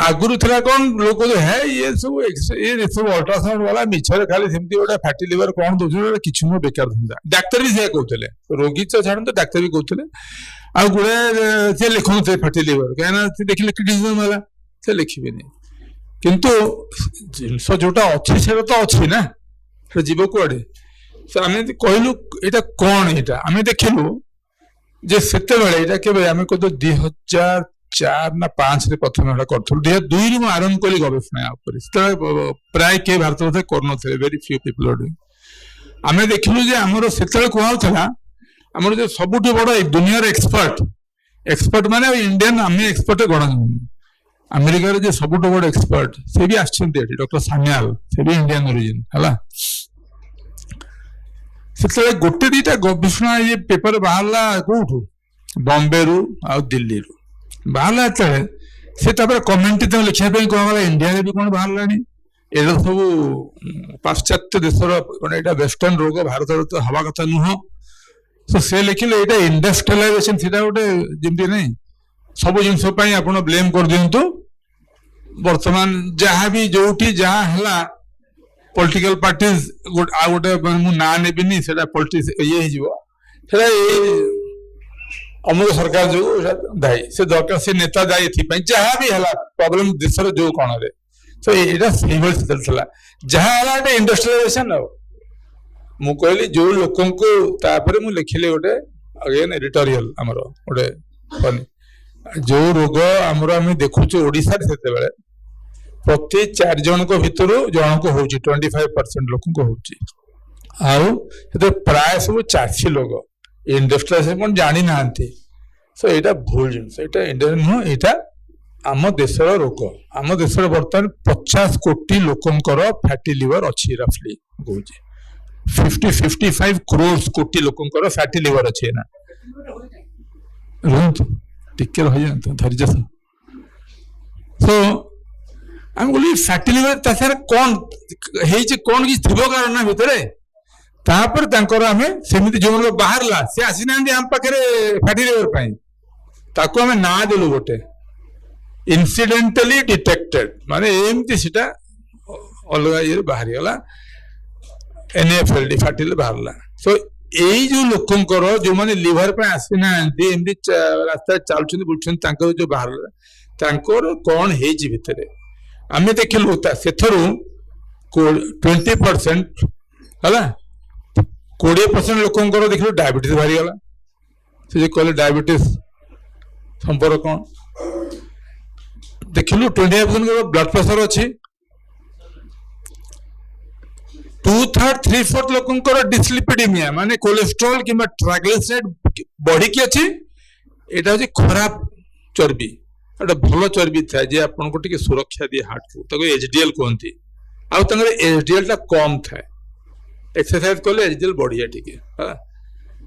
आगुरी था कौन लोग है ये सब अल्ट्रासाउंड वाला मिछरे खाली सेमती गोटे फैटी लिवर कौन दौर कि बेकार धंदा डाक्तर भी से कहते रोगी तो छाड़ तो डाक्तर भी कहते आ गुड़े से लिखुन थे फैटी लिवर कहीं देखिए क्रिटिसिज्म है से लिखिबेनि किंतु जिनस जोटा अच्छी से तो अच्छी ना जीव कुआडे आम कहलु यहाँ कौन यहाँ आम देखिलु जे से आम कह 2004 ना 5 प्रथम करूँ 2002 आरंभ कली गवेषणा प्राय के भारत वर्ष कर वेरी फ्यू पीपल आम देखिलु आमर से कहला आमर जो सबुठ बड़ दुनिया एक्सपर्ट माने इंडियन आम एक्सपर्ट गणा अमेरिका जो सबुठ बड़ एक्सपर्ट से भी आछंती डॉक्टर सान्याल से भी इंडियन ओरिजिन है से गोटे दीटा गवेषणा ये पेपर बाहरला कौटू बॉम्बे रु आ दिल्ली रु बाहरला से कमेंट लिखापी कहला इंडिया भी कौन बाहर ये सब पाश्चात्य देशर गोटे वेस्टर्न रोग भारत तो हवा कथा नुह तो से लिखिले ये इंडस्ट्रियलाइजेशन से गोटे जमी नहीं सब जिन आप ब्लेम कर दिंतु वर्तमान जहाँ भी जो जहाँ है पॉलिटिकल पार्टीज आ गोटे ना नेबिनी से पॉलिटिक्स ये अमुक सरकार जो दायी से दरकार से नेता दायी जहाँ भी है प्रॉब्लम देशर जो कौन तो यहाँ चलता जहाँ है इंडस्ट्रियलाइजेशन मु कहली जो लोक को लिखिले गोटे अगेन एडिटोरियल आमर गोटे जो रोग आमर आम देखुचे ओडिशा से प्रति 4 जन भितर जन को हो 25% लोक को हो प्राय सब चाषी लोग इंडस्ट्रियलाइजेशन कौन जानी ना सो यहाँ भूल जिन इंडिया नुह यहाँ आम देशर रोग आम देश बर्तमान 50 कोटी लोकंकर फैटी लिवर अच्छी रफली कहूँ 50-55 करोड़ कोटी लोकंकर फैटी लिवर अच्छे ना रुहतु टिके रही जाता धैर्य सो आम कहली फैटी लिवर तार कौन कौन कि थी कारण भितर तापर आम सेमती जो लोग बाहर सी आसी ना आम पाखे फैटी लिवर ताको आम ना देलु गोटे इनसीडेंटली डिटेक्टेड माने एमती सीटा अलग ये बाहरी गला एनएफएलडी फैटी लिवर बाहरला सो यही जो लोकंकर जो मैंने लिवर पे आसी ना एमती रास्ता चलुछन बुलछन जो बाहर कौन है भितर आम देखिलु से 20% है 20% लोकंकर देखिलु डायबिटीज बाहरी गला से कहले डायबिटीज संपर्क कौन देखिलु 20% ब्लड प्रेशर अच्छी 2/3 3/4 लोकंकर डिस्लिपिडीमिया माने कोलेस्ट्रॉल किंबा ट्राइग्लिसराइड बढ़ी की अच्छी एटा होची खराब चर्बी एटा भलो चर्बी था जे आपन को टिके सुरक्षा दिए हार्ट को ताको एचडीएल कहंती आ तंगर एचडीएल टा कम था एक्सरसाइज करले एचडीएल बढ़िया टिके हां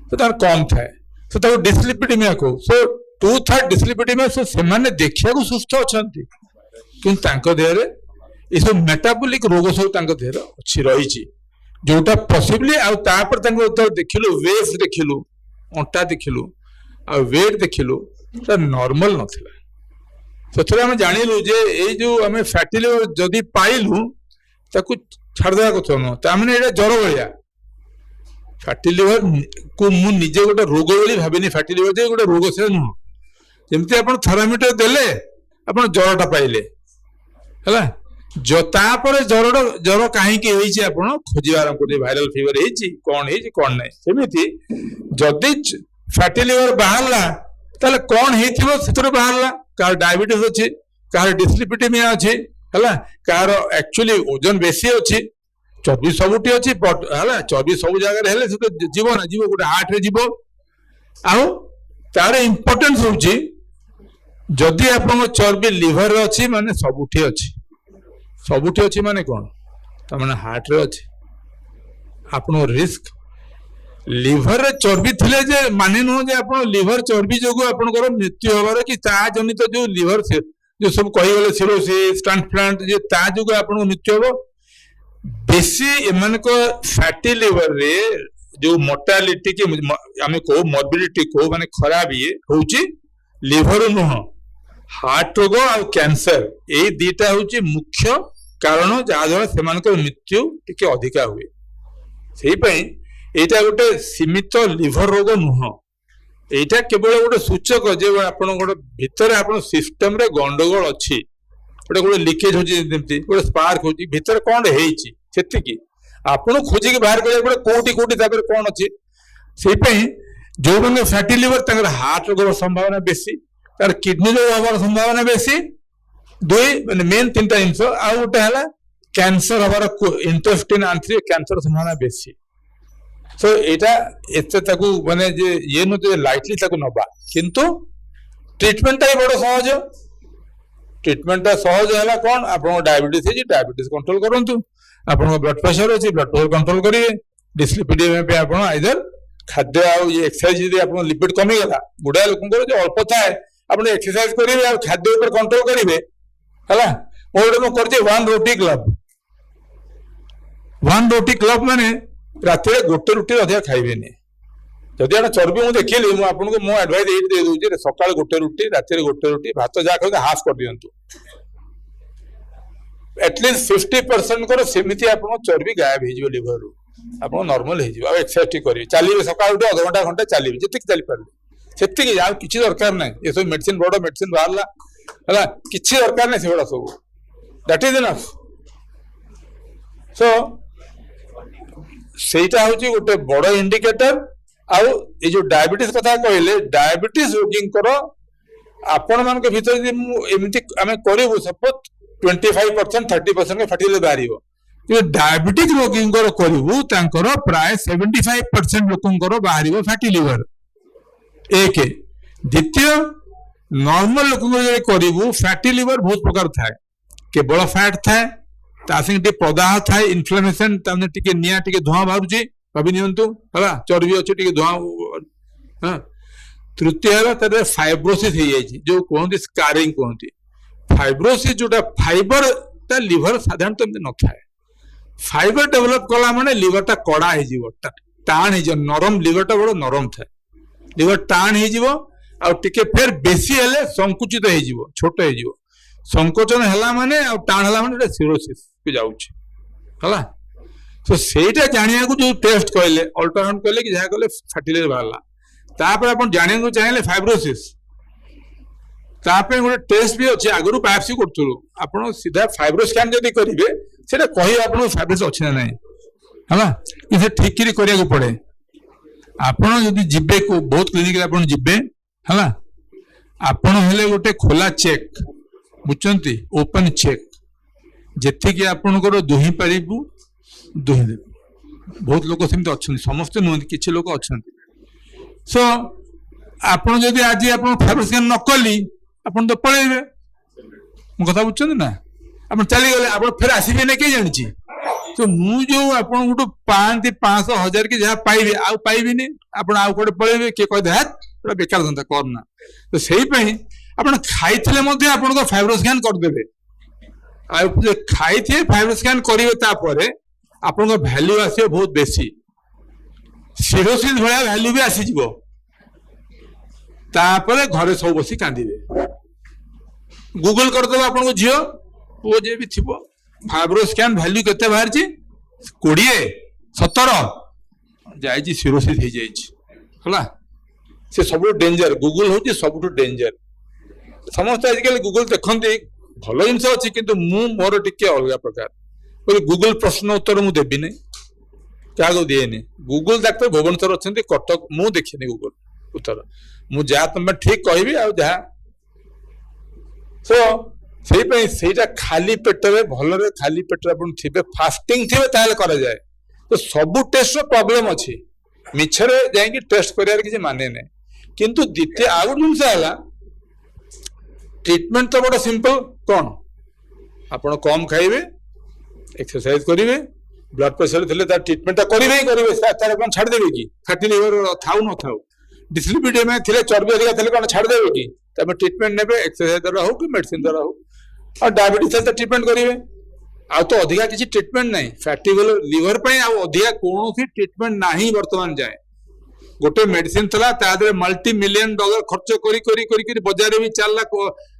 तो तार कम था तो ताको डिस्लिपिडीमिया को सो 2/3 डिस्लिपिडीमिया से माने देखिया को सुस्थ अछंती किंतु तांको देह रे ये सब मेटाबॉलिक रोग सब देह अच्छी रही जोटा पॉसिबली देखिलु वेव देखिलु अंटा देखिलु आ वेट देखिलु नॉर्मल नथिला से आम जानिलु जे ये जो आम फैटी लिवर जदि पाइलु ताकू छाड़देवा कथा नुह ताने ये जर भाया फैटी लिवर को मु निजे गोटे रोग भाई भाविनी फैटी लिवर जे गोटे रोग से नुह जमती आप थर्मोमीटर देले आप जरटा पाइले है जर कहीं खोज आरंभ कर भाइराल फीवर कौन ना सेमती जदि फैटी लिवर बाहरला कौन हो बाहरला कार डायबिटीज अच्छी कार डिस्लिपिडेमिया अच्छी है कार एक्चुअली ओजन बेसी अच्छी चर्बी सबुटी अच्छी है चर्बी सब जगह जीव ना जीव गोटे हार्ट रे जीव आउ तार इम्पोर्टेंस होची जदि आपन चर्बी लिवर रे अच्छी माने सबुठी अच्छी माने कौन तो माने हार्ट रे अच्छी आपन रिस्क लिवर रे चर्बी थिले जे माने नुह जे आपन लिवर चर्बी जोगु आपनकर मृत्यु होबार कि ता जनित जो लिवर जो सब कही गले सिरोसिस ट्रांसप्लांट जे ता जोगु आपन मृत्यु होबो बेसी एमान को फैटी लिवर रे जो मोर्टालिटी की आमे को मॉर्बिडिटी को माने खराब ये होची लिवर नुह हार्ट रोग और कैंसर ए दीटा होची मुख्य कारण जहाँ द्वारा सेमानकर मृत्यु टिके अधिका हुए सेही पई एटा गोटे सीमित लिवर रोग नुह एटा केवल गोटे सूचक जे आपण गोटे भितर आपण सिस्टम रे गंडगोल अच्छी गोटे गोटे लिकेज होची जेमती गोटे स्पार्क होची भितर कोन हेइची सेतिकी आपण खोजी के बाहर करे गोटे कोटी कोटी तापर कोन अछि सेही पई जो बंगे फैटी लिवर तंगर हार्ट रोग संभावना बेसी तार किडनी रोग होबार संभावना बेसी दुई माने मेन तीनटा जिंस आ गोटे हला कैंसर होबार इंटेस्टाइन आंतरिक कैंसर संभावना बेसी सो एटा एते ताकू माने जे ये न जे लाइटली ताकू नबा किंतु ट्रीटमेंट बड़ सहज ट्रीटमेंट सहज है कौन आप डायबिटीज है डायबिटीज कंट्रोल करंतु आपन ब्लड प्रेशर अछि ब्लड प्रेशर कंट्रोल करिए डिस्लिपिडेमिया पे आपन आइदर खाद्य आ ये एक्सरसाइज यदि आपन लिपिड कमी गला गुडा लोकन जो अल्प थाए आपन एक्सरसाइज करिवे आ खाद्य ऊपर कंट्रोल करिवे हला मोर करजे वन रोटी क्लब माने राति गोटे रुटी अधिक खाइबेनी जदि आप चर्बी मुझे देखिली मुझे मो एडवाइस ये दे दूसरी सकाल गोटे रुटी राति गोटे रुटी भात जहाँ खाते हाफ कर दिंतु एटलिस्ट 50% कर सेमती आप चर्बी गायब हो लिवर रू आप नॉर्मल हो एक्सरसाइज करेंगे चलिए सकाल उठे अध घंटा घंटा चलिए जी चली पारे से आ कि दरकार ना ये सब मेडिसिन बड़ मेडिसिन बाहर है कि दरकार ना से सब दैट इज इनफ सो सेटा हूँ गोटे बड़ इंडिकेटर आउ ये जो डायबिटीज कथा कहले डायबिटीज रोगी आपण मान भीतर एमती आम करूँ सपोज 25% 30% के फैटी लिवर बाहर डायबिटिक रोगी करूँ प्राय 75% लोक बाहर फैटी लिवर एक द्वितीय नॉर्मल लोक करूँ फैटी लिवर बहुत प्रकार थाए केवल फैट थाए टे प्रदाह थाए इन्फ्लेमेशन टे निया टे धुआं बाहर भाभी नियंतु है चर्बी अच्छे टे धुआं तृतीय फाइब्रोसिस हो जाए जो कहते स्कारिंग कहते फाइब्रोसिस जोटा फाइबर ता लिवर साधारणतः एमती न थाए फाइबर डेवलप कला माने लिवर टा कड़ा हो टाण हो नरम लिवर टा बड़ नरम थाए लिवर टाण हो फिर बेसी हेले संकुचित हो छोट हो संकोचन है माने टाण है माने सिरोसिस को जाऊँ तो सेटा जानिया को जो टेस्ट कहले अल्ट्रासाउंड कहले कि जहाँ कहले फैटी लिवर बाहरला तापर आप जानिया चाहिए फाइब्रोसिस गोटे टेस्ट भी अच्छे आगु बायोप्सी करूँ आप सीधा फाइब्रो स्कैन जब करेंगे से कहे आप फाइब्रोसिस अच्छे ना ना है ठीक करा पड़े आपड़ जब जीवे को बहुत क्लिनिक आप जीवे है आपड़ हेले गोटे खोला चेक बुझे ओपन चेक जी आपणकर दुही पारू दुही देव बहुत लोग सेमती अच्छा समस्ते नुहत कि लोग अच्छा सो आपड़ जब आज आप फाइब्रो स्कैन न कली आप तो पलैबे मो कथा बुझे ना आप चलीगले आप फिर आसबे ना किए जानी तो मुझे आप गोटे पाँच 500 1000 की जहाँ पाइबे आउ पाइबेनि आप कौटे पलैबे किए कहते है बेकार धंदा करना तो से आप खाई आप फाइब्रो स्कैन करदे खाई फाइब्रो स्कैन करेंगे आप भैल्यू आस बहुत बेसी सिरोसिस भाया भैल्यू भी आसीज घरे सब बस कांदे गूगल करदे आप झील पुओ जी भी थी फाइब्रो स्कैन भैल्यू के बाहर 20 17 जाइए सिरोसिस हो जाए से सब डेंजर गूगल हूँ सब डेंजर समस्त आजिकल गूगल देखते भल जिन अच्छी कि मोर टे अलग प्रकार गूगल प्रश्न उत्तर मुझे देवी क्या दिए गूगल डाक्तर भुवनेश्वर अच्छा कटक मु देखनी गूगल उत्तर मुझे तुम ठीक कहि जहाँ सो ସେଇଟା ଖାଲି ପେଟରେ ଭଲରେ ଖାଲି ପେଟରେ ଆପଣ ଥିବେ ଫାଷ୍ଟିଂ ଥିବେ ତାହେଲେ କରାଯାଏ। ତ ସବୁ ଟେଷ୍ଟର ପ୍ରୋବ୍ଲେମ ଅଛି, ମିଛରେ ଯାଇକି ଟେଷ୍ଟ କରିବାର କିଛି ମାନେ ନାହିଁ। କିନ୍ତୁ ଦ୍ୱିତୀୟ ଆଉ ଗୋଟେ ଜିନିଷ ହେଲା ट्रीटमेंट तो बड़ा सिंपल कौन आपण कम खाइबे एक्सरसाइज करिवे ब्लड प्रेशर थिले ता ट्रीटमेंट करिवे ही करिवे तार कोन छाड़ देबे की फैटी लिवर थाउ न थाउ डिस्लिपिडेमिया थिले चर्बी अधिका थिले कोन छाड़ देबे की तबे ट्रीटमेंट नेबे एक्सरसाइज द्वारा हो कि मेडिसिन द्वारा हो और डायबिटीज से ट्रीटमेंट करिवे आ तो अधिका किसी ट्रीटमेंट नहीं फैटी लिवर पे आ अधिका कोनोसी ट्रीटमेंट नहीं वर्तमान जाए गोटे मेडिसिन थला तादरे मल्टी मिलियन डॉलर खर्च करी बाजार भी चलला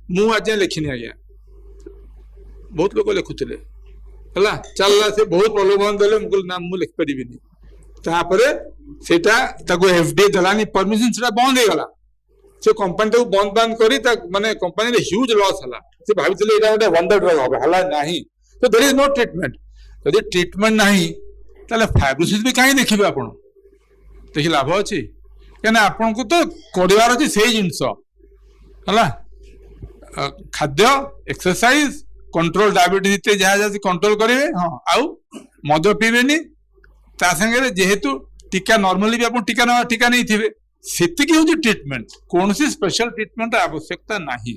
मु आज लिखिनी आज्ञा बहुत लोग लिखुले है चलला से बहुत प्रलोभन देले मुझे ना मुझे लिख पारिनी तापर सेटा ताको एफडीए दलानी परमिशन सेटा बंद हो गला से कंपनी ताको बंद करी माने कंपनी रे ह्यूज लॉस हला से भाबितले एटा गोटे वंडर ड्रग होबे हला नाही तो देयर इज नो ट्रीटमेंट यदि ट्रीटमेंट नाही ताले फाइब्रोसिस भी काहे देखिबे आपण देखि लाभ अच्छी क्या आपन को तो करार अच्छी से जिनस है खाद्य एक्सरसाइज कंट्रोल डायबिटीज जहाँ जहाँ कंट्रोल करेंगे हाँ आउ मद पीबेनी ता संगे जेहेतु टीका नॉर्मली भी आप टीका नहीं थे से ट्रीटमेंट कौन सी स्पेशल ट्रीटमेंट आवश्यकता नहीं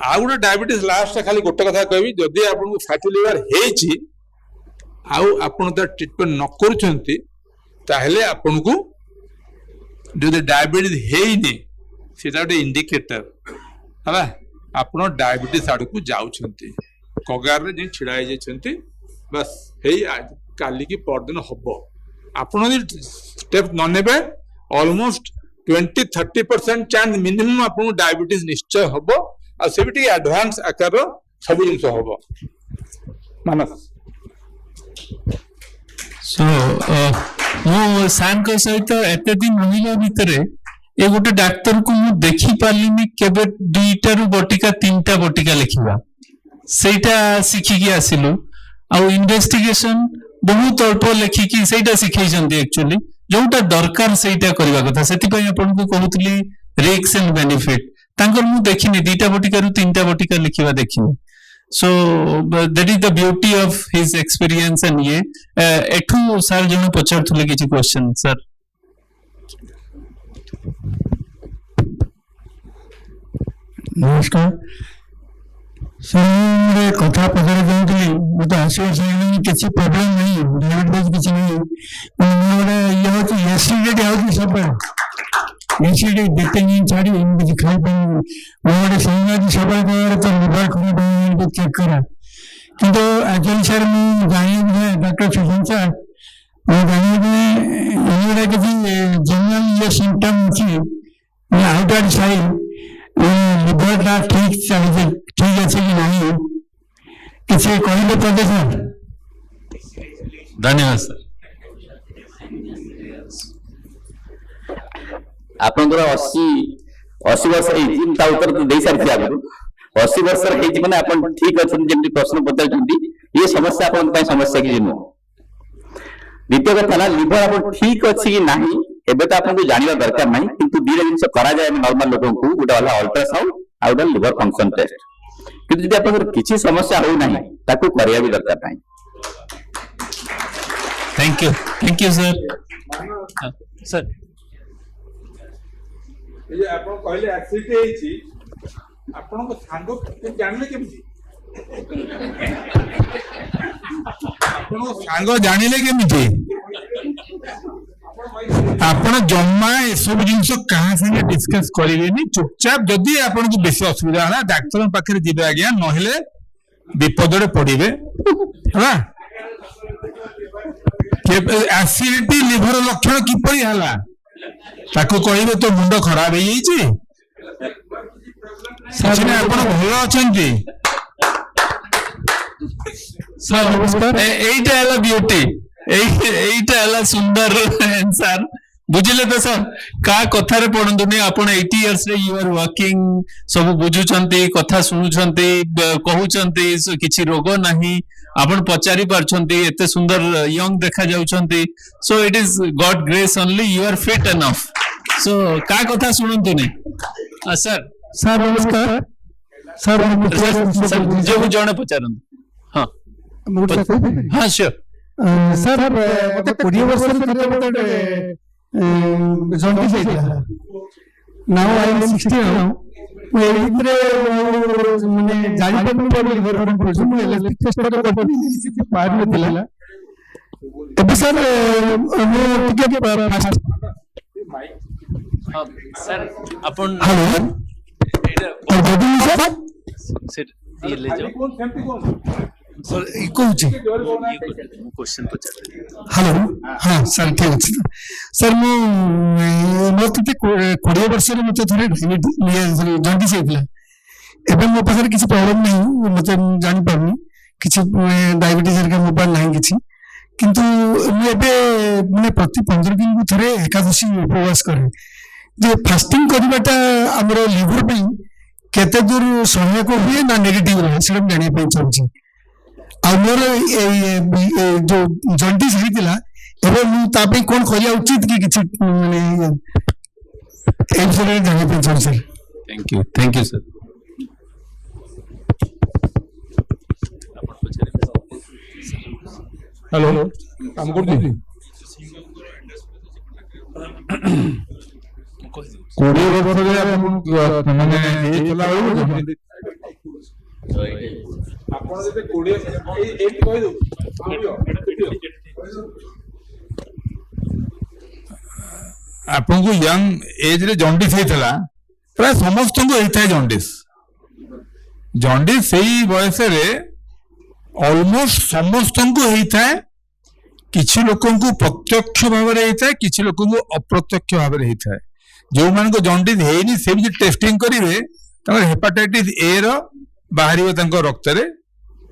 आउ गोटे डायबिटीज लास्ट खाली गोटे कथा कहबी जदि आपन को फैटी लिवर हेची आउ आपन ट्रीटमेंट न करूछंती ताहले आपन को जो डायबिटीज हेइनी सेटा गोटे इंडिकेटर है आपन डायबिटीज आड़ को जाउछंती कगार रे जे छिड़ा हे जेछंती बस हेई आज काली की परदिन हबो आपन स्टेप न नेबे ऑलमोस्ट 20-30% चांस मिनिमम आपन डायबिटीज निश्चय हबो आ सेबिटी एडवांस आकार सब जिंस हबो मानस सो मो सैन को सहित एते दिन रहिला भितरे ए गोटे डाक्टर को मु देखि पालिनी केबे 2टा रु बटिका 3टा बटिका लिखिबा सेटा सिखि की आसिलु आ इन्वेस्टिगेशन बहुत अल्प लिखिकी सेटा सिखै जंदी एक्चुअली जोटा दरकार सेटा करबा कथा सेति पय आपन को कहउतली रिस्क एंड बेनिफिट तांकर मु देखिनी 2टा बटिका रु 3टा बटिका लिखिबा देखिनी so that is the beauty of his experience and ye etu sir jone pacharthule kichi question sir नमस्कार सर मेरे कथा पचार चाहूँगी मतलब आशा किसी प्रॉब्लम नहीं डायबिटीज किसी नहीं मोर ये होची एसिडिटी होची सब एसिडिटी देते नहीं छाड़ी किसी खाई पानी मोर संगाती सब तो लिवर खराब चेक करा किंतु एक्चुअली सर मैं जानिए डॉक्टर सुजन सर मैं जानिए ये किसी जनरल ये सिम्टम अच्छी आउटर साइड लिवर टा ठीक चले ठीक अच्छे कि नहीं किसी कहले पड़े सर धन्यवाद सर आपनकर 80 वर्ष ता उत्तर तो दे सारथि आगु 80 वर्ष हेछि माने आपन ठीक अछन जेमति प्रश्न पचारछंती ये समस्या आपन पय समस्या कि जिनो द्वितीय कथा ना लिवर आपन ठीक अछि कि नाही एबे तो आपन को जानिबा दरकार नाही किंतु दीरे जिंस करा जाय नॉर्मल लोगन को गोटा वाला अल्ट्रासाउंड आ गोटा लिवर फंक्शन टेस्ट किंतु जदि आपन किछि समस्या हो नाही ताको करिया भी दरकार नाही थैंक यू सर सर ये आपन कहले एक्सिडेंट हेछि आपन को सांग जानले केमति आपन को सांग जानिले केमति आपण जम्मा ए सब जिंस कहां संगे डिस्कस करिवेनी चुपचाप जदी आपण को बेसी असुविधा होला डॉक्टर पाखरे जिबे आज्ञा नहिले विपदरे पड़िबे हला के एसिडिटी लिवर लक्षण किपरि हला ताको कहिबे तो मुंड खराब हे जाईची सचिन आपण भलो अछंती सर नमस्कार एटा हला ब्यूटी एटा हला सुंदर आंसर बुझिले तो सर का कथा रे पढंतुनी आपण 80 इयर्स रे यू आर वर्किंग सब बुझुचंती कथा सुनुचंती कहउचंती किछि रोग नाही आपण पचारी पारछंती एते सुंदर यंग देखा जाउचंती so it is God grace only you are fit enough so का कथा सुनंतुनी सर सर नमस्कार सर ନିଜକୁ ଜଣେ ପଚାରନ୍ତୁ। ହଁ ହଁ ସିଓର। सर मते 20 वर्ष रे मते जॉन्डिस ହେଇଥିଲା। नाउ आई एम 60 नाउ ए ଭିତରେ माने जानि पर लिवर फॉर्म प्रोजेक्ट में इलेक्ट्रिक टेस्ट पर पार नथिला। ଏବେ सर ମୁଁ ଟିକେ फास्ट सर अपन हेलो सर ये ले जाओ सर कहूची क्वेश्चन पचार हेलो हाँ सर ठीक अच्छे सर मोते 20 वर्ष मत थे जॉन्डिस होता एवं मो पाखे किसी प्रॉब्लम नहीं मत जानी पारनी किसी डायबिटीज मो पास ना कि किंतु मैं प्रति 15 दिन को थे एकादशी उपवास करे जे फास्टिंग करवाटा आमर लिवर पे केते दूर सहायक हुए ना नेगेटिव रहे से जाना चाहिए आमर जो जॉन्डिस होता है कौन करा उचित कि किसी माने ए विषय जाना चाहिए sir. Thank you sir. Hello काम करती 20 वर्ष माने ये चला ଆପଣ ଯଦି 20 ଏଇଠି କହିଦଉ ଆପଣଙ୍କୁ ୟଙ୍ଗ ଏଜ ରେ ଜଣ୍ଡିସ ହେଇଥିଲା ପ୍ରାୟ ସମସ୍ତଙ୍କୁ ହେଇଥାଏ ଜଣ୍ଡିସ ସେଇ ବୟସରେ ଅଲମୋଷ୍ଟ ସମସ୍ତଙ୍କୁ ହେଇଥାଏ। କିଛି ଲୋକଙ୍କୁ ପ୍ରତ୍ୟକ୍ଷ ଭାବରେ ହେଇଥାଏ କିଛି ଲୋକଙ୍କୁ ଅପ୍ରତ୍ୟକ୍ଷ ଭାବରେ ହେଇଥାଏ। ଯୋଉମାନଙ୍କୁ ଜଣ୍ଡିସ ହେଇନି ସେ ବି ଟେଷ୍ଟିଂ କରିବେ ତାଙ୍କର ହେପାଟାଇଟିସ ଏ ର ବାହାରିବ ତାଙ୍କ ରକ୍ତରେ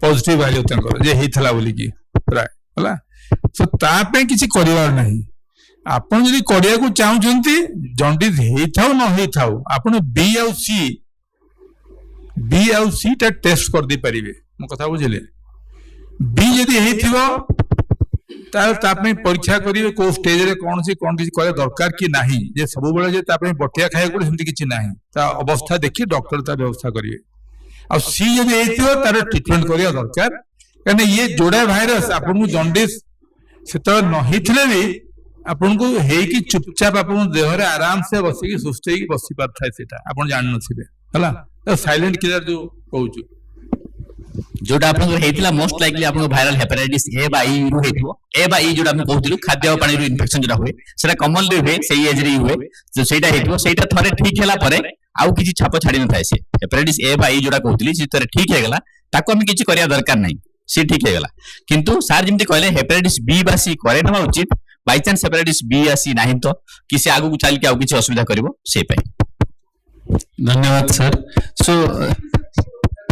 ପଜିଟିଭ ବାହାରିବ ତାଙ୍କର ଯେ ହେଇଥିଲା ବୋଲିକି ପ୍ରାୟ ହେଲା। ତ ତା ପାଇଁ କିଛି କରିବାର ନାହିଁ। ଆପଣ ଯଦି କରିବାକୁ ଚାହୁଁଛନ୍ତି ଜଣ୍ଡିସ ହେଇଥାଉ ନ ହେଇଥାଉ ଆପଣ ବି ଆଉ ସି ଟା ଟେଷ୍ଟ କରିଦେଇ ପାରିବେ। ମୋ କଥା ବୁଝିଲେ? ବି ଯଦି ହେଇଥିବ ତାହେଲେ ତା ପାଇଁ ପରୀକ୍ଷା କରିବେ କୋଉ ଷ୍ଟେଜରେ କଣ କିଛି କରିବା ଦରକାର କି ନାହିଁ। ଯେ ସବୁବେଳେ ଯେ ତା ପାଇଁ ବଟିଆ ଖାଇବାକୁ ପଡେ ସେମିତି କିଛି ନାହିଁ। ତା ଅବସ୍ଥା ଦେଖି ଡକ୍ଟର ତା ବ୍ୟବସ୍ଥା କରିବେ। ଆଉ ସି ଯଦି ହେଇଥିବ ତାର ଟ୍ରିଟମେଣ୍ଟ କରିବା ଦରକାର କାହିଁକି ଇଏ ଯୋଡା ଭାଇରସ ଆପଣଙ୍କୁ ଜଣ୍ଡିସ ସେତେବେଳେ ନ ହେଇଥିଲେ ବି ଆପଣଙ୍କୁ ହେଇକି ଚୁପଚାପ ଆପଣଙ୍କ ଦେହରେ ଆରାମସେ ବସିକି ସୁସ୍ଥ ହେଇକି ବସି ପାରିଥାଏ ସେଇଟା ଆପଣ ଜାଣିନଥିବେ ହେଲା। ସାଇଲେଣ୍ଟ କିଲର ଯୋଉ କହୁଛୁ जोटा आपन हेतिला मोस्ट लाइकली आपन वायरल हेपेटाइटिस ए बा ई रु हेतिबो ए बा ई जोटा हम कहउतिलु खाद्य पानी रु इन्फेक्शन जोटा हुए सेटा कॉमनली हुए सेही एज रे हुए जो सेटा हेतिबो सेटा थरे ठीक हैला परे आउ किछि छाप छाडी न थाए से हेपेटाइटिस ए बा ई जोटा कहउतिली से थरे ठीक हेगला ताको हम किछि करिया दरकार नाही से ठीक हेगला। किंतु सार जेमति कहले हेपेटाइटिस बी बा सी करे नवा उचित बाय चांस हेपेटाइटिस बी आसी नाही तो किसी आगु को चल के आउ किछि असुविधा करबो से पे। धन्यवाद सर। सो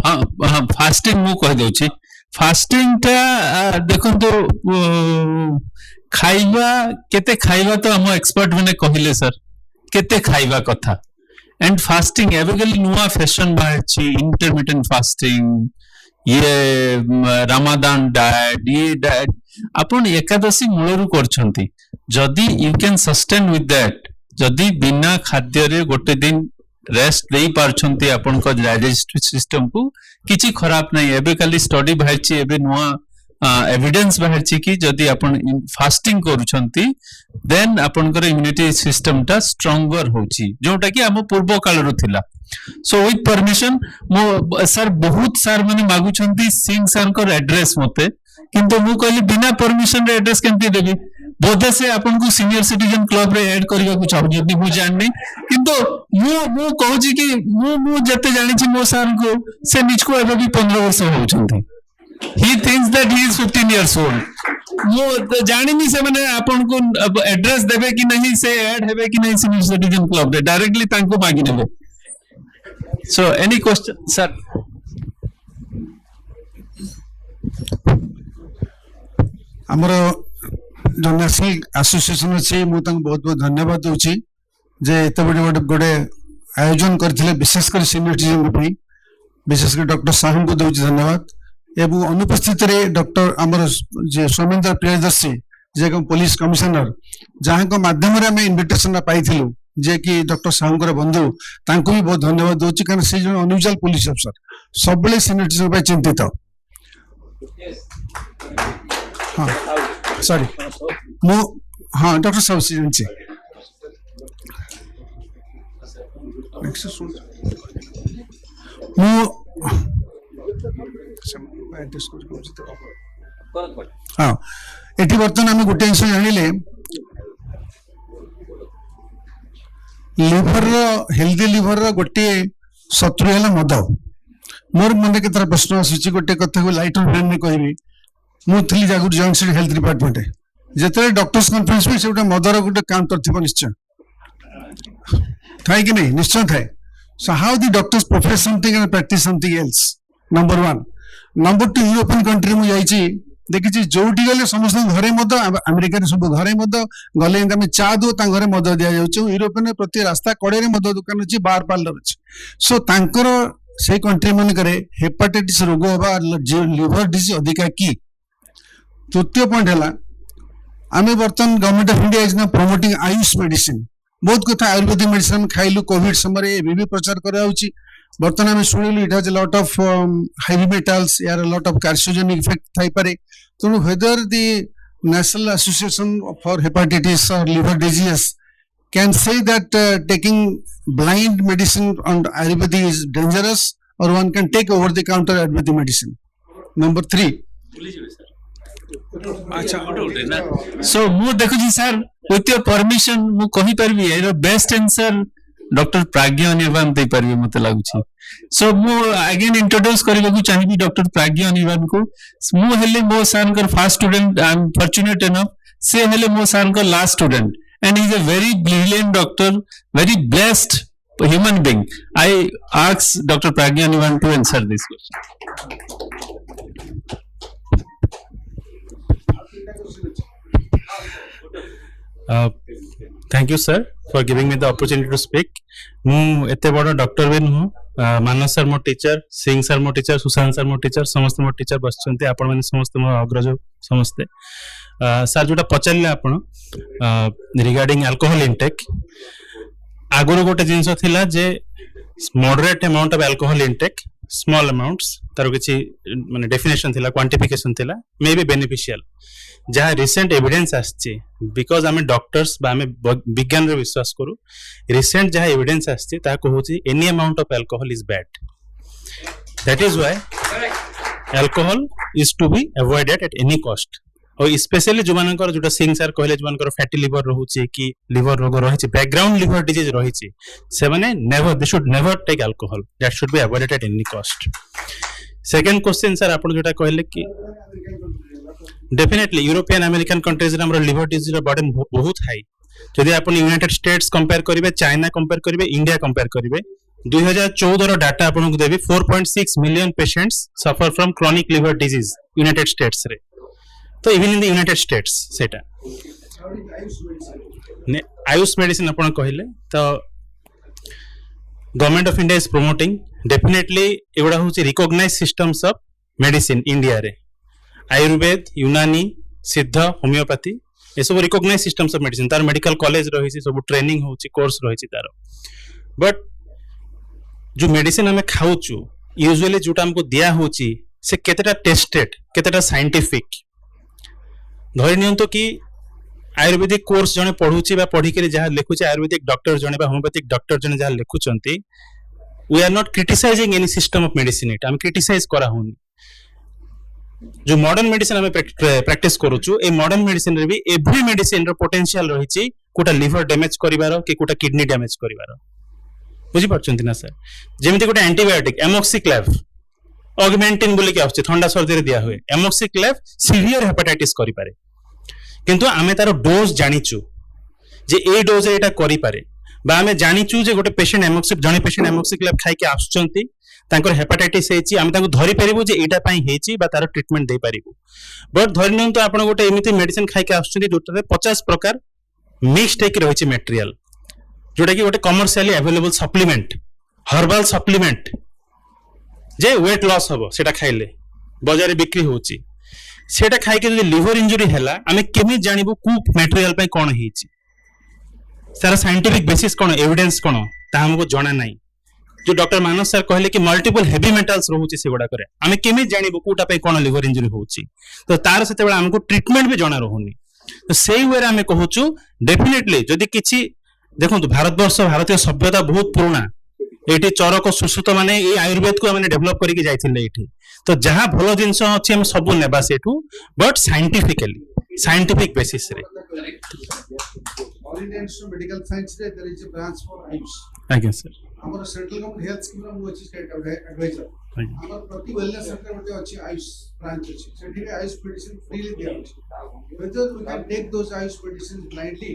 हाँ हाँ फास्टिंग मु कह दउछि फास्टिंग ता देखो तो खाइबा केते खाइबा तो हम एक्सपर्ट माने कहिले सर केते खाइबा कथा एंड फास्टिंग एवेगली नुआ फैशन बाहरछि इंटरमिटेंट फास्टिंग ये रमजान डाइट ये डाइट अपन एकादशी मूलरु करछंती जदी you can sustain with that जदी बिना खाद्य रे गोटे दिन रेस्ट दे पारछंती आपन को डाइजेस्टिव सिस्टम को किछि खराब नहीं। एबे खाली स्टडी बाहरछि एबे नुआ एविडेंस बाहरछि कि जदी आपन फास्टिंग करूछंती देन आपन कर इम्यूनिटी सिस्टम ता स्ट्रांगर होछि जोटा कि हम पूर्व काल रु थिला। सो विथ परमिशन मो सर बहुत सर माने मागुछंती सिंह सर को एड्रेस मते किंतु मु कहली बिना परमिशन रे एड्रेस केमति देबी बोधे से आपन को सीनियर सिटीजन क्लब रे ऐड करबा को चाहू जदी मु जाननी किंतु मु कहू छी कि मु जते जानि छी मो सर को से निज को एबे भी 15 वर्ष होउछंती he thinks that he is 15 years old मु जानि नि से माने आपन को एड्रेस देबे कि नहीं से ऐड हेबे कि नहीं सीनियर सिटीजन क्लब रे डायरेक्टली तांको मागी नेबे। So any question sir? हमर जो नेशनल एसोसिएशन अच्छी मुझे बहुत बहुत धन्यवाद दूसरी जे एत बड़े गोटे आयोजन करथिले विशेषकर सीनियर सिटीजन विशेषकर डॉक्टर साहू को दूसरी धन्यवाद एवं अनुपस्थित रे डॉक्टर आमर जे सोमेंद्र प्रियदर्शी जे पुलिस कमिशनर जहाँ माध्यम इनविटेशन पाई जे कि डॉक्टर साहूंकर बंधु तांको भी बहुत धन्यवाद दूची कारण से जन अनयूजुअल पुलिस अफसर सबले सीनियर सिटीजन पे चिंतित हाँ सॉरी मो हाँ डॉक्टर साहब से जानची मो हाँ एटी बर्तमान आम गोटे जिन जानिले लिभर हेल्दी लिभर गोटे शत्रु है मद मोर मन के प्रश्न आसूची गोटे कथा को लाइट ऑन ब्रेन कहबी मुझे जागुर जॉइंट हेल्थ डिपार्टमेंट जिते डॉक्टर्स कॉन्फ्रेंस में से गोटे मदर गोटे काउंटर थी निश्चय थाए कि नहीं निश्चय थाए so how the doctors profess something and practice something else number 1 number 2 European country में जाइए देखी जोटी गले समस्त घरे मद अमेरिका सब घरे मद गले आम चा दो घरे मद दि जाऊँ यूरोपियन प्रति रास्ता कड़े मद दुकान अच्छी बार पार्लर अच्छी सो तांकर से कंट्री मानक हेपाटाइटिस रोग हवा लिवर डिजीज अधिका कि तृतीय पॉइंट है आम बर्तमान गवर्नमेंट ऑफ इंडिया इज ना प्रमोटिंग आयुष मेडिसिन बहुत कथा आयुर्वेदिक मेडिसिन खाइलु कोविड समय भी प्रचार कराऊँ बर्तमान आम शुणिलु it has a lot of heavy metals यार लॉट ऑफ कार्सिनोजेनिक इफेक्ट थाई पारे तेणु whether the national association for hepatitis और liver disease can say that taking blind medicine on Ayurvedic is dangerous or one can take over the counter Ayurvedic medicine. Number 3. So मु देखुची sir with your permission मु कहि परबी arrow best answer doctor प्राज्ञ निवान दे परबी मते लागुची सो मु again introduce करबा चाहिबी डॉक्टर प्राज्ञ निवान को मु हेले मो सानकर first student I am fortunate enough से हेले मो सानकर last student and he is a very brilliant doctor, very blessed human being. I ask Dr. Pragya Nivan to answer this question. Thank you, sir, for giving me the opportunity to speak. ମୁଁ ଏତେ ବଡ଼ doctor ବି ନୁହଁ Manas sir ମୋ teacher Singh sir ମୋ teacher Sushant sir ମୋ teacher ସମସ୍ତେ ମୋ teacher ବସିଛନ୍ତି ଆପଣମାନେ ସମସ୍ତେ ମୋ ଅଗ୍ରଜ ସମସ୍ତେ ସାର୍ ଯୋଉଟା ପଚାରିଲେ ଆପଣ रिगार्डिंग अल्कोहल इंटेक आगुरी गोटे जिनस थिला जे moderate amount of alcohol intake small amounts तार किछि माने डेफिनेशन थिला क्वांटिफिकेशन थिला मे बी बेनिफिशियल जहाँ रिसेंट एविडेंस आछि बिकॉज आमे डॉक्टर्स बा आमे विज्ञान रे विश्वास करू रिसेंट जहाँ एविडेंस आछि ता कहूछि any amount of alcohol is bad that is why alcohol is to be avoided at any cost और स्पेशली जो मानकर जोटा सिंह सर कहले जो मानकर फैटी लिवर रहउची कि लिवर रोग रहिछि बैकग्राउंड लिवर डिजीज रहिछि से माने never they should never take alcohol that should be avoided at any cost second question sir आपण जोटा कहले कि डेफिनेटली यूरोपियन अमेरिकन कंट्रीज रे हमर लिवर डिजीज रो बर्डन बहुत हाई जदि आपण यूनाइटेड स्टेट्स कंपेयर करिवे चाइना कंपेयर करिवे इंडिया कंपेयर करिवे 2014 रो डाटा आपन को देबी 4.6 million patients suffer from chronic liver disease United States रे तो even in the United States सेटा आयुष मेडिसिन अपन कहले तो government of India is promoting definitely एगुड़ा होची recognise systems of medicine India रे आयुर्वेद यूनानी सिद्ध होमियोपैथी ये सब रिकॉग्नाइज सिस्टम्स ऑफ मेडिसिन तार मेडिकल कॉलेज रही सब ट्रेनिंग होची कोर्स रही तार बट जो मेडिसिन हमें खाऊचु यूजुअली जोटा हमको दिया होची से केतेटा टेस्टेड केतेटा साइंटिफिक धरि नियंतो कि आयुर्वेदिक कोर्स जने पढुची बा पढी के जहां लिखुची आयुर्वेदिक डॉक्टर जने बा होमियोपैथिक डॉक्टर जने जहां लिखुचंती we are not criticising any system of medicine it हम क्रिटिसाइज करा होनी जो मॉडर्न मेडिसिन हम प्रैक्टिस करूछु ए मॉडर्न मेडिसिन रे भी एवरी मेडिसिन रो पोटेंशियल रहिची कोटा लिवर डैमेज करिवारो कि कोटा किडनी डैमेज करिवारो बुझी पाछंती ना सर जेमिति कोटा एंटीबायोटिक एमोक्सिक्लेव ऑगमेंटिन बोली के आछे ठंडा सर्दी रे दिया हुए एमोक्सिक्लेव सीवियर हेपाटाइटिस करि पारे किंतु आमे तारो डोज जानिचु जे ए डोज रे एटा करि पारे बा आमे जानिचु जे गोटे पेशेंट एमोक्सिक्लेव खाइ के आछुचंती तांकर हेपाटाइटिस हेची आमे तांको धरि परिबु जे एटा पई हेची बा तारो ट्रीटमेंट दे परिबु बट धरि नन तो आपण गोटे एमिति मेडिसिन खाइ के आछुचंती जोटा 50 प्रकार मिक्स्ड हेक रहिछि मटेरियल जोटा कि गोटे commercially available supplement herbal supplement जे वेट लॉस हबो सेटा खाइले बाजार बिक्री होची सेटा खाइ के जदि लिवर इंजरी हैला आमे केमि जानिबु कु मटेरियल पई कोन हेची तार साइंटिफिक बेसिस कौन एविडेंस कौन ता हमको जाना नहीं जो डॉक्टर मानस सर कहले कि मल्टीपल हेवी मेटल्स रहउची से गुडा करे आमे केमे जानिबो कोटा पे कोन लिवर इंजरी होउची तो तार सेते बेला हमको ट्रीटमेंट भी जाना रहउनी तो सेही वे आमे कहूचू डेफिनेटली जदी किछि देखंतु भारतवर्ष भारतीय सभ्यता बहुत पुराना एठी चरक सुश्रुत माने ए आयुर्वेद को माने डेवलप करके जाइथिले एठी तो जहां भलो जिंस अछि हम सब नेबा सेठू बट साइंटिफिकली साइंटिफिक बेसिस रे All India Institute of Medical Science there is a branch for AYUS. आज्ञा सर ଆମର ସେଣ୍ଟ୍ରାଲ ଗଭର୍ଣ୍ଣମେଣ୍ଟ ହେଲ୍ଥ ସ୍କିମ୍ ର ମୁଁ ଅଛି ଷ୍ଟେଟ୍ ଆଡଭାଇଜର ଆମର ପ୍ରତି ୱେଲନେସ୍ ସେଣ୍ଟର ଗୋଟେ ଅଛି ଆୟୁଷ ବ୍ରାଞ୍ଚ ଅଛି ସେଠି ଆୟୁଷ ମେଡିସିନ ଫ୍ରିଲି ଦିଆଯାଉଛି whether we can take those ayush medicines blindly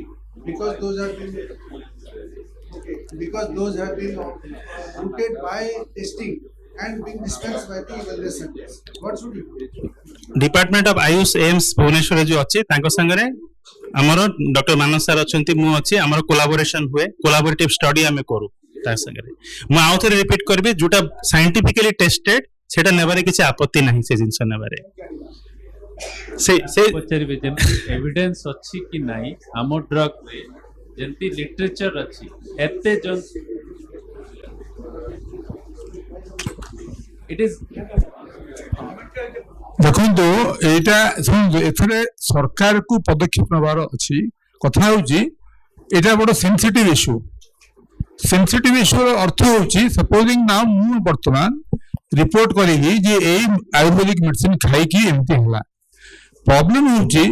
because those have been routed by testing and being dispensed by the wellness centers. What should we do? Department of AYUSH AIIMS Bhubaneswar जो अच्छे तांको संगरे हमर doctor मानस sir अछंती मु अछि हमर collaboration हुए collaborative study हमें करू ता संगरे मु आउथरे रिपीट करबी जोटा साइंटिफिकली टेस्टेड सेटा नेबारे किछि आपत्ति नाही से जिंस नेबारे से पचरिबे जेम एविडेंस अछि कि नाही हमर ड्रग रे जेंती लिटरेचर अछि एते जन इट इज देखो एटा एथरे सरकार को पदक्षेप नबार अछि कथा होची एटा बड़ सेंसिटिव इश्यू अर्थ होची सपोजिंग नाउ मु वर्तमान रिपोर्ट करेगी जे ए आयुर्वेदिक मेडिसिन खाई की एमती होला प्रॉब्लम होची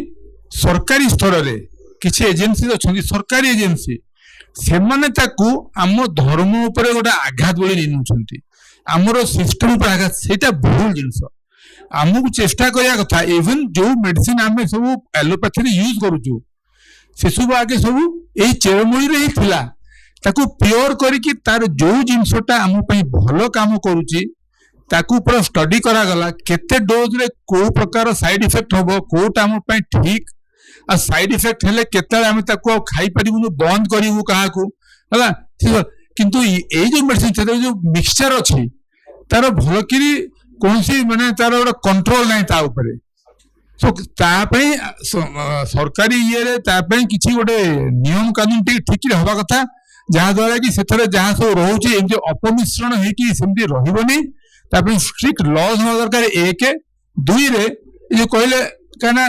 सरकारी स्तर रे किछि एजेंसी अछंती सरकारी एजेंसी सेमाने ताकू आम धर्म ऊपर गोटे आघात बोली निनुछंती आमर सिस्टम पर आघात सेटा भूल जिंस आमको चेष्टा करिया कथा इवन जो मेडिसिन आमे सब एलोपैथी यूज करूछु से सब आगे सब एही चेरमूली रे ही थिला ताकू प्योर करिकि तार जो जिंसटा आम पई भलो काम करूची ताकू पूरा स्टडी करा गला केते डोज रे को प्रकार साइड इफेक्ट होबो कोटा आम पई ठीक आ साइड इफेक्ट हेले केते आम ताकू खाई परिबु बंद करिवु काहा को हला किंतु ए जो मेडिसिन से जो मिक्सचर अछि तार भलो किरी कौनसी माने तार गोटे कंट्रोल नहीं ता ऊपर सो तापई सरकारी ये रे तापई किछि गोटे नियम कानून ठीक हवा कथा जहाँ द्वारा कि सेथरे जहाँ सब रोचे एमती अपमिश्रण होगी सेमती रहिबनी तापई स्ट्रिक्ट लॉज होना दरकार एक दुई रे जो कहले काना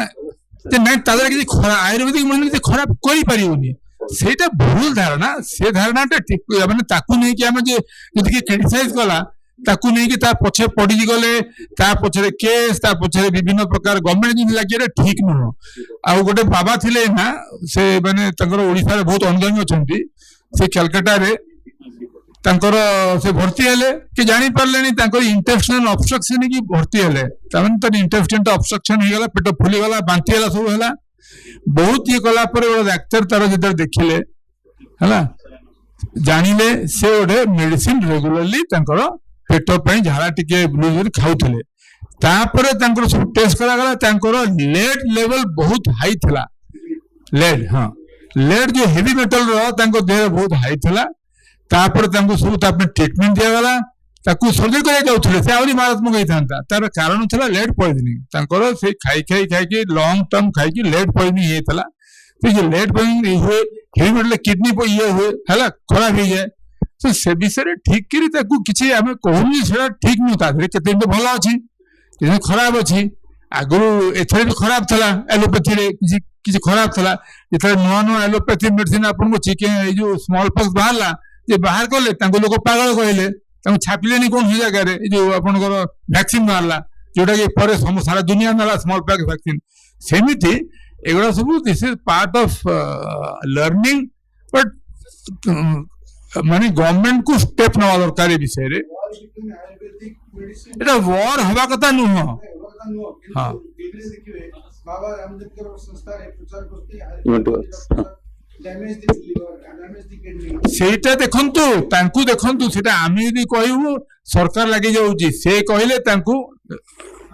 जे नै तादर कि खरा आयुर्वेदिक मन जे खराब करि परिबनी सेटा भूल धारणा से धारणाटा ठीक माने ताकू नै कि हम जे जदि क्रिटिसाइज कला ताकू नहीं कि ता पछे पड़ी गले ता पछे केस ता पछे विभिन्न प्रकार गवर्नमेंट जिन लागे ठीक नुह आ गोटे बाबा थिले ना से माने तंकर ओडिसा रे बहुत अनगामी अछंती से कलकत्ता रे तंकर से भर्ती हेले कि जानि परलेनी तंकर इंटेस्टाइनल ऑब्स्ट्रक्शन की भर्ती हेले तमन त इंटेस्टाइनल ऑब्स्ट्रक्शन हो गला पेट फुली गला बांती हला सब हला बहुत ये कला पर डाक्टर तार जदर देखिले हला जानिले से ओडे मेडिसिन रेगुलरली तंकर पेट पे झाड़ा टिके ब्लूजर खाउथले तापर तंकर सब टेस्ट करा गला तंकर लेड लेवल बहुत हाई थला लेड हां लेड जो हेवी मेटल रो तंको देह बहुत हाई थला तापर तंको सब तापर ट्रीटमेंट दिया गला ताकू सर्जरी करे जाउथले से आउरी मारात्मक होइथांता तार कारण थला लेड पॉइजनिंग तंकर से खाई के लॉन्ग टर्म खाई के लेड पॉइजनिंग हेतला तो जे लेड पॉइजनिंग हुए हेवी मेटल किडनी पर ये हुए हला खराब हो जाए तो से विषय ठीक करी ताकू किछि हमें कहूनी सेटा ठीक न ता रे केते तो भलो अछि केते खराब अछि आगु एथरे भी खराब थला एलोपैथी रे किछि खराब थला एथरे नुआ नुआ एलोपैथी मेडिसिन आपन को चिके ए जो स्मॉल पॉक्स बाहरला जे बाहर करले तांको लोक पागल कहले तांको छापिले नि कोन जगह रे ए जो आपन को वैक्सीन मारला जोटा के परे सारा दुनिया नाला स्मॉल पॉक्स वैक्सीन सेमिति एगुडा सब this is part of learning but माने गवर्नमेंट को स्टेप नवा दरकार ए विषय रे एटा वॉर हवा कथा नुह हां बाबा रामदेव संस्था प्रचार करती सेटा देखंतु तांकू देखंतु सेटा आमी यदि कहू सरकार लागि जाउची से कहले तांकू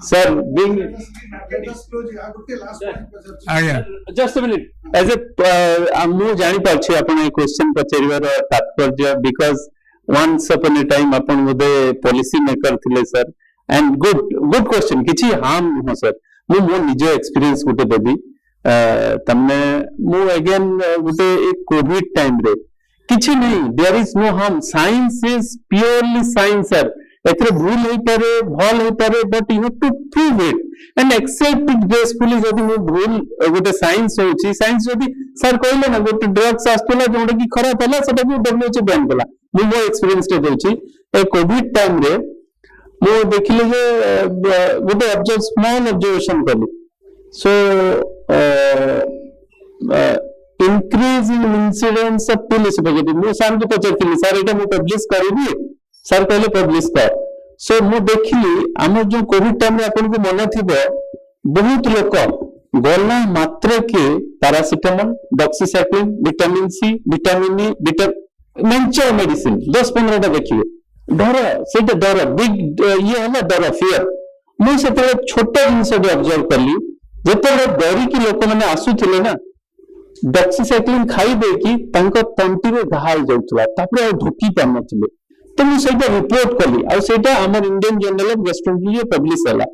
सर बिंग आया जस्ट अ मिनिट एज ए मु जानि पाछि अपन ए क्वेश्चन पचरिवार तात्पर्य because once upon a time अपन मोदे पॉलिसी मेकर थिले सर एंड गुड क्वेश्चन किछि हार्म हो सर मु मो निज एक्सपीरियंस गुटे देबी तमने मु अगेन गुटे कोविड टाइम रे किछि नहीं, there is no harm, science is purely science sir, एथरे भूल होई पारे भल होई पारे, but you have to prove it and accept it gracefully. जदि मु भूल गुटे साइंस होची, साइंस जदि सर कहले ना गुटे ड्रग्स आस्तला जोडा की खराब होला सेटा को WHO बैन कला, मु मो एक्सपीरियंस टे देउची। ए कोविड टाइम रे मु देखिले जे गुटे स्मॉल ऑब्जर्वेशन कली, सो increase in incidence of pill spaghetti मु सर को पचरथिली सर एटा मु पब्लिश करबी, सर कहले पब्लिश कर। सो मु देखिली हमर जो कोविड टाइम रे आपन को मन थिबो बहुत लोक गला मात्र के paracetamol, doxycycline, vitamin C, vitamin E, मेंचर मेडिसिन 10-15 टा देखिए, डर सेटा डर बिग ये होला डर फियर। मु सेते छोट जिंस ऑब्जर्व करली, जेते डरी की लोक माने आसुथिले ना डॉक्सीसाइक्लिन खाई देकी तांको तंटी रे घाल जाउतला, तापरे आ ढोकी पान नथिले, तो मु सेटा रिपोर्ट कली आ सेटा हमर Indian journal of gastroenterology publish होला।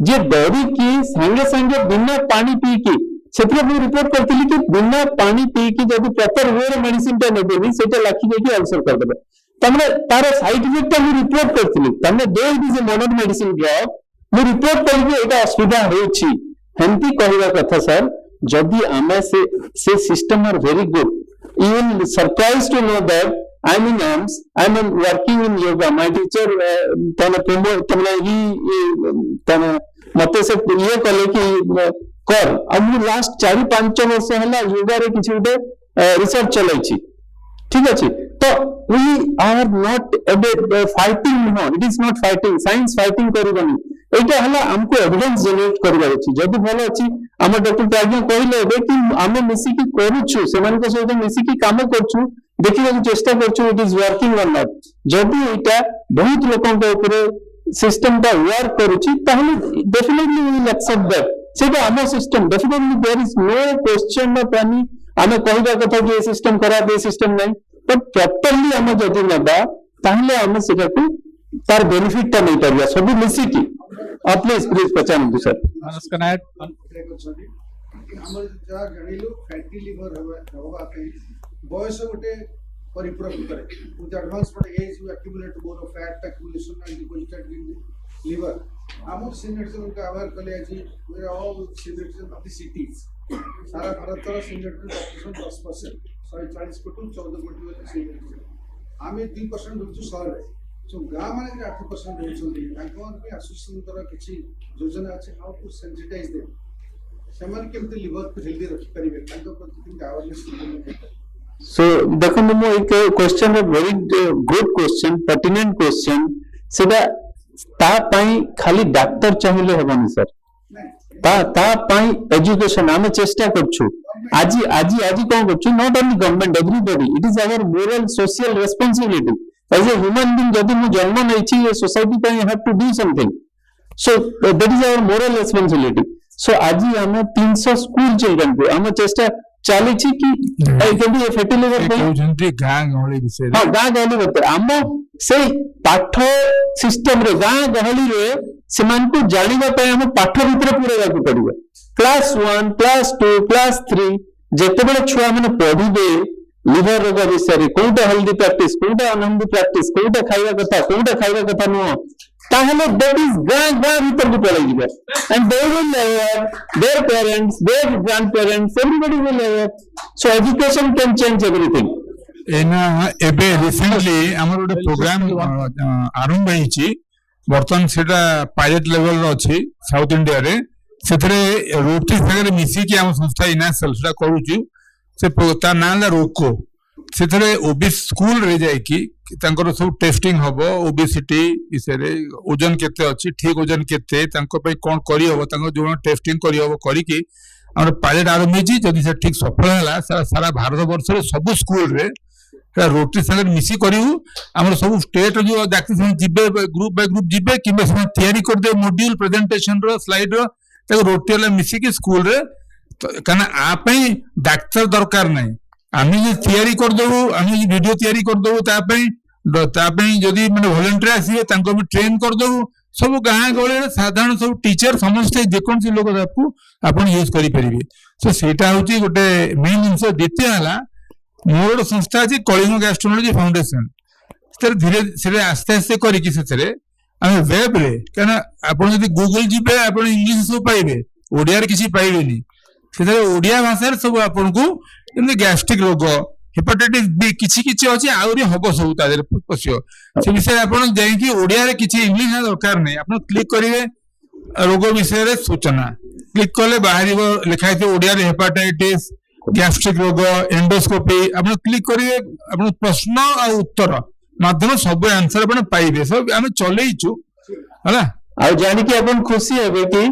जे डरी की संगे संगे बिना पानी पी की सेतरे मु रिपोर्ट करथिली कि बिना पानी पी की जदि प्रॉपर वे रे मेडिसिन टा नेबेनी सेटा लाखी देकी अल्सर कर देबे, तमने तार साइड इफेक्ट मु रिपोर्ट करथिली, तमने दे it is a modern medicine drug मु रिपोर्ट करबे एटा असुविधा होछि। हेंती कहवा कथा सर, जदि आमे से system are very good, you will surprised to know that I'm in AMS, I'm working in yoga, my teacher तने promote तने तने मते से ये कले कि कर, अब मु लास्ट 4-5 वर्ष हला योगा रे किछि उडे रिसर्च चलै छी, ठीक अछि। तो we are not fighting, no, it is not fighting, science fighting करबनी, एटा हला हमको एविडेंस जनरेट करबा अछि। जदि भलो अछि हम डॉक्टर प्राज्ञा कहिले एबे कि आमे मिसी की करूछु, सेमान के सहित मिसी की काम करछु, देखिबा चेष्टा करछु इट इज वर्किंग और नॉट। जदि एटा बहुत लोकन के ऊपर सिस्टम टा वर्क करूछि ताहले definitely we will accept that, सेटा हमर system, definitely there is no question of any आमे कहबा कथा कि ए सिस्टम खराब ए सिस्टम नै, बट प्रॉपर्ली हम जदि नबा ताहले हम सेटा को तार बेनिफिट ता नै परिया सब मिसी की। प्लीज पहचान दू सर। हमर जा जानिलु फैटी लिवर होबा पे बॉयस गोटे परिपूरक करे with advancement age you accumulate more of fat accumulation and deposited in the liver। हमर सीनियर सिटीजन का अवेयर कले अछि, we are all senior citizens of the cities, सारा भारत रा सीनियर सिटीजन 10%, 140 कोटी 14 कोटी वाले सीनियर सिटीजन, आमे 2% होछु शहर रे, सो गां माने 8% होछन्ती। ताकन पे एसोसिएशन द्वारा किछि योजना अछि हाउ टू सेंसिटाइज देम, सेमान केमते लिवर को हेल्दी रखि परिबे, ताको प्रति अवेयरनेस। सो देखो मो एक question, very good question, pertinent question, सेटा ता पई खाली डॉक्टर चाहिए हेबनी सर, ता पई एजुकेशन आमे चेष्टा करछु। आज कोन करछु, not only government, everybody, it is our moral social responsibility as a human being. जदि मु जन्म नै छी ए सोसाइटी पई have to do something, so that is our moral responsibility. So आज हम 300 स्कूल चिल्ड्रन को हम चेष्टा चाली छी कि केबी फैटी लिवर पे कहउजंती गां गहली विषय, हां गां गहली बते हम से पाठ सिस्टम रे गां गहली रे सेमान को जानिबा पय हम पाठ भीतर पुरेबा को पड़िबो। क्लास 1 क्लास 2 क्लास 3 जेते बेले छुआ माने पढिबे लिवर रोग विषय, कोटा हेल्दी प्रैक्टिस, कोटा अनहेल्दी प्रैक्टिस, कोटा खाइबा कथा नो, ताहले दैट इज गां भीतर को पड़ै जिबे and they will their parents, their grandparents, everybody will aware. So education can change everything. एना एबे रिसेंटली हमर ओडे प्रोग्राम आरंभ होईची, बर्तन सेटा पायलट लेवल रो अछि साउथ इंडिया रे, सेथरे रोटी सागरे मिसी कि हम संस्था इनासल सेटा करूची, से ता नाला रोको, सेथरे ओबीसी स्कूल रे जाय कि तांकर सब टेस्टिंग हबो, ओबेसिटी इसरे ओजन केते अछि, ठीक ओजन केते तांको पे कोन करी हबो, तांको जो टेस्टिंग करी हबो, करी कि हमर पायलट आरंभ होईची। जदि से ठीक सफल हला सारा भारत वर्ष रे सब स्कूल रे रोटी सागर मिसी करिवु, हमर सब स्टेट जो डाक्टर से जिबे ग्रुप बाय ग्रुप जिबे किबे से तयारी कर दे मॉड्यूल प्रेजेंटेशन रो स्लाइड रो, ताको रोटी वाला मिसी के स्कूल रे, काना आ पे डाक्टर दरकार नै, आमी जे तयारी कर देबो, आमी वीडियो तयारी कर देबो, ता पे जदि माने वॉलंटियर आसीबे तांको भी ट्रेन कर देबो, सब गाँ गहली साधारण सब टीचर समस्त जेकोसी लोक आपन यूज करेंगे। सो सेटा हूँ गोटे मेन जिन। द्वितीय है मोर गोटे संस्था अच्छी कलिंग गैस्ट्रोनोलॉजी फाउंडेशन धीरे से आस्ते आस्ते करके वेब रे क्या आप गूगल जी आप इंग्लिश सब पाइबे ओडिया किसी पाइबेनी से ओडिया भाषा सब आपन को गैस्ट्रिक रोग हेपाटाइटिस बी किसी किसी अच्छे आहरी हम सब पशियो से विषय आप ओडिया किसी इंग्लिश दरकार नहीं आप क्लिक करेंगे रोग विषय सूचना क्लिक कले बाहर लिखाई ओडिया हेपाटाइटिस गैस्ट्रिक रोग एंडोस्कोपी आप क्लिक करेंगे आप प्रश्न और उत्तर माध्यम सब आंसर आप पाइबे सब आम चलैचु है जानिकी आप खुशी हे कि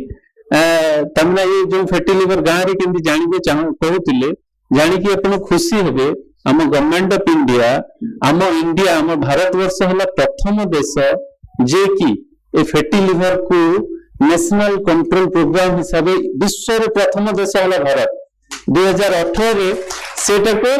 तमना ये जो फैटी लिवर गाँव रे केमती जानिबे कहूतिले जानिकी आप खुशी हे आम गवर्नमेंट ऑफ इंडिया आम भारतवर्ष है प्रथम देश जे कि ए फैटी लिवर को नेशनल कंट्रोल प्रोग्राम हिसाब से विश्व प्रथम देश है भारत 2018 रे सेटा को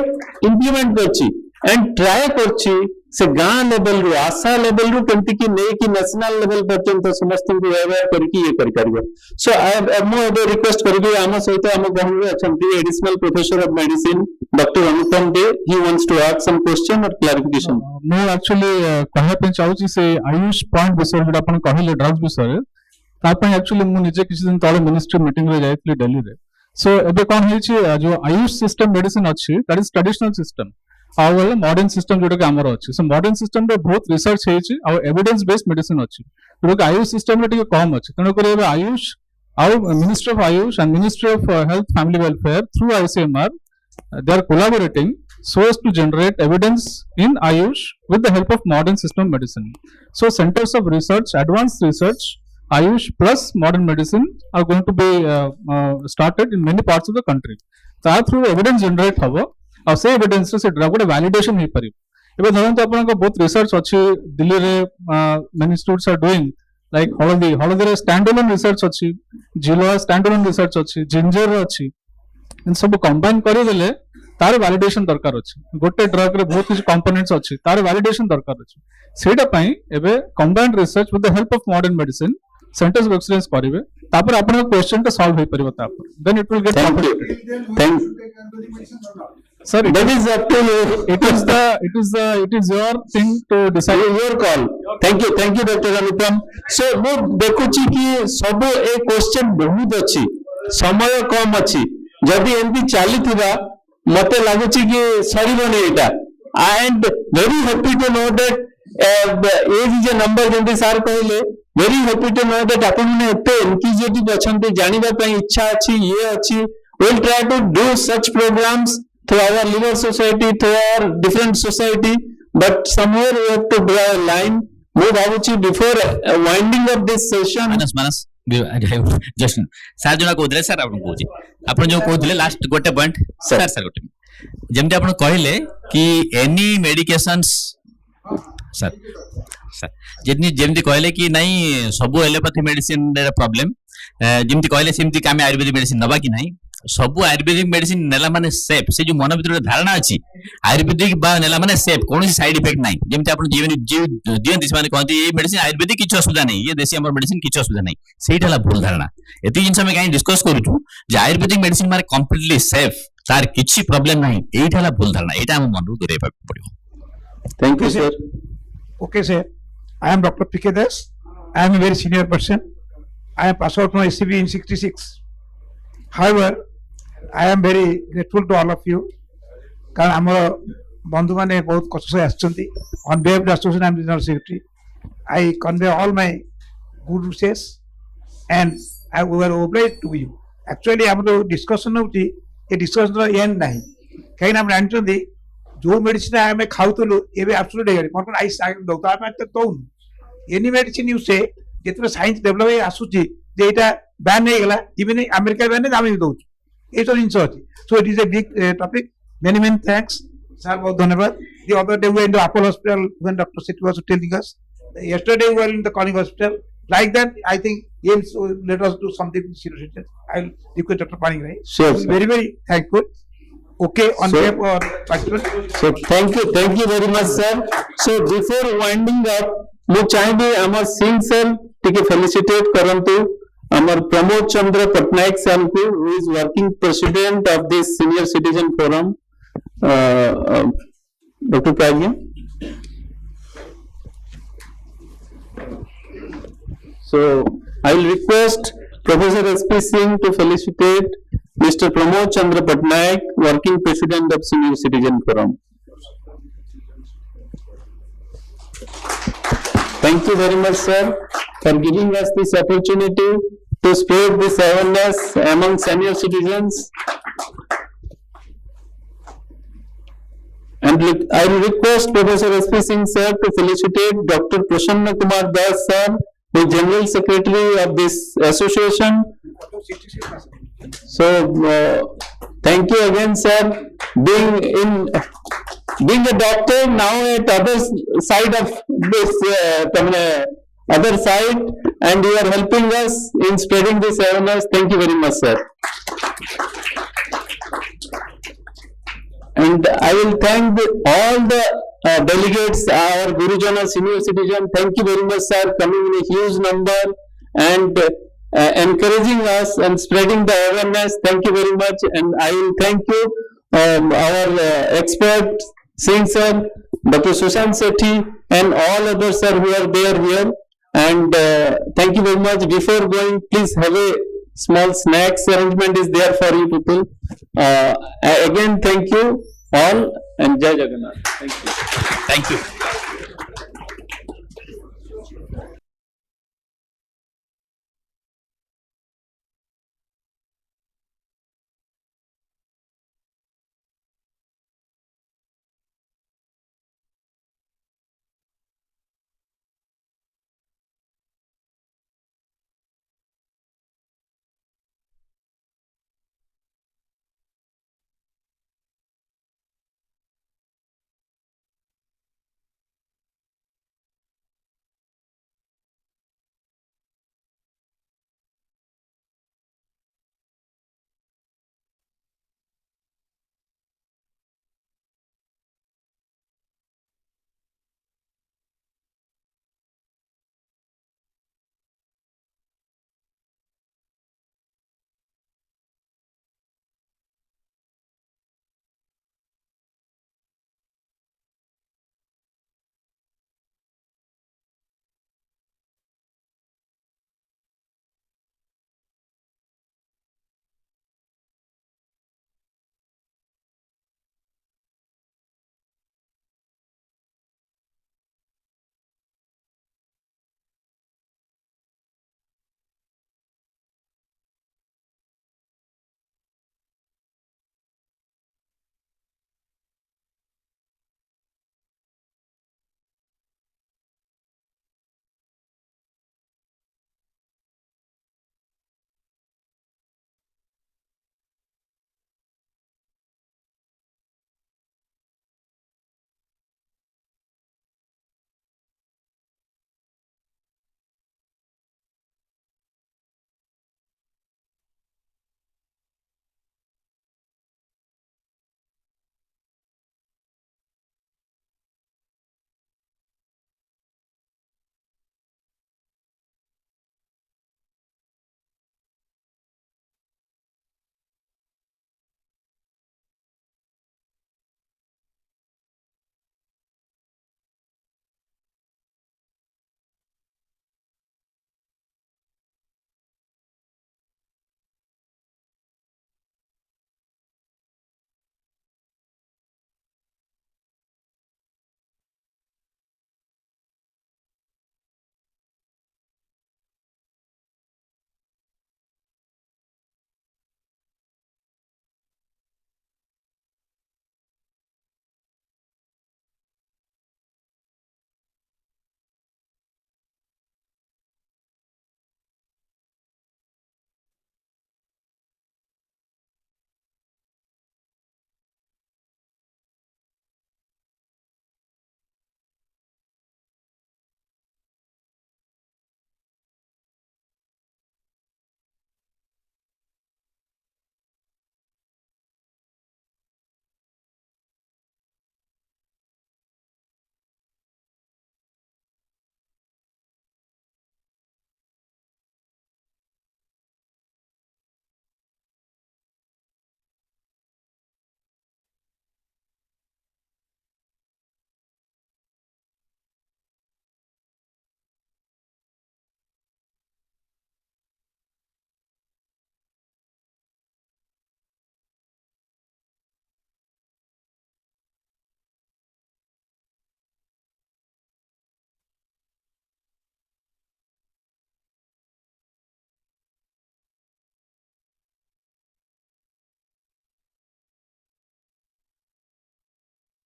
इम्प्लीमेंट करछि एंड ट्राई करछि से गाँ लेवल रु आशा लेवल रु केमती कि नहीं कि नेशनल लेवल पर्यंत समस्त को अवेयर करके ये करियो। सो मो रिक्वेस्ट करबी आम सहित आम गाँव रे अछंती additional professor of medicine doctor Anupam Dey he wants to ask some question और क्लैरिफिकेशन। मैं एक्चुअली कहया पे चाहूची से आयुष पॉइंट विषय जो अपन कहले ड्रग्स विषय तापन एक्चुअली मु निजे किछि दिन तळे मिनिस्ट्री मीटिंग रे जाइतली दिल्ली रे। सो एबे कोन हेछि जो आयुष सिस्टम मेडिसिन अछि दैट इज ट्रेडिशनल सिस्टम आउ वाला मॉडर्न सिस्टम जोटा कि हमर अछि। सो मॉडर्न सिस्टम रे बहुत रिसर्च हेछि आउ एविडेंस बेस्ड मेडिसिन अछि जो कि आयुष सिस्टम रे टिके कम अछि तनो करे एबे आयुष आउ ministry of Ayush and ministry of health family welfare through ICMR they are collaborating so as to generate evidence in Ayush with the help of modern system medicine. So centers of research, advanced research, Ayush plus modern medicine are going to be started in many parts of the country. So through evidence generate habo और से evidence से drug गोटे validation हो पारि। एबे धरंतु आपन को बहुत रिसर्च अछि दिल्ली रे many institutes are doing like हळदी रे स्टैंड अलोन रिसर्च अछि जिलो स्टैंड अलोन रिसर्च अछि जिंजर अछि इन सब कंबाइन करि देले तार वैलिडेशन दरकार अछि। गोटे ड्रग रे बहुत किछ कंपोनेंट्स अछि तार वैलिडेशन दरकार अछि सेटा पई एबे combined research with the help of modern medicine centres of excellence करिवे तापर आपन क्वेश्चन का सॉल्व होई परिबो तापर then it will get completed. Thank Sir, that is up to you. It is your thing to decide. Your call. Thank you, Dr. Anupam. So, मैं देखुची कि सब ए क्वेश्चन बहुत अच्छी, समय कम अच्छी. जदि एमपी चाली थिबा, मते लागुची कि सरी बने इटा. I am very happy to know that age is a number जंती सार कहले. Very happy to know that अपन ने एते enthusiastic अछंते जानिबा पई इच्छा अछि, ये अछि. We'll try to do such programs through our liver society, through our different society, but somewhere we have to draw a line. Mo bhabuchi before winding up this session. Manas just sir jona ko dile sir apun jo कहले last गोटे point sir गोटे जेमते आपण कहले कि any medications sir जेमती कहले कि नहीं सब एलोपैथी मेडिसिन प्रॉब्लम जेमती कहले सेमती का आयुर्वेदिक मेडिसिन नबा कि नहीं सब आयुर्वेदिक मेडिसिन नेला माने सेफ से जो मन भीतर धारणा अछि आयुर्वेदिक बा नेला माने सेफ कोन साइड इफेक्ट नाही जेमते आपण जीवन माने कहती ये मेडिसिन आयुर्वेदिक किछ असुविधा नहीं ये देसी हमर मेडिसिन किछ असुविधा नहीं सेइठाला भूल धारणा एती जिंस हम काई डिस्कस करूछु जे आयुर्वेदिक मेडिसिन माने कंप्लीटली सेफ तार किछ प्रॉब्लम नहीं एइठाला भूल धारणा एटा हम मन रो करे पड़ियो। Thank you sir. Okay sir, I am doctor PK Das, I am a very senior person. I am passed out from SCB in 66. However, I am very grateful to all of you कारण आमर बंधु मैंने बहुत कष्ट से आसछंती on behalf of association I am general secretary I convey all my good wishes and I we are obliged to you actually हम जो डिस्कशन होती ये डिस्कशन एंड नहीं कहीं हम जानते जो मेडिसिन आम खाऊलु एवं आबसोल्यूट हो गई मन आई दौर आम दौन एनी मेडिसिन यूज से जितने साइंस डेभलप आसूची जे यहाँ बैन हो गला इवन अमेरिका बैन आम भी दौर ये सब जिन अच्छी सो it is a big topic many thanks sir बहुत धन्यवाद the other day we were in the Apollo hospital when Dr. Sethi was telling us yesterday we were in the Corning hospital like that I think yes let us do something serious I'll request Dr. Paning sure, very thankful okay on behalf of participants so thank you very much sir so before winding up मैं चाहिए हमारे सिंग cell टिके felicitate करंतु अमर Pramod Chandra Patnaik sir को, who is working president of this senior citizen forum. Doctor Pragya. So I will request Professor S.P. Singh to felicitate Mr. Pramod Chandra Patnaik, working president of Senior Citizen Forum. Thank you very much, sir, for giving us this opportunity to spread this awareness among senior citizens. And I will request Professor S.P. Singh, sir, to felicitate Dr. Prasanna Kumar Das, sir, the General Secretary of this association. So, thank you again, sir. Being a doctor now at other side of this other side, and you are helping us in spreading this awareness. Thank you very much, sir. And I will thank all the delegates, our Gurujana senior citizen. Thank you very much, sir, coming in a huge number and encouraging us and spreading the awareness. Thank you very much. And I will thank you, our expert, Singh sir, Dr. Sushant Sethi, and all others, sir, who are there here. And thank you very much. Before going, please have a small snacks arrangement is there for you people. Again, thank you all, and Jai Jagannath. Thank you. Thank you.